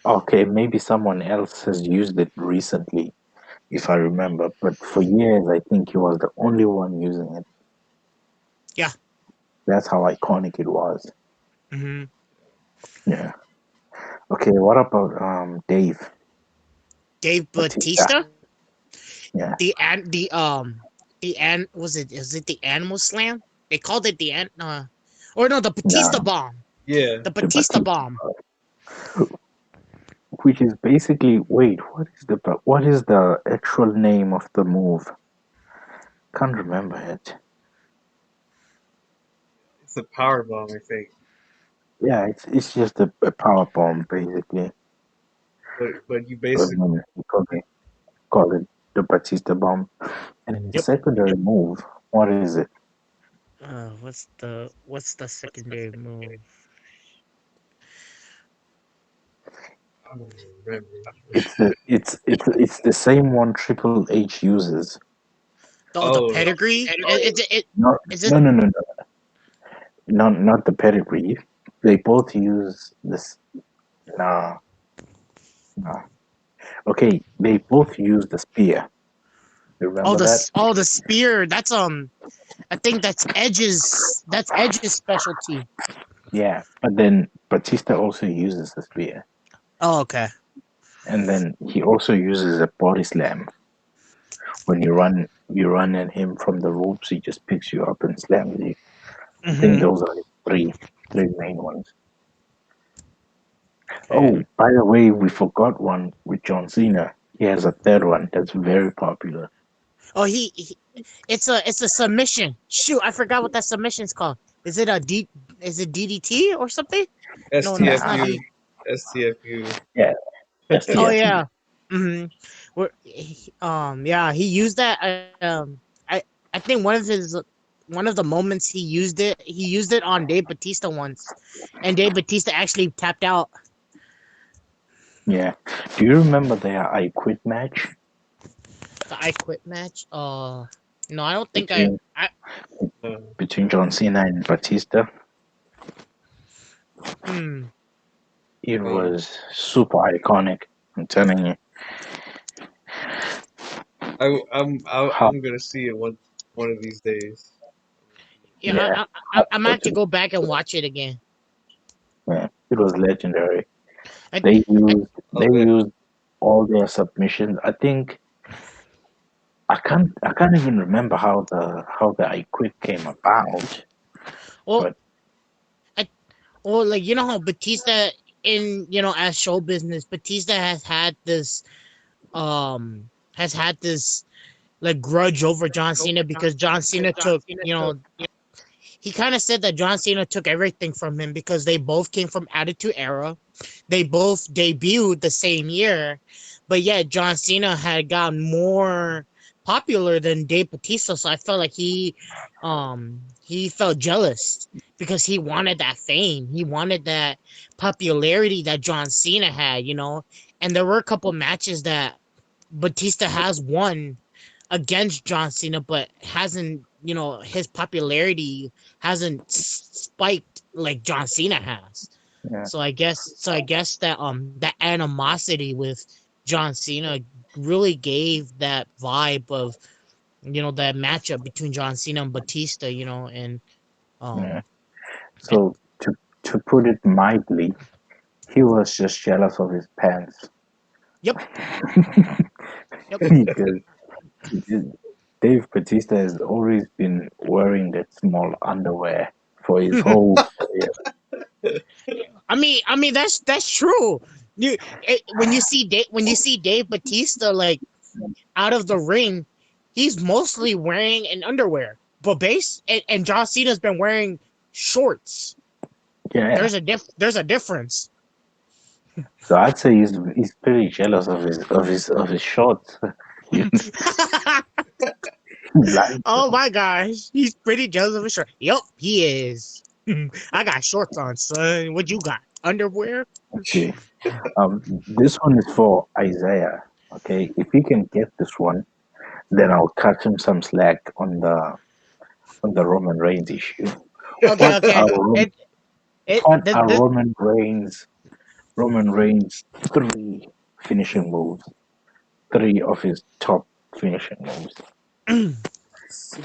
okay, maybe someone else has used it recently, if I remember. But for years, I think he was the only one using it. Yeah. That's how iconic it was. hmm Yeah. Okay, what about Dave Dave Batista? Batista. Yeah. The was it, is it the Animal Slam? They called it the or no, the Batista No, bomb. yeah. The the Batista Batista, bomb. which is basically, wait, what is the actual name of the move? Can't remember it. It's a power bomb, I think. Yeah, it's just a power bomb basically. But you But basically we call it the Batista bomb. And the Yep. secondary move, what is it? What's the secondary move? I don't remember. It's the same one Triple H uses. The Oh, pedigree. Not Is it no no no no not the pedigree. They both use this. No, no. Okay, they both use the spear. You remember that? the spear? I think that's Edge's specialty. Yeah, but then Batista also uses the spear, Oh, okay. and then he also uses a body slam, When you run at him from the ropes, he just picks you up and slams you. I think Hmm. those are the three main ones. And Oh, by the way, we forgot one with John Cena. He has a third one that's very popular. Oh, it's a submission. Shoot, I forgot what that submission's called. Is it a D? Is it DDT or something? No, no, it's not Nah, STFU, D. STFU. yeah, Oh STFU. yeah. Hmm. Yeah, he used that. I think one of the moments he used it. He used it on Dave Batista once, and Dave Batista actually tapped out. Yeah. Do you remember their I Quit match The I Quit match. No, I don't think I. between I Uh, John Cena and Batista? hmm. It um, was super iconic. I'm telling you. How, I'm gonna see it one of these days. Yeah, yeah, I'm gonna have to go back and watch it again. yeah, it was legendary. I, I They Okay. used all their submissions. I think I can't even remember how the I Quit came about, well, but I well, like you know how Batista in as show business, Batista has had this like grudge over John Cena because John Cena took he kind of said that John Cena took everything from him because they both came from Attitude Era. They both debuted the same year, but yet John Cena had gotten more popular than Dave Batista. So I felt like he felt jealous because he wanted that fame. He wanted that popularity that John Cena had. And there were a couple matches that Batista has won against John Cena, but hasn't, his popularity hasn't spiked like John Cena has. yeah, So I guess that animosity with John Cena really gave that vibe of that matchup between John Cena and Batista, and yeah. um I, So to put it mildly, he was just jealous of his pants yep, yep. because Dave Batista has always been wearing that small underwear for his whole career. I mean that's true. When you see Dave Batista like out of the ring, he's mostly wearing an underwear. But and John Cena's been wearing shorts. Yeah, There's a difference. so I'd say he's pretty jealous of his shorts. He likes Oh them. my gosh, he's pretty jealous of his shirt. Yep, he is. I got shorts on, son. What you got? Underwear? Okay. This one is for Isaiah. Okay, if he can get this one, then I'll cut him some slack on the Roman Reigns issue. Okay, What okay. are Rom- It it what the, are the Roman Reigns three finishing moves? Three of his top finishing moves.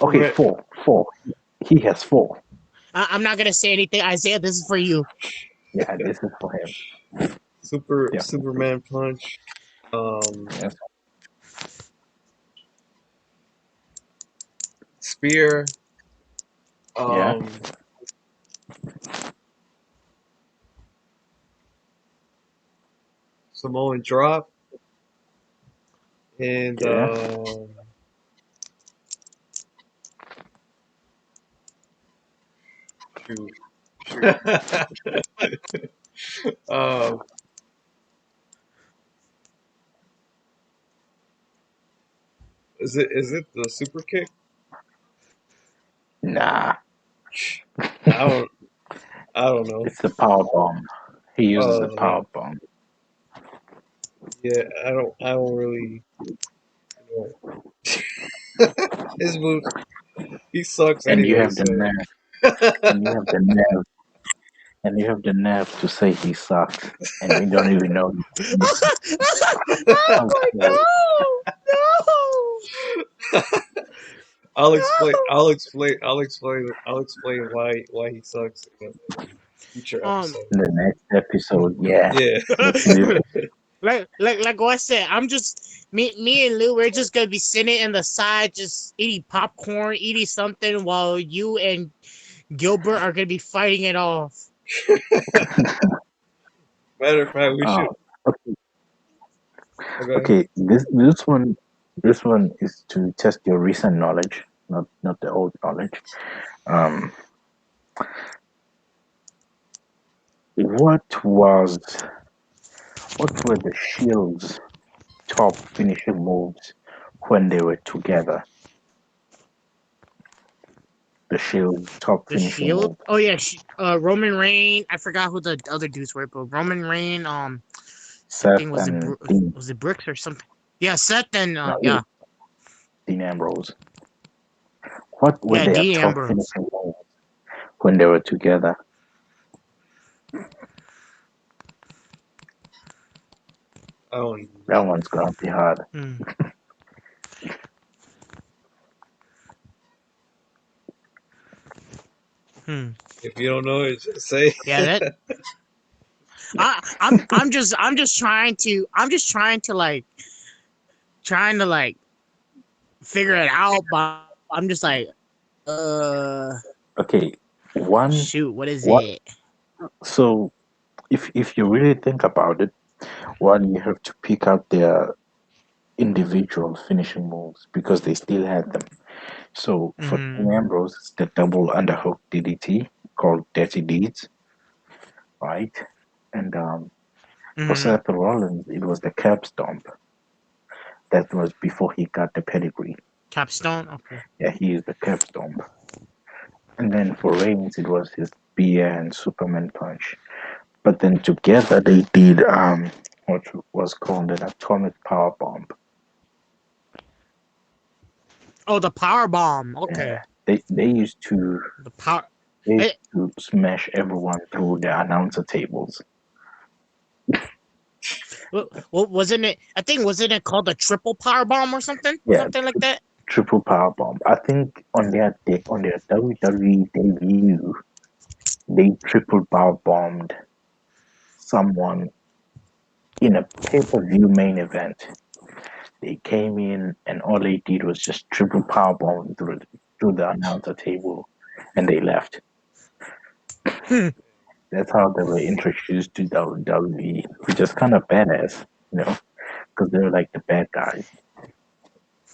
Okay, Superman, four. He has four. I'm not gonna say anything, Isaiah. This is for you. Yeah, this is for him. Yeah, Superman punch. Um, yes, spear. yeah, Um, Samoan drop. And yeah. shoot. um, is it the super kick? Nah, I don't I don't know. it's the power bomb. He uses the Yeah, power bomb. yeah. I don't really. You his moves. He sucks And you anyway. have the So nerve, and you have the nerve, and you have the nerve to say he sucks, and you don't even know. Oh my Okay, I'll explain. no. I'll explain. I'll explain. I'll explain why he sucks in a future Um episode. the next episode, yeah, Yeah. let's leave it. like what I said. I'm just me and Lou. We're just gonna be sitting in the side, just eating popcorn, eating something, while you and Gilbert are gonna be fighting it off. Matter of fact, we Uh, should. okay, Okay. okay. This one is to test your recent knowledge, not the old knowledge. Um, what was what were the Shield's top finishing moves when they were together? The Shield's top The finishing Shield. move. Oh yeah, Roman Reign. I forgot who the other dudes were, but Roman Reign. I Seth think and Dean, was it Brooks or something? Yeah, Seth and no, it yeah, was Dean Ambrose. What were yeah, their Dean top Ambrose. finishing moves when they were together? I don't even That know. one's gonna be hard. Hmm. Hmm. If you don't know it, just say. Yeah, that I'm just trying to like figure it out, but I'm just like Okay, one, shoot, what is what? it? So if you really think about it, one you have to pick out their individual finishing moves because they still had them. So for Mm-hmm. Dean Ambrose, it's the double underhook DDT called Dirty Deeds, right? And for Mm-hmm. Seth Rollins, it was the curb stomp. That was before he got the pedigree. Capstone. Okay. Yeah, he used the curb stomp. And then for Reigns, it was his spear and Superman punch. But then together they did what was called an atomic power bomb. Oh, the power bomb. Yeah, Okay. they used to The power. they used It, to smash everyone through the announcer tables. what wasn't it? I think wasn't it called the triple power bomb or something? Yeah, Something like that. triple power bomb. I think on their WWE debut, they triple power bombed someone in a pay per view main event. They came in and all they did was just triple power bomb through the announcer table, and they left. Hmm. That's how they were introduced to WWE, which is kind of badass, because they were like the bad guys.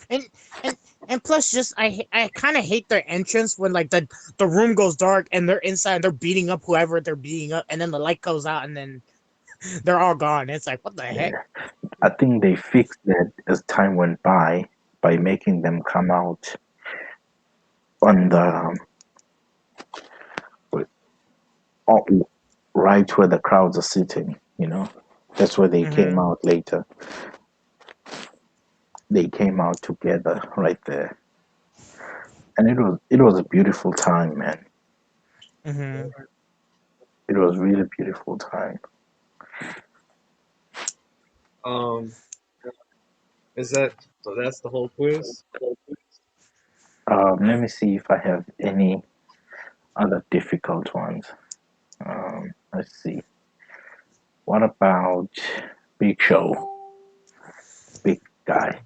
and and and plus, just I kind of hate their entrance when like the room goes dark and they're inside and they're beating up whoever they're beating up, and then the light goes out and then they're all gone. It's like what the heck? Yeah, I think they fixed that as time went by making them come out on the on- right where the crowds are sitting. That's where they came Mm-hmm. out later. They came out together right there, and it was a beautiful time, man. Mm-hmm. It was really beautiful time. um, is that so? That's the whole quiz. Let me see if I have any other difficult ones. Let's see. What about Big Show, big guy?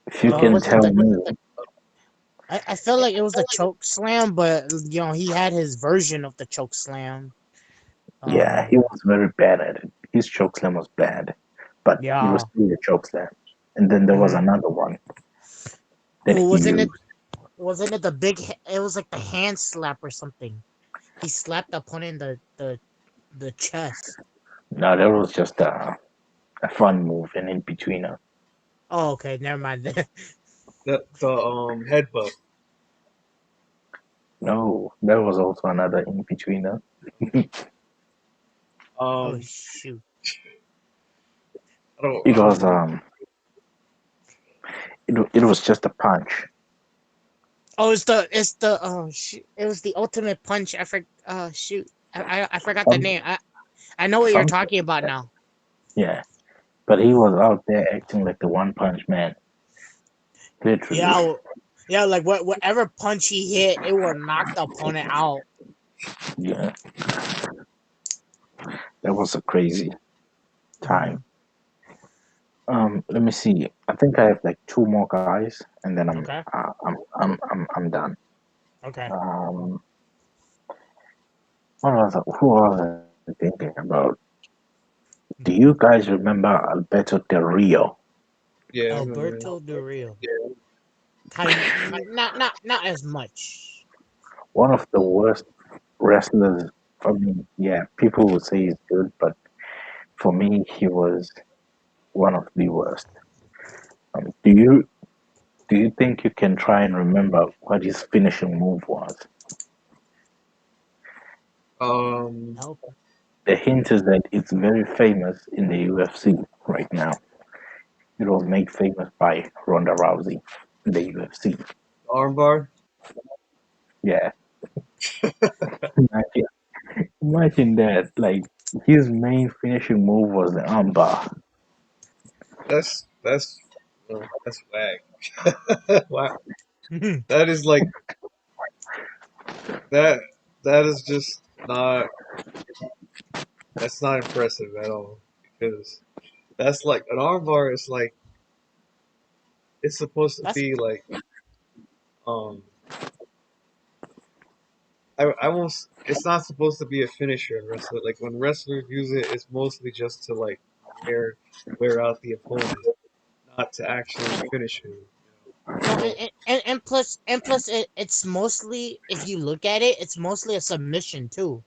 If you can Was it tell the? me, I felt like it was the choke slam, but he had his version of the choke slam. yeah, he Um, was very bad at it. His chokeslam was bad, but it was yeah. still a chokeslam. And then there was Mm-hmm. another one that Oh, he used. wasn't it the big? It was like the hand slap or something. He slapped the opponent in the chest. No, that was just a fun move, an in betweener. Oh, okay, never mind. The headbutt. No, that was also another in betweener. Oh Um, shoot. It I don't was know. it was just a punch. Oh, it's the oh shoot. It was the ultimate punch. Shoot. I forgot the Some name. I know what you're something talking like about that. now. Yeah, but he was out there acting like the one punch man, literally. Yeah, yeah. Like whatever punch he hit, it will knock the opponent out. Yeah, that was so crazy. time. Mm, Let me see. I think I have like two more guys, and then okay. I'm done. Okay. Um, who was I thinking about? Do you guys remember Alberto Del Rio? Yeah, I remember him. Alberto Del Rio. Kind not as much. One of the worst wrestlers. I mean, yeah, people would say he's good, but for me, he was one of the worst. Do you think you can try and remember what his finishing move was? Um, Nope. The hint is that it's very famous in the UFC right now. It was made famous by Ronda Rousey in the UFC. armbar. Yeah, imagine, imagine that. Like his main finishing move was the armbar. That's whack. Wow, that is like that. That is just not. That's not impressive at all because that's like an armbar is like it's supposed to That's be like um I won't it's not supposed to be a finisher in wrestling. Like when wrestlers use it, it's mostly just to like wear wear out the opponent, not to actually and finish him. no, So and plus it's mostly, if you look at it, it's mostly a submission too.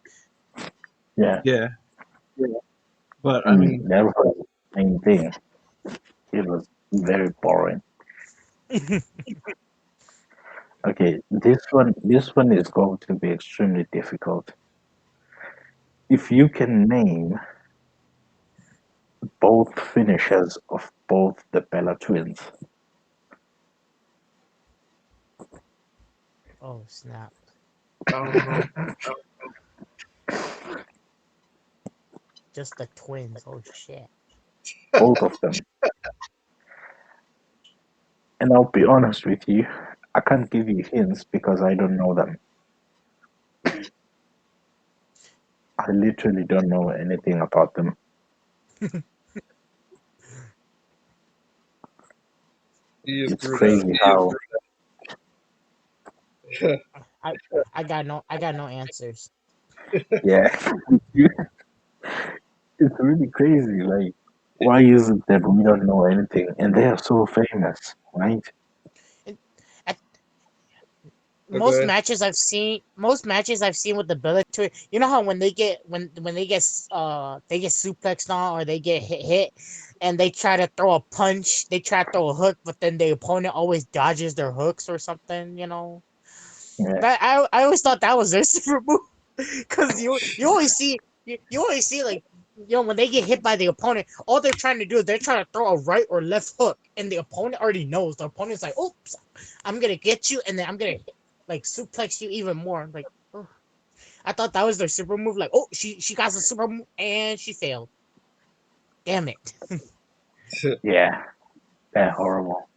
Yeah, yeah, but I and mean that was the main thing. It was very boring. Okay, this one is going to be extremely difficult. If you can name both finishers of both the Bella twins, Oh snap! I don't know. Just the twins. Oh shit. both of them, and I'll be honest with you, I can't give you hints because I don't know them. I literally don't know anything about them. You just It's threw that. crazy how, I I got no answers. yeah, it's really crazy. Like, why is it that we don't know anything and they are so famous, right? And at most Okay. matches I've seen, with the military, you know how when they get they get suplexed on, or they get hit, and they try to throw a punch, they try to throw a hook, but then the opponent always dodges their hooks or something. Yeah, That I always thought that was their super move, because you always see, like, when they get hit by the opponent, all they're trying to do is they're trying to throw a right or left hook, and the opponent already knows. The opponent's like, "Oops, I'm gonna get you, and then I'm gonna like suplex you even more." Like, oh, I thought that was their super move. Like, oh, she got a super move and she failed. Damn it. yeah, they're horrible.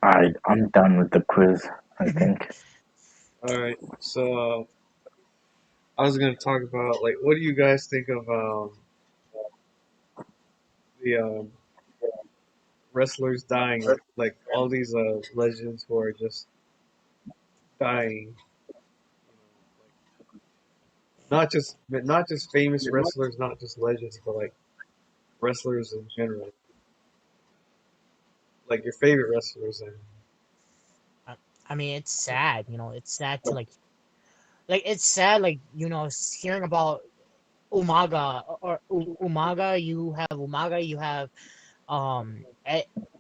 I'm done with the quiz, I think. All right. So I was gonna talk about like what do you guys think of the wrestlers dying, like all these legends who are just dying. Not just famous wrestlers, not just legends, but like wrestlers in general. Like your favorite wrestlers and I, I mean, it's sad. It's sad to like it's sad, like, hearing about Umaga, or Umaga. You have Umaga. You have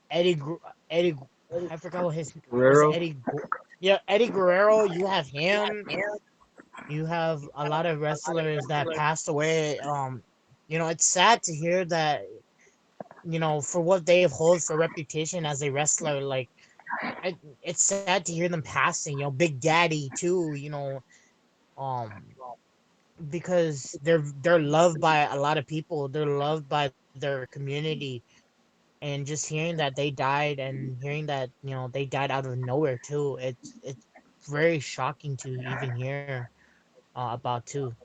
Eddie Eddie. I forgot what his was it. Guerrero. Yeah, Eddie Guerrero. You have him. You have a lot of wrestlers that passed away. It's sad to hear that. For what they hold for reputation as a wrestler, like, it's sad to hear them passing. Big Daddy too. Um, because they're loved by a lot of people. They're loved by their community, and just hearing that they died, and hearing that they died out of nowhere too. It's very shocking to even hear about too.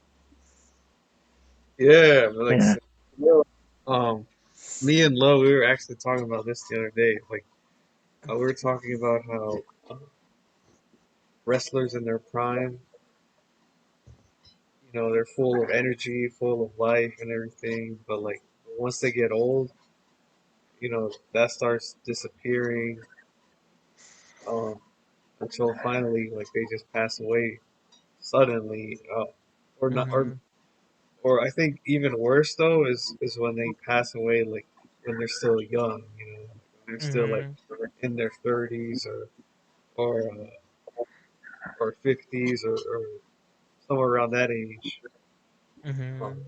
Yeah, but like, Yeah, um, me and Lo, we were actually talking about this the other day. Like, we were talking about how wrestlers in their prime, they're full of energy, full of life and everything. But like, once they get old, that starts disappearing. Um, until finally, like, they just pass away suddenly, or not, Mm-hmm. or I think even worse though is when they pass away, like when they're still young, when they're still like Mm-hmm. in their 30s or 50s or somewhere around that age, um, Mm-hmm.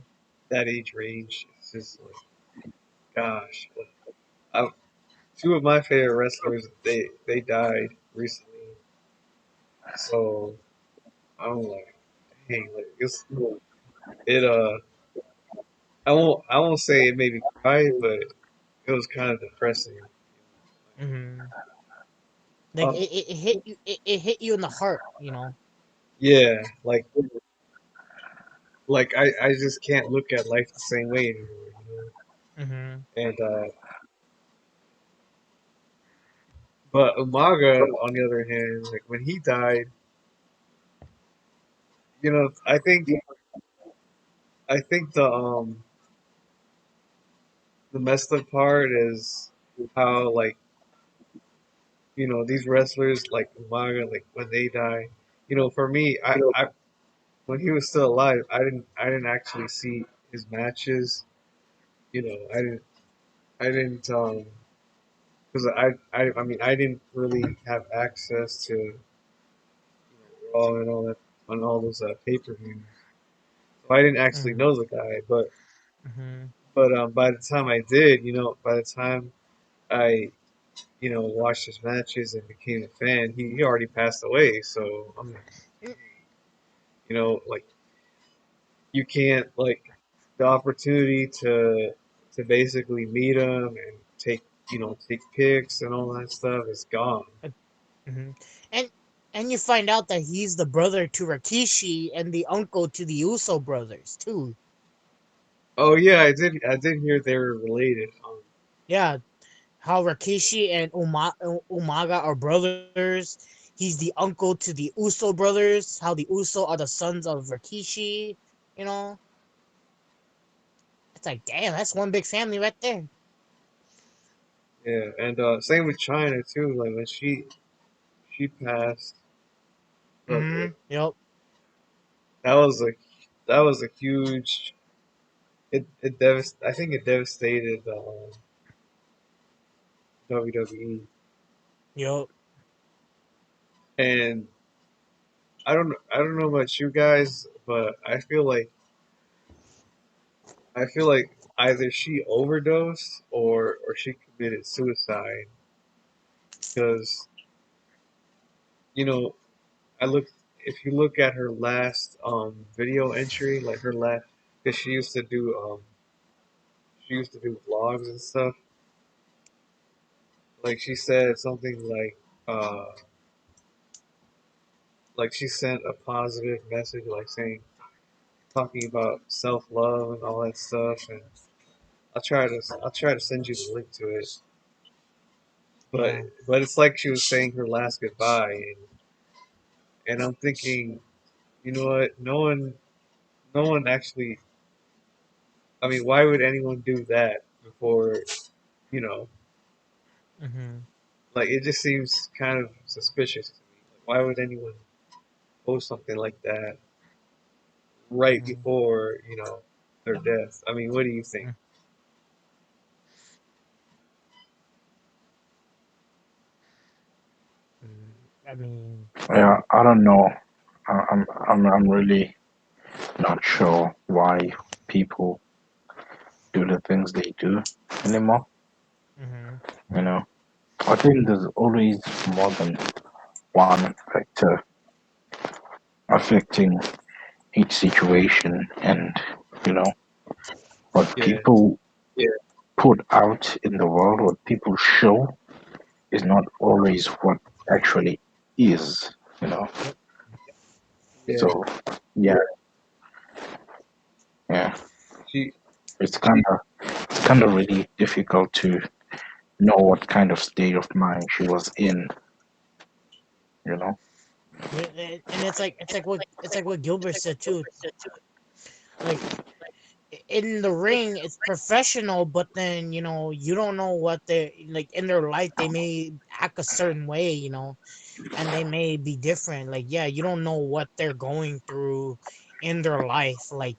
that age range. It's just like, gosh, I, two of my favorite wrestlers they died recently, so I'm like, dang, like it. I won't say it made me cry, but it was kind of depressing. Mm-hmm. Like Oh it hit you. It hit you in the heart. yeah, like I just can't look at life the same way anymore. Mm-hmm. And but Umaga, on the other hand, like when he died, I think the messed up part is how, like, these wrestlers like Umaga, like when they die, for me, I when he was still alive, I didn't actually see his matches. I didn't because I mean I didn't really have access to Raw and all that on all those pay-per-views. So I didn't actually Mm-hmm. know the guy, but Mm-hmm. by the time I did, by the time I watched his matches and became a fan, he already passed away. So I'm like, like, you can't, like, the opportunity to basically meet him and take pics and all that stuff is gone. Mm-hmm. And and you find out that he's the brother to Rikishi and the uncle to the Uso brothers too. Oh yeah, I did hear they were related. Yeah, how Rikishi and Umaga are brothers. He's the uncle to the Uso brothers. How the Uso are the sons of Rikishi. You know, it's like, damn, that's one big family right there. Yeah, and same with China too. Like when she passed, like Mm-hmm. Yep. that was a that was a huge. I think it devastated WWE. Yep. And I don't know about you guys, but I feel like either she overdosed or she committed suicide because you know I look if you look at her last video entry, like her last, because she used to do vlogs and stuff. Like she said something like she sent a positive message, like saying, talking about self love and all that stuff. And I'll try to send you the link to it. But Yeah. but it's like she was saying her last goodbye, and I'm thinking, you know what? No one actually. I mean, why would anyone do that before? You know, Mm-hmm. like, it just seems kind of suspicious to me. Like, why would anyone post something like that right Mm-hmm. before their death? I mean, what do you think? Mm-hmm. I mean, yeah. I don't know. I'm really not sure why people do the things they do anymore. mm-hmm. You know, I think there's always more than one factor affecting each situation, and you know what Yeah, people put out in the world, what people show, is not always what actually is. You know, yeah, so yeah, yeah. She, It's kind of really difficult to know what kind of state of mind she was in, you know. And it's like what Gilbert said too. Like in the ring, it's professional, but then you don't know what they like in their life. They may act a certain way, and they may be different. Like, yeah, you don't know what they're going through in their life. Like,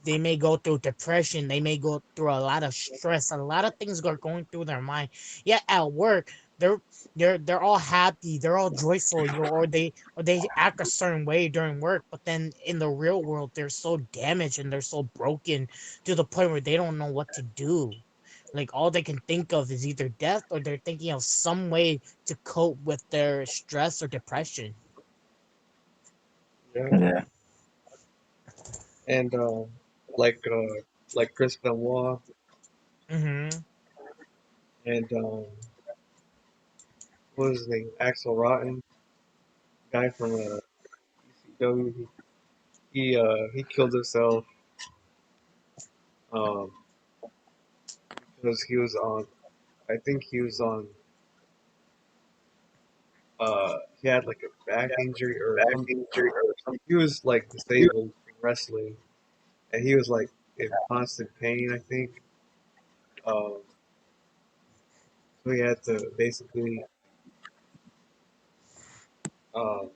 they may go through depression, they may go through a lot of stress, a lot of things are going through their mind. Yeah, at work, they're they're all happy, they're all joyful, or they act a certain way during work, but then in the real world, they're so damaged and they're so broken to the point where they don't know what to do. Like, all they can think of is either death, or they're thinking of some way to cope with their stress or depression. yeah, Yeah, and like uh, like Chris Benoit Mm-hmm. and what was his name? Axel Rotten, guy from ECW. He killed himself um because he was on. I think he was on. He had like a back injury or some. He was like disabled from wrestling, and he was like in constant pain. I think. Um, so he had to basically um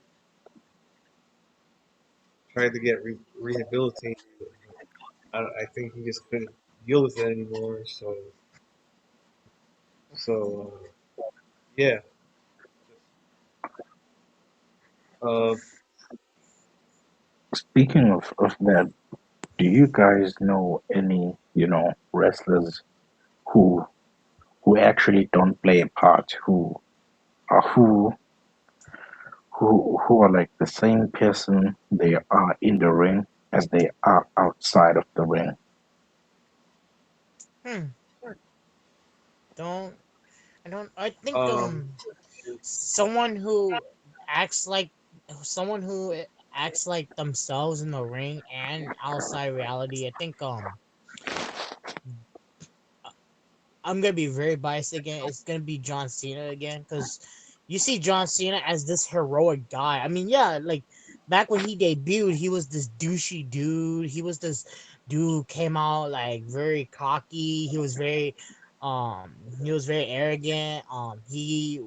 try to get rehabilitated. I think he just couldn't deal with it anymore. So yeah, uh, speaking of that, do you guys know any, wrestlers who actually don't play a part, are who who are like the same person they are in the ring as they are outside of the ring? Hmm. Don't I don't I think um, someone who acts like someone who acts like themselves in the ring and outside reality. I think I'm gonna be very biased again. It's gonna be John Cena again, because you see John Cena as this heroic guy. I mean, yeah, like back when he debuted, he was this douchey dude. He was this dude who came out like very cocky. He was very arrogant. He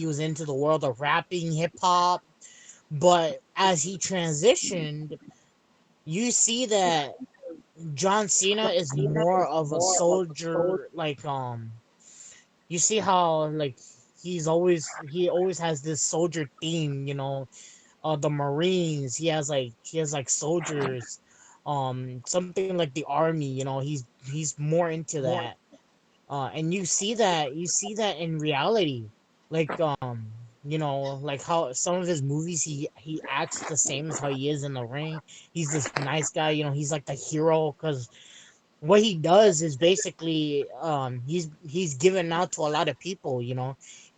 was into the world of rapping, hip hop. But as he transitioned, you see that John Cena is more of a soldier. Like, you see how, like, he always has this soldier theme, the Marines. He has like soldiers, something like the army. He's more into that. And you see that in reality. Like, like how some of his movies, he acts the same as how he is in the ring. He's this nice guy. He's like the hero, because what he does is basically, he's given out to a lot of people.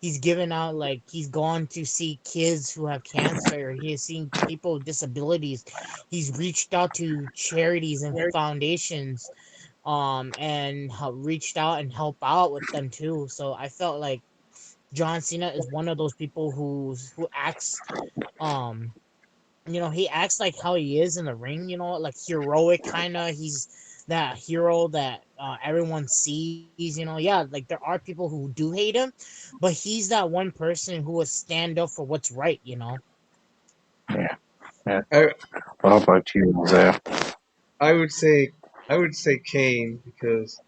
He's given out, like, he's gone to see kids who have cancer. He has seen people with disabilities. He's reached out to charities and foundations, and reached out and help out with them too. So I felt like John Cena is one of those people who acts, um he acts like how he is in the ring, like heroic kind of. He's that hero that, everyone sees. Yeah, like there are people who do hate him, but he's that one person who will stand up for what's right. Yeah, yeah. I What about you, Zaya? I would say Kane because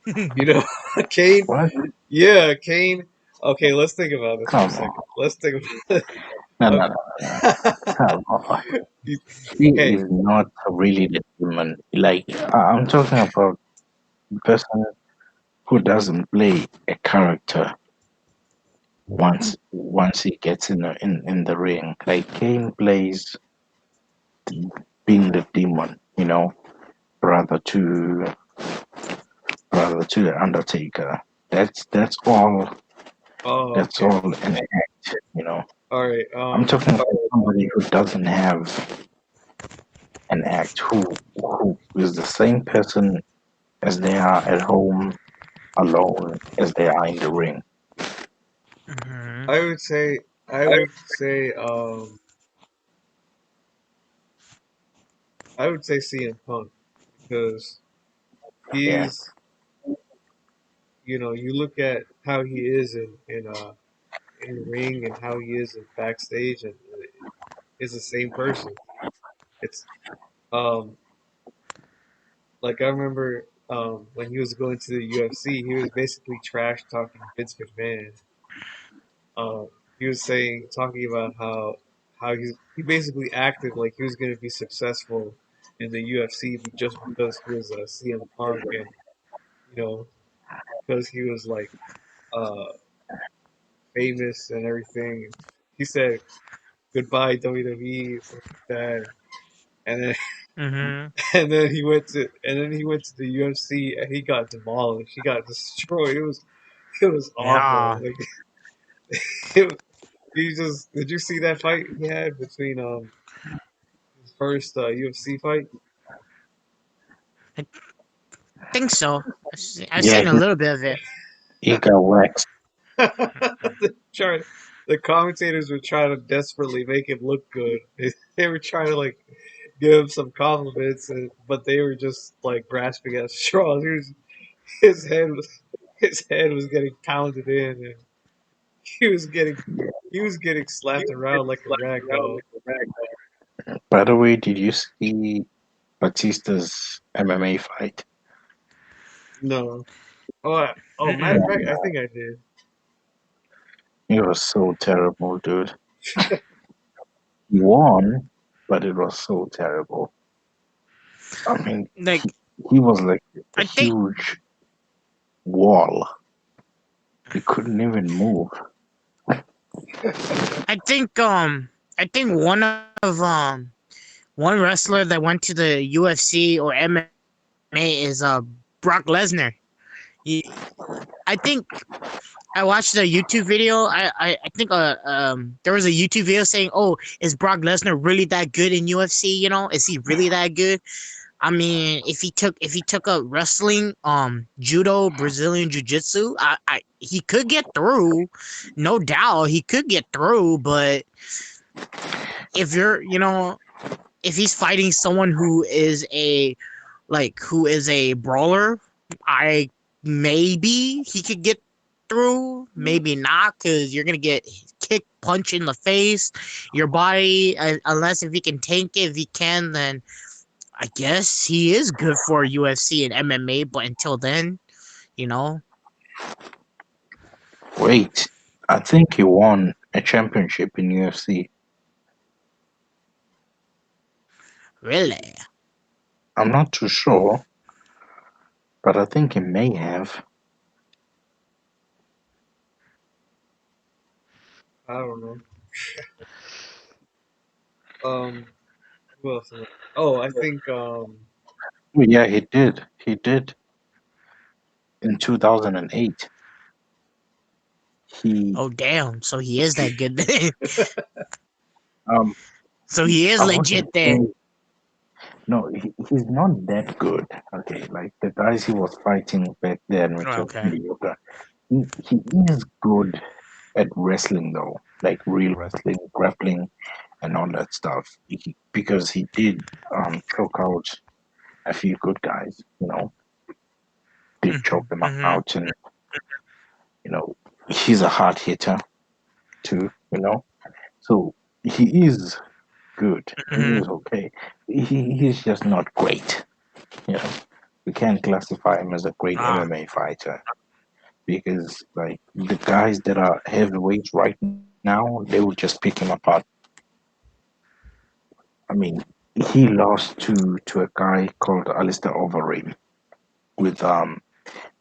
you know Kane. What? Yeah, Kane. Okay, let's think about this for a Come on. second. Let's think about No, no, it. no, no. Come on. You- He okay. is not really the demon. Like, I'm talking about the person who doesn't play a character once he gets in the ring. Like Kane plays being the demon, brother to the Undertaker. That's all. Oh, That's okay. all an act. All right. I'm talking about somebody who doesn't have an act who is the same person as they are at home, alone as they are in the ring. Hmm. I would say I would say I would say CM Punk because Yeah, he's you look at how he is in the ring and how he is in backstage and is the same person. It's um like I remember when he was going to the UFC, he was basically trash talking Vince McMahon. Um, he was talking about how he basically acted like he was going to be successful in the UFC just because he was a CM Punk and you know because he was like uh famous and everything. He said goodbye WWE, something like that, and then Hmm. and then he went to the UFC and he got demolished. He got destroyed. It was awful. Yeah. Like it, he just did you see that fight he had between his first UFC fight? I think so. I've yeah, seen a little bit of it. he got waxed. Try, the commentators were trying to desperately make him look good. They were trying to like give him some compliments, but they were just like grasping at straws. His head was his head was getting pounded in, and he was getting he was getting slapped around like a rag doll. By the way, did you see Batista's MMA fight? No. Oh, matter of Mm-mm. fact, I think I did. It was so terrible, dude. He won, but it was so terrible. I mean, Like he was like a I think huge wall. He couldn't even move. I think I think one wrestler that went to the UFC or MMA is Brock Lesnar. He, I think I watched a YouTube video. I think there was a YouTube video saying, "Oh, is Brock Lesnar really that good in UFC? You know, is he really that good?" I mean, if he took up wrestling, judo, Brazilian jiu jitsu, he could get through, no doubt he could get through. But if you're, if he's fighting someone who is a brawler, I maybe he could get through, maybe not, because you're gonna get kick, punch in the face, your body. Unless if he can tank it, if he can, then I guess he is good for UFC and MMA. But until then, you know, Wait, I think he won a championship in UFC. really, I'm not too sure, but I think he may have. I don't know. Um, who else? Oh, I think Oh, yeah, he did. He did in 2008. He, oh damn, so he is that good. um, So he is I wouldn't legit then. say no. He's not that good. Okay, like the guys he was fighting back then, which was Okay. mediocre. He is good at wrestling though, like real wrestling, grappling, and all that stuff. Because he did choke out a few good guys. Did Hmm. choke them Hmm. out, and you know he's a hard hitter too. So he is good. He Hmm. is okay. He's just not great. You know, we can't classify him as a great Ah. MMA fighter because like the guys that are heavyweights right now, they will just pick him apart. I mean, he lost to a guy called Alistair Overeem with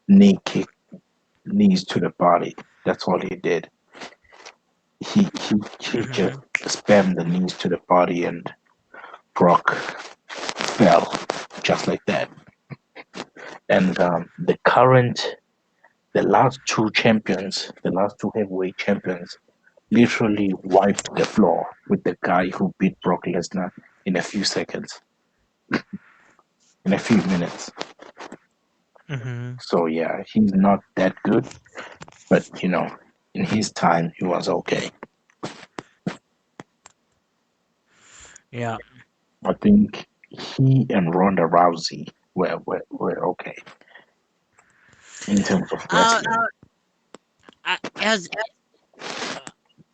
knee kick, knees to the body. That's all he did. He just Hmm. spammed the knees to the body, and Brock fell just like that. And the last two champions, the last two heavyweight champions, literally wiped the floor with the guy who beat Brock Lesnar in a few seconds. in a few minutes. Mm-hmm. So yeah, he's not that good, but in his time he was okay. Yeah. I think he and Ronda Rousey were okay in terms of Uh, wrestling. as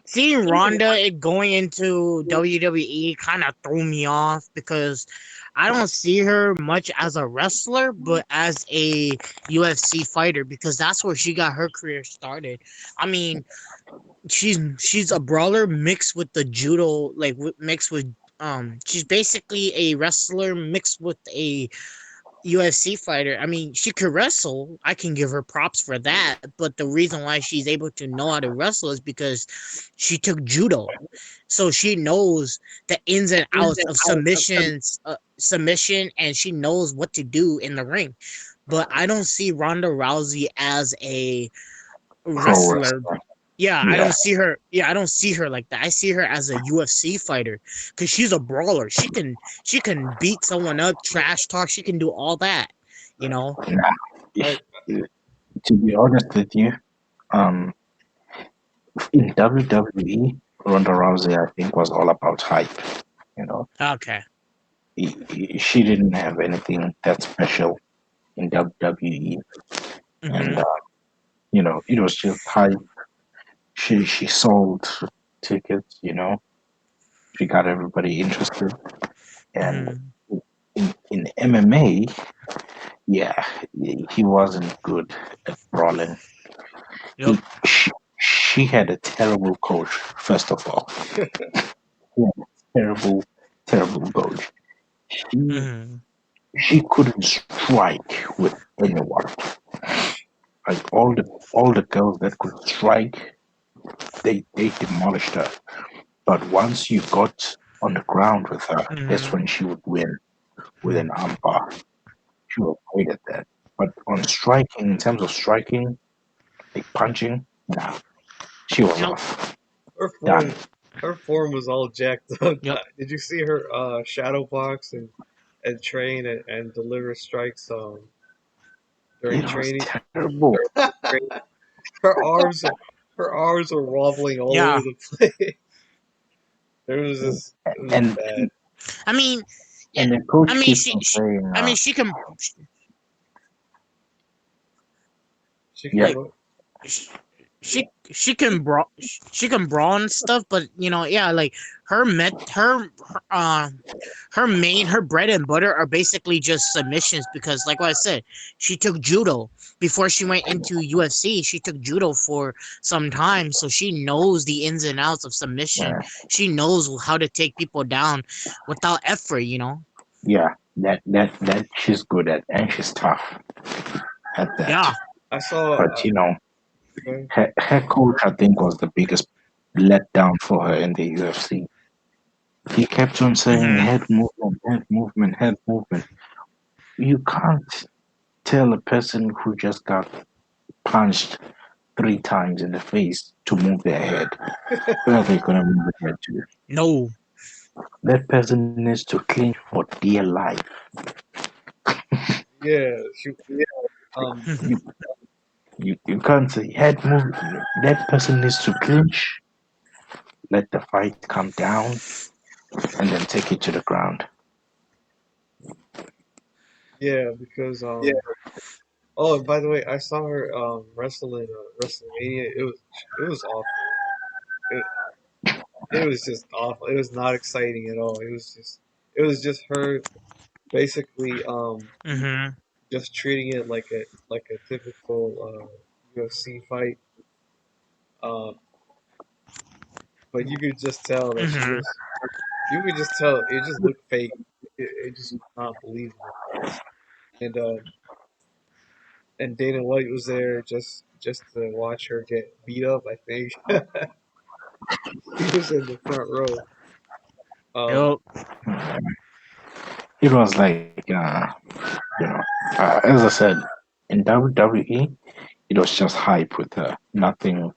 seeing Ronda going into WWE kind of threw me off because I don't see her much as a wrestler, but as a UFC fighter because that's where she got her career started. I mean, she's a brawler mixed with the judo, like mixed with she's basically a wrestler mixed with a UFC fighter. I mean, she could wrestle. I can give her props for that. But the reason why she's able to know how to wrestle is because she took judo, so she knows the ins and outs of submission, and she knows what to do in the ring. But I don't see Ronda Rousey as a Pro wrestler. wrestler. Yeah, I Yeah, don't see her. Yeah, I don't see her like that. I see her as a UFC fighter because she's a brawler. She can beat someone up, trash talk. She can do all that. You know. nah. I To be honest with you, um, in WWE, Ronda Rousey, I think, was all about hype. You know, Okay. she didn't have anything that special in WWE, and Mhm. it was just hype. She sold tickets. She got everybody interested, and Mhm. in MMA, yeah, he wasn't good at brawling. Yep. He, she had a terrible coach, first of all. She had a terrible, terrible coach. She Mhm. she couldn't strike with anyone. Like all the girls that could strike, they demolished her. But once you got on the ground with her, that's Mhm. when she would win with an armbar. She was great at that. But on striking, in terms of striking, like punching, nah, she was Nope. off. her Done. form her form was all jacked up. Yep. Did you see her shadow box and train and deliver strikes during It was training? terrible. Her arms her arms were wobbling all Yeah. over the place. It was just And bad. I mean, yeah. and the I coach mean, keeps on saying, I mean, she can She yeah, can like go. she can brawl and stuff, but yeah, like her met her bread and butter are basically just submissions because like what I said, she took judo before she went into UFC. She took judo for some time, so she knows the ins and outs of submission. yeah, She knows how to take people down without effort. yeah, that she's good at, and she's tough at Yeah. that. I saw. But Okay. her coach, I think, was the biggest letdown for her in the UFC. He kept on saying Mhm. head movement, head movement, head movement. You can't tell a person who just got punched 3 times in the face to move their head. Where are they gonna move their head to? No. That person needs to clinch for dear life. Yeah. Um. You you can't say head move. That person needs to clinch, let the fight come down, and then take it to the ground. Yeah. Because Oh, and by the way, I saw her wrestle in WrestleMania. It was awful. It it was just awful. It was not exciting at all. It was just her basically Mhm. just treating it like a typical UFC fight. Um, but you could just tell that she Mhm. just you could just tell it just looked fake. It just was not believable. And and Dana White was there just to watch her get beat up. I think he was in the front row. Um, Yep. It was like, as I said, in WWE, it was just hype with her. Nothing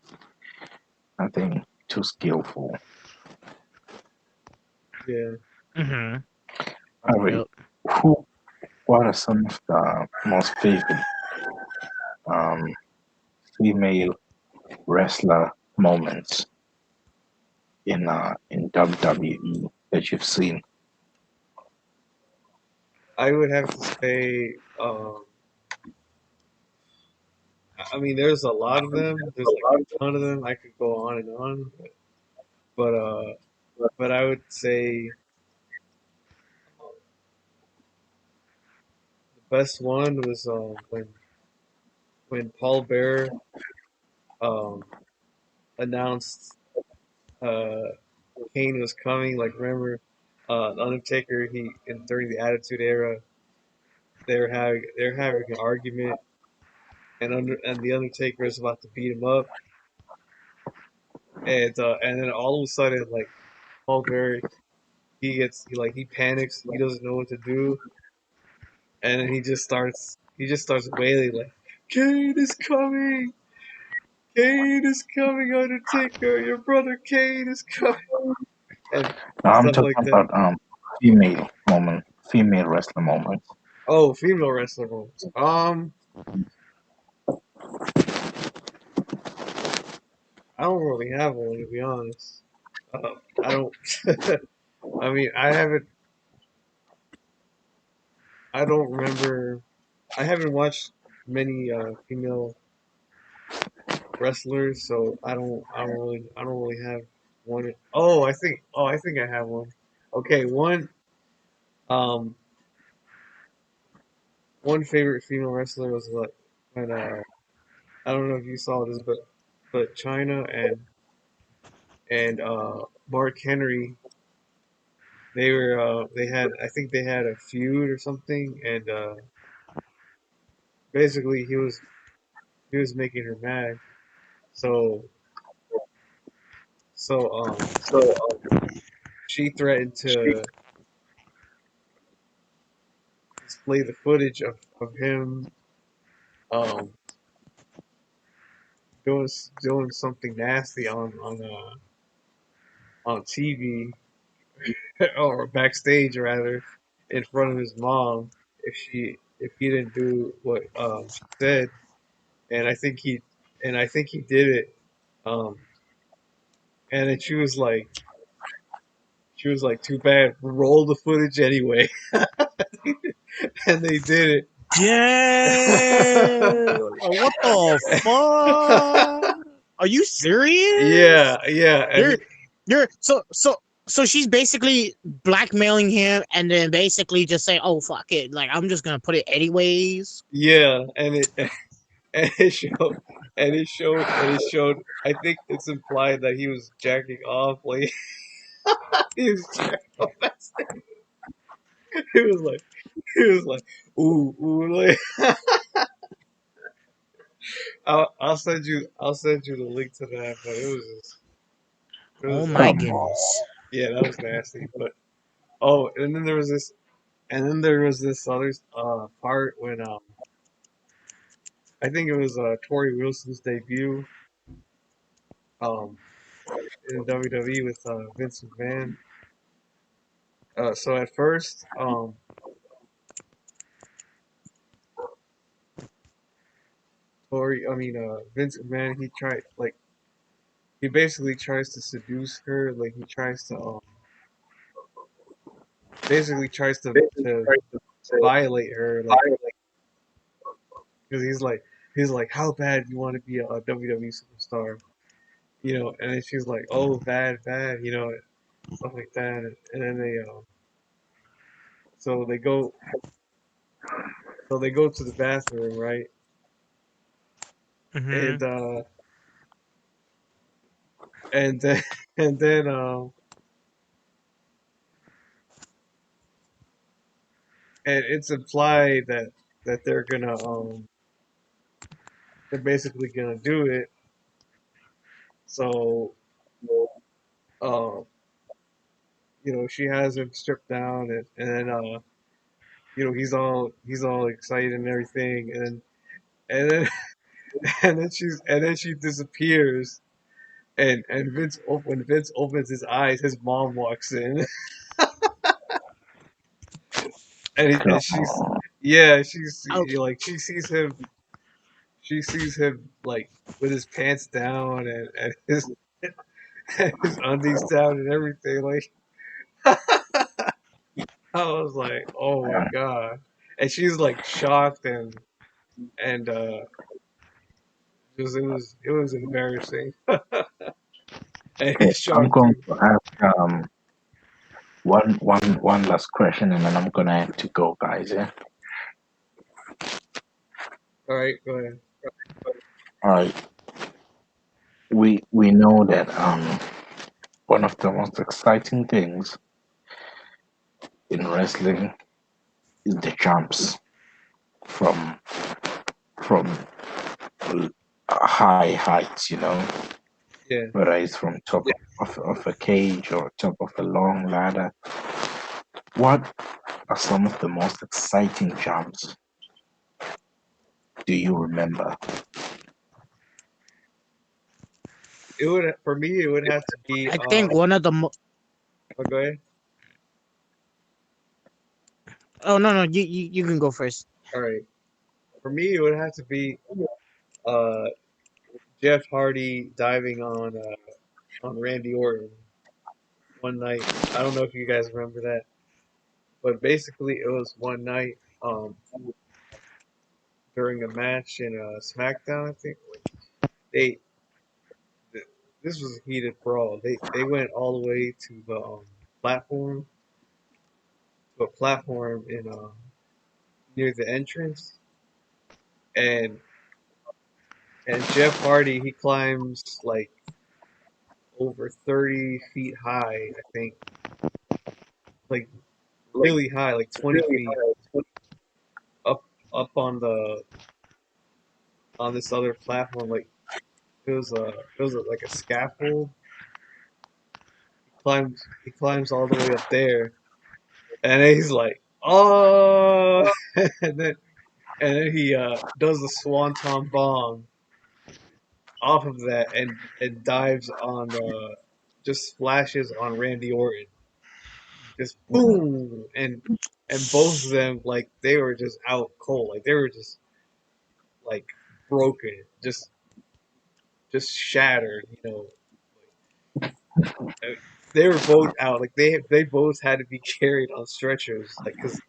too skillful. yeah. Mhm. All right, Yep. Who? What are some of the most favorite um, female wrestler moments in WWE that you've seen? I would have to say, I mean, there's a lot of them. There's like a ton of them. I could go on and on, but but I would say the best one was when Paul Bearer um announced uh Kane was coming. Like, remember, the Undertaker, he and during the Attitude Era, they're having an argument, and the Undertaker is about to beat him up, and then all of a sudden, like, Paul Bearer, he panics, he doesn't know what to do, and then he just starts wailing like, Kane is coming, Kane is coming, Undertaker, your brother Kane is coming, and Now I'm stuff talking like that. about female wrestler moments. Oh, female wrestler moves. I don't really have one, to be honest. I don't. I mean, I don't remember. I haven't watched many female wrestlers, so I don't really have one. Oh, I think I have one. Okay, um one favorite female wrestler was like when I don't know if you saw this, but China and Mark Henry, I think they had a feud or something, and basically he was making her mad. So so she threatened to display the footage of him um doing something nasty on TV, or backstage rather, in front of his mom, if he didn't do what she said, and I think he did it, um and then she was like, too bad, roll the footage anyway, and they did Damn! it. Like, what the fuck? Are you serious? Yeah, yeah, You're and you're so she's basically blackmailing him and then basically just saying, "Oh fuck it, like I'm just gonna put it anyways." yeah, and it showed and it showed. I think it's implied that he was jacking off, like he was jacking off. He was like he was like, ooh, ooh, like I'll send you the link to that, but it Oh was my Come on. goodness. yeah, that was nasty. But oh, and then there was this other part when I think it was Tori Wilson's debut um in WWE with Vince McMahon. So at first, Vince McMahon, he basically tries to seduce her, like he basically tries to violate her, like, because he's like, how bad do you want to be a WWE superstar, and then she's like, oh, bad, bad, stuff like that, and then so they go so they go to the bathroom, right, Mm-hmm. and and then and then and it's implied that they're basically gonna do it. So, uh, she has him stripped down, and then he's all excited and everything, and then and then she disappears, and when Vince opens his eyes, his mom walks in. and she's yeah, she's Oh, like she sees him like with his pants down and his and his undies down and everything. Like I was like, oh my god, and she's like shocked and it was embarrassing and Okay, he's I'm shocked going too. to ask one last question, and then I'm gonna have to go, guys. Yeah. All right, go ahead. All right. We know that one of the most exciting things in wrestling is the jumps from from high heights. Yeah, Whether it's from top of a cage or top of a long ladder. What are some of the most exciting jumps do you remember? it would for me it would have to be I think one of the. oh, go ahead. Oh no, no, you can go first. All right, for me it would have to be uh Jeff Hardy diving on Randy Orton one night. I don't know if you guys remember that, but basically it was one night during a match in SmackDown. I think they th- this was a heated brawl. They went all the way to the platform to a platform in near the entrance, and Jeff Hardy he climbs like over 30 feet high. I think like really high, like 20 feet up on the on this other platform. Like it was like a scaffold. He climbs all the way up there, and then he's like, oh, and then he does the swanton bomb off of that and dives on just splashes on Randy Orton, just boom, and both of them like they were just out cold, like they were just like broken, just shattered, you know. Like, they were both out, like they both had to be carried on stretchers, like because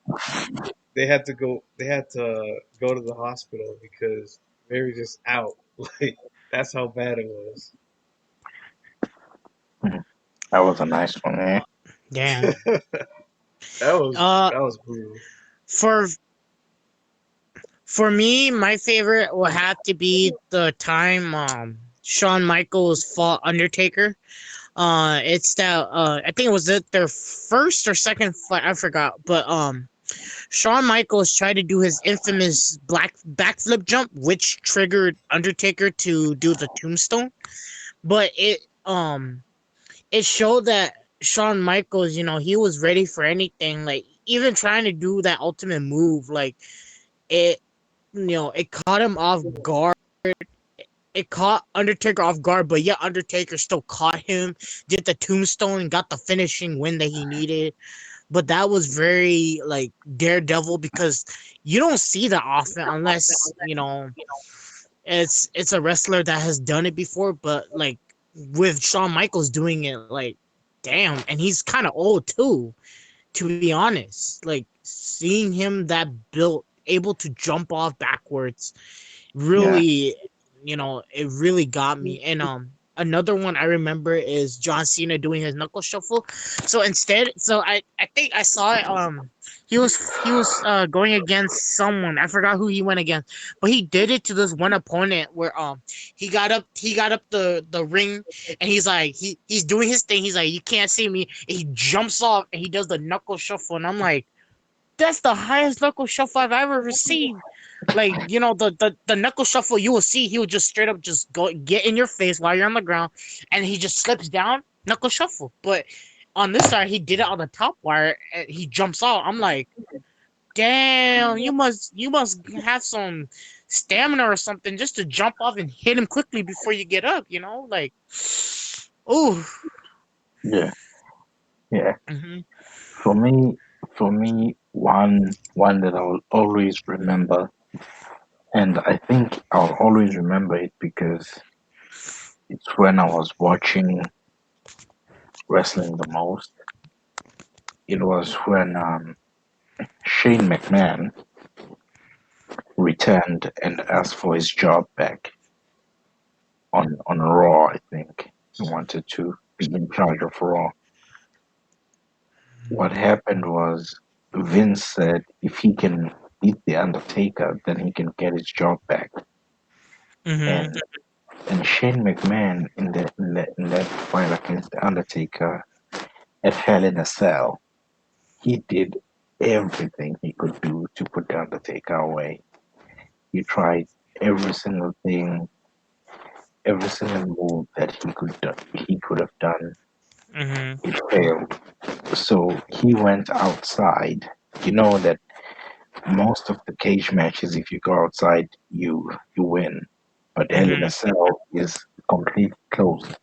they had to go to the hospital because they were just out, like that's how bad it was. Mhm. That was a nice one, eh? Damn. Uh, That was brutal. for for me, my favorite will have to be the time Shawn Michaels fought Undertaker. It's that I think it was their first or second fight. I forgot, but Shawn Michaels tried to do his infamous black backflip jump, which triggered Undertaker to do the tombstone. But it showed that Shawn Michaels, he was ready for anything. Like even trying to do that ultimate move, like it, it caught him off guard. It caught Undertaker off guard, but yet Undertaker still caught him, did the tombstone, got the finishing win that he needed. But that was very like daredevil because you don't see that often unless it's a wrestler that has done it before. But like with Shawn Michaels doing it, like damn, and he's kind of old too. To be honest, like seeing him that built, able to jump off backwards Yeah, really, it really got me. And another one I remember is John Cena doing his knuckle shuffle. So I think I saw it. He was going against someone. I forgot who he went against, but he did it to this one opponent where he got up the ring, and he's like he's doing his thing. He's like, you can't see me. And he jumps off and he does the knuckle shuffle, and I'm like, that's the highest knuckle shuffle I've ever received. Like, the knuckle shuffle you will see, he will just straight up just go get in your face while you're on the ground, and he just slips down, knuckle shuffle. But on this side, he did it on the top wire, and he jumps out. I'm like, damn, you must have some stamina or something just to jump off and hit him quickly before you get up. Like, ooh. yeah, yeah. Hmm. For me, For me, one that I will always remember, and I think I'll always remember it because it's when I was watching wrestling the most. It was when Shane McMahon returned and asked for his job back on Raw. I think he wanted to be in charge of Raw. What happened was Vince said if he can beat the Undertaker, then he can get his job back. Mhm. And Shane McMahon in that fight against the Undertaker at Hell in a Cell, he did everything he could do to put the Undertaker away. He tried every single thing, every single move that he could have done. Mhm. It failed. So he went outside. You know that most of the cage matches, if you go outside, you win. But Hell in a Mhm. Cell is completely closed,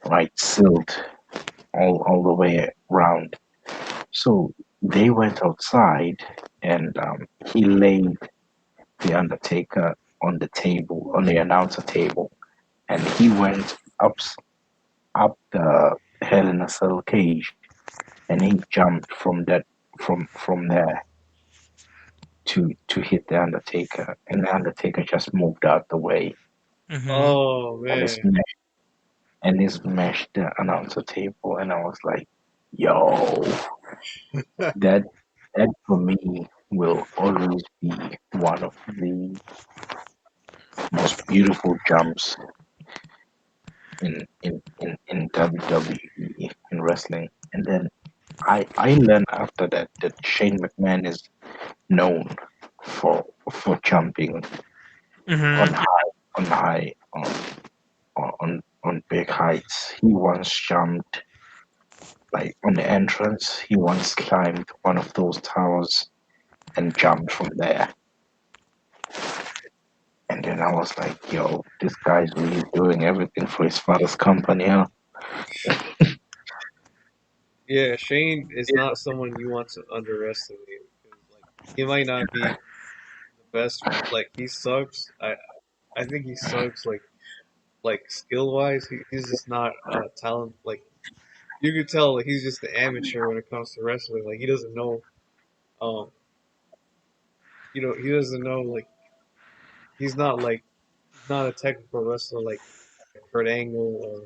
right? Sealed all the way around. So they went outside, and he laid the Undertaker on the table, on the announcer table, and he went up the Hell in a Cell cage, and he jumped from there to hit the Undertaker, and the Undertaker just moved out the way Mhm. Oh and he man. smashed the announcer table, and I was like, "Yo, that that for me will always be one of the most beautiful jumps in WWE in wrestling." And then I learned after that that Shane McMahon is known for jumping on Mhm. high on high on big heights. He once jumped like on the entrance. He once climbed one of those towers and jumped from there. And then I was like, yo, this guy's really doing everything for his father's company, huh? Yeah, Shane is not someone you want to underestimate because like he might not be the best. Like he sucks. I think he sucks. Like skill wise, he's just not talent. Like you could tell, like he's just an amateur when it comes to wrestling. Like he doesn't know. Um, he doesn't know. Like he's not like he's not a technical wrestler like Kurt Angle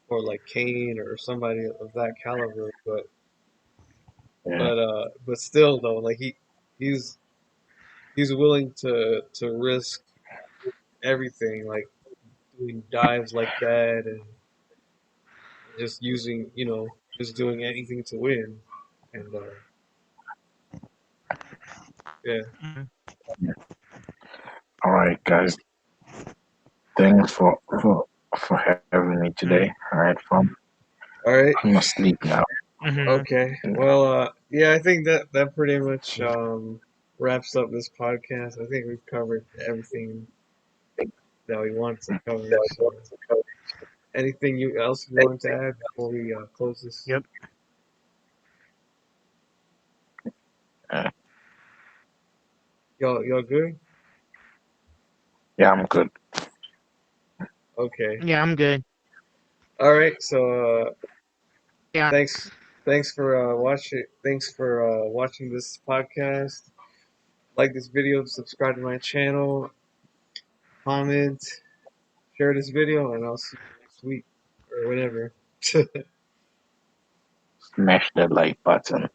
or like Kane or somebody of that caliber. Yeah, But still though, like he's he's willing to risk everything, like doing dives like that and just using just doing anything to win. And yeah, Mhm. all right, guys. Thanks for having me today. Mhm. I had fun. all right. I'm asleep now. Mhm. Okay. Well, yeah, I think that pretty much wraps up this podcast. I think we've covered everything that we wanted to cover. So, anything else you wanted to add before we close this? Yep. Uh, Y'all good? yeah, I'm good. Okay. Yeah, I'm good. All right. So, Yeah. thanks for watching. Thanks for watching this podcast. Like this video, subscribe to my channel, comment, share this video, and I'll see you next week or whenever. Smash that like button.